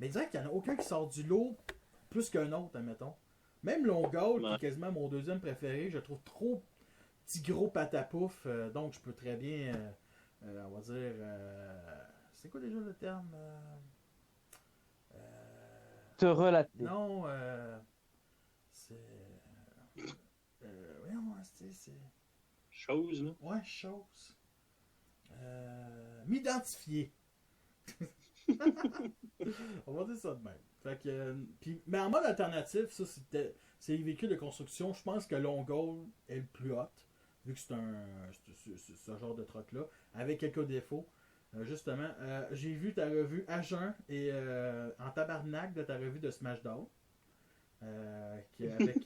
Mais c'est vrai qu'il n'y en a aucun qui sort du lot plus qu'un autre, admettons. Même Longold, qui est quasiment mon deuxième préféré, je le trouve trop petit gros patapouf. Donc je peux très bien. On va dire. C'est quoi déjà le terme? Te relater. Non, c'est. Voyons, c'est. Chose, là. Ouais, chose. M'identifier. On va dire ça de même. Fait que, mais en mode alternatif, ça c'est les véhicules de construction. Je pense que Longold est le plus hot, vu que c'est ce genre de truck-là, avec quelques défauts. Justement, j'ai vu ta revue à jeun et en tabarnak de ta revue de Smashdown. Avec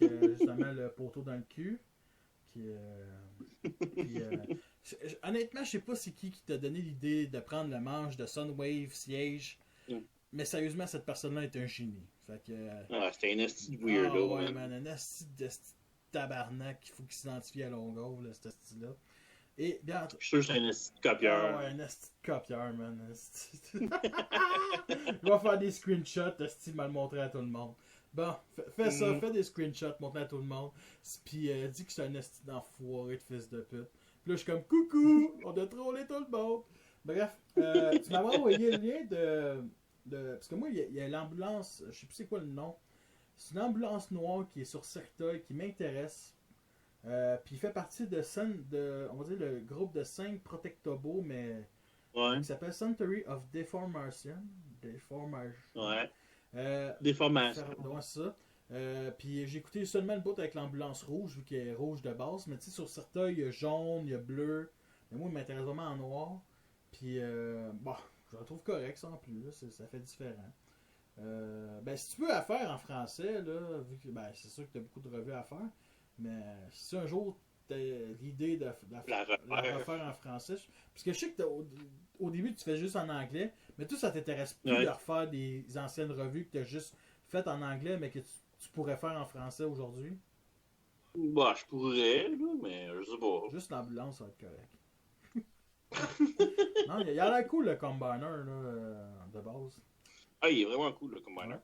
justement le poteau dans le cul. Honnêtement, je sais pas c'est qui t'a donné l'idée de prendre le manche de Sunwave Siege. Mais sérieusement, cette personne-là est un génie. Fait que, c'était un esti de weirdo. ouais, man, un esti de tabarnak qu'il faut qu'il s'identifie à Longo, là, cet esti-là. Et, regarde. Je suis sûr que c'est un esti de copieur. Ouais, un esti de copieur, man. Il va faire des screenshots, esti, mal montrer à tout le monde. Bon, fais ça, fais des screenshots, montre à tout le monde. Puis dis que c'est un esti d'enfoiré de fils de pute. Puis là, je suis comme coucou, on a trollé tout le monde. Bref, tu m'avais envoyé le lien parce que moi, il y a l'ambulance, je sais plus c'est quoi le nom. C'est une ambulance noire qui est sur Cercueil qui m'intéresse. Puis il fait partie on va dire le groupe de 5 Protectobo, mais qui s'appelle Century of Deformation. Ouais. Déformation. Ouais, c'est ça. Puis j'ai écouté seulement le bout avec l'ambulance rouge, vu qu'elle est rouge de base. Mais tu sais, sur Cercueil, il y a jaune, il y a bleu. Mais moi, il m'intéresse vraiment en noir. Puis, bon, je le trouve correct, ça en plus. Là, ça fait différent. Ben, si tu veux à faire en français, là, vu que c'est sûr que tu as beaucoup de revues à faire. Mais si un jour tu as l'idée de la refaire en français, parce que je sais que au début tu fais juste en anglais, mais toi ça t'intéresse plus de refaire des anciennes revues que tu as juste faites en anglais, mais que tu pourrais faire en français aujourd'hui? Bah, je pourrais, là, mais je sais pas. Juste l'ambulance, ça va être correct. Non, il a l'air cool le Combiner là, de base. Ah, il est vraiment cool le Combiner.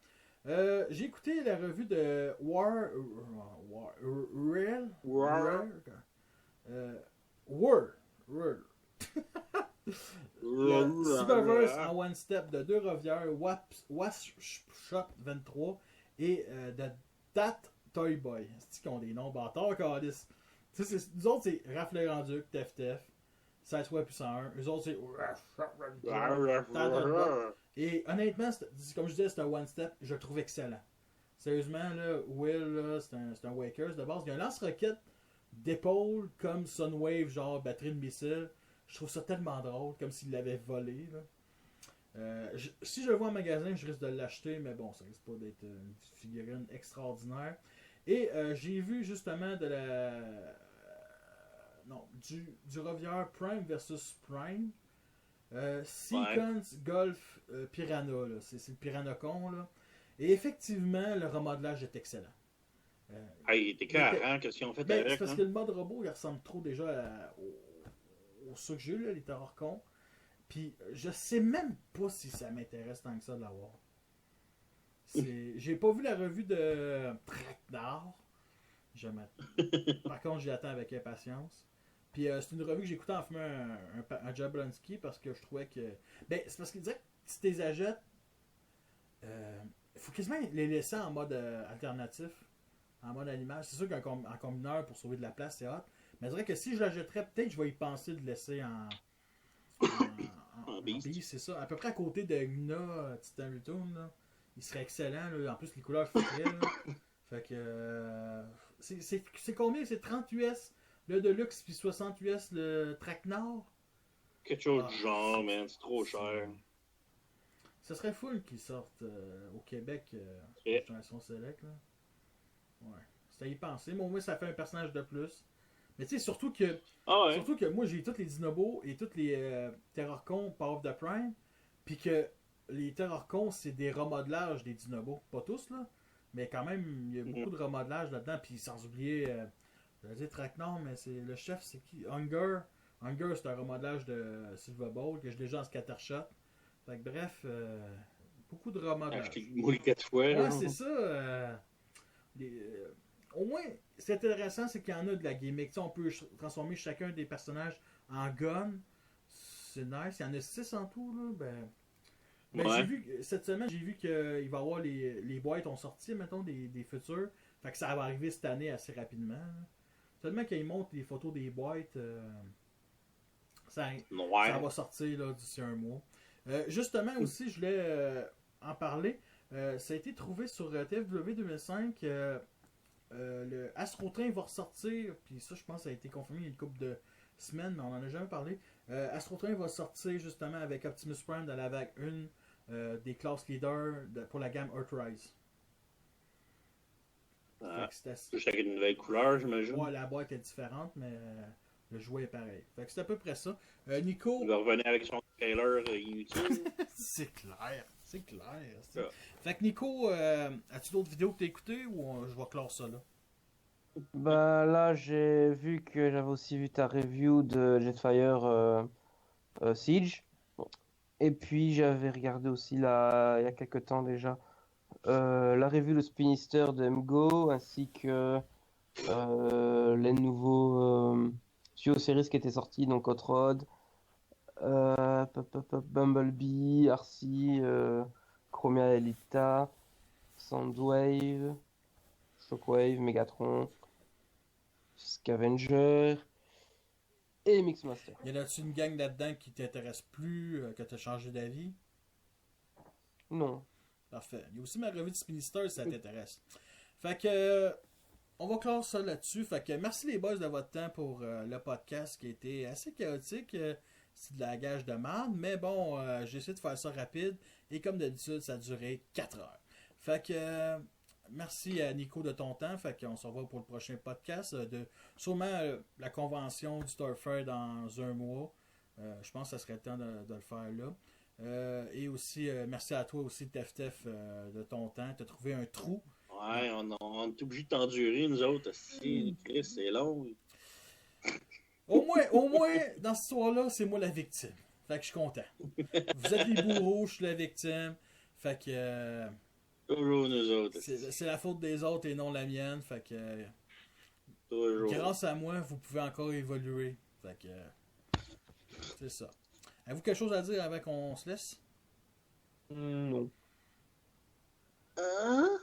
Ouais. J'ai écouté la revue de War. Cyberverse en One Step de deux revières, Wasp 23 et de Dat Toy Boy. C'est-tu qu'ils ont des noms bâtards, Calice? Nous autres, c'est Raph le Grand-Duc, TF, Sideswipe 101. Eux autres, c'est. Et honnêtement, comme je disais, c'est un One Step, je le trouve excellent. Sérieusement, là, Will, là, c'est un Wakers de base. Il y a un lance-roquette d'épaule comme Sunwave, genre batterie de missile. Je trouve ça tellement drôle, comme s'il l'avait volé. Là. Si je le vois en magasin, je risque de l'acheter, mais bon, ça risque pas d'être une figurine extraordinaire. Et j'ai vu justement du revieur Prime versus Prime. Sequence Golf Piranha, là. C'est le Piranha-con, là. Et effectivement, le remodelage est excellent. Il était carré, qu'est-ce qu'ils ont fait avec? C'est parce que le mode robot, il ressemble trop déjà au ceux que j'ai eu, là, les Terrorcons. Puis, je sais même pas si ça m'intéresse tant que ça de l'avoir. J'ai pas vu la revue de Tracknard. Par contre, j'y attends avec impatience. Puis, c'est une revue que j'ai écoutée en fumant un Jablonski parce que je trouvais que. Ben, c'est parce qu'il disait que si tu les achètes, il faut quasiment les laisser en mode alternatif, en mode animal. C'est sûr qu'en combineur pour sauver de la place, c'est hot. Mais je dirais que si je l'achèterais, peut-être je vais y penser de laisser en beast. C'est ça. À peu près à côté de Gna Titan Return, là. Il serait excellent. Là. En plus, les couleurs feraient. Fait que. C'est combien? C'est 30 US le Deluxe, puis 60 US le Tracknard? Quelque chose du genre, man. C'est trop cher. Ça serait full qu'ils sortent au Québec Génération Select. Là. Ouais. C'est à y penser. Mais au moins, ça fait un personnage de plus. Mais tu sais, surtout que moi, j'ai tous les Dinobos et tous les Terrorcons Power of the Prime. Puis que les Terrorcons, c'est des remodelages des Dinobos. Pas tous, là. Mais quand même, il y a beaucoup de remodelages là-dedans. Puis sans oublier, je vais dire Tracknard, mais c'est le chef, c'est qui? Hunger. Hunger, c'est un remodelage de Silver Bowl que j'ai déjà en Scattershot. Fait que bref, beaucoup de remodelage. Je t'ai moulé 4 fois. Ouais, c'est ça. Au moins, ce qui est intéressant, c'est qu'il y en a de la gimmick. T'sais, on peut transformer chacun des personnages en gun. C'est nice. Il y en a 6 en tout. Là. J'ai vu, cette semaine, j'ai vu qu'il va y avoir les boîtes ont sorti, mettons, des futurs. Fait que ça va arriver cette année assez rapidement. Là. Seulement qu'ils montrent les photos des boîtes, ça va sortir là, d'ici un mois. Justement aussi, je voulais en parler. Ça a été trouvé sur TFW 2005. Le Astro Train va ressortir. Puis ça, je pense, ça a été confirmé il y a une couple de semaines, mais on n'en a jamais parlé. Astro Train va sortir justement avec Optimus Prime dans la vague 1 des classes leaders pour la gamme Earthrise. Ah, Fait que juste avec une nouvelle couleur, j'imagine. ouais, la boîte est différente, mais le jouet est pareil. Fait que c'est à peu près ça. Nico. Il va revenir avec son trailer YouTube. C'est clair. C'est clair. Ah. Fait que Nico, as-tu d'autres vidéos que t'as écoutées ou je vais clore ça là? Bah là, j'ai vu que j'avais aussi vu ta review de Jetfire Siege. Et puis j'avais regardé aussi là, il y a quelques temps déjà la review de Spinister de MGO ainsi que les nouveaux Studio Series qui étaient sortis, donc Hot Rod, Bumblebee, Arcee, Chromia Elita, Soundwave, Shockwave, Megatron, Scavenger et Mixmaster. Y en a-tu une gang là-dedans qui t'intéresse plus, que t'as changé d'avis? Non. Parfait. Il y a aussi ma revue de Spinister si ça t'intéresse. Fait que on va clore ça là-dessus. Fait que merci les boys de votre temps pour le podcast qui a été assez chaotique. C'est de la gage de merde. Mais bon, j'ai essayé de faire ça rapide. Et comme d'habitude, ça a duré 4 heures. Fait que merci à Nico de ton temps. Fait qu'on se revoit pour le prochain podcast. Sûrement la convention du Starfire dans un mois. Je pense que ça serait le temps de le faire là. Et aussi, merci à toi aussi, Tef, de ton temps. Tu as trouvé un trou. Ouais, on est obligé de t'endurer, nous autres. Si, Chris, c'est long. Au moins, dans cette histoire-là, c'est moi la victime. Fait que je suis content. Vous êtes les bourreaux, je suis la victime. Fait que Toujours nous autres. c'est la faute des autres et non la mienne. Fait que Toujours. grâce à moi, vous pouvez encore évoluer. Fait que c'est ça. Avez-vous quelque chose à dire avant qu'on se laisse? Non. Hein?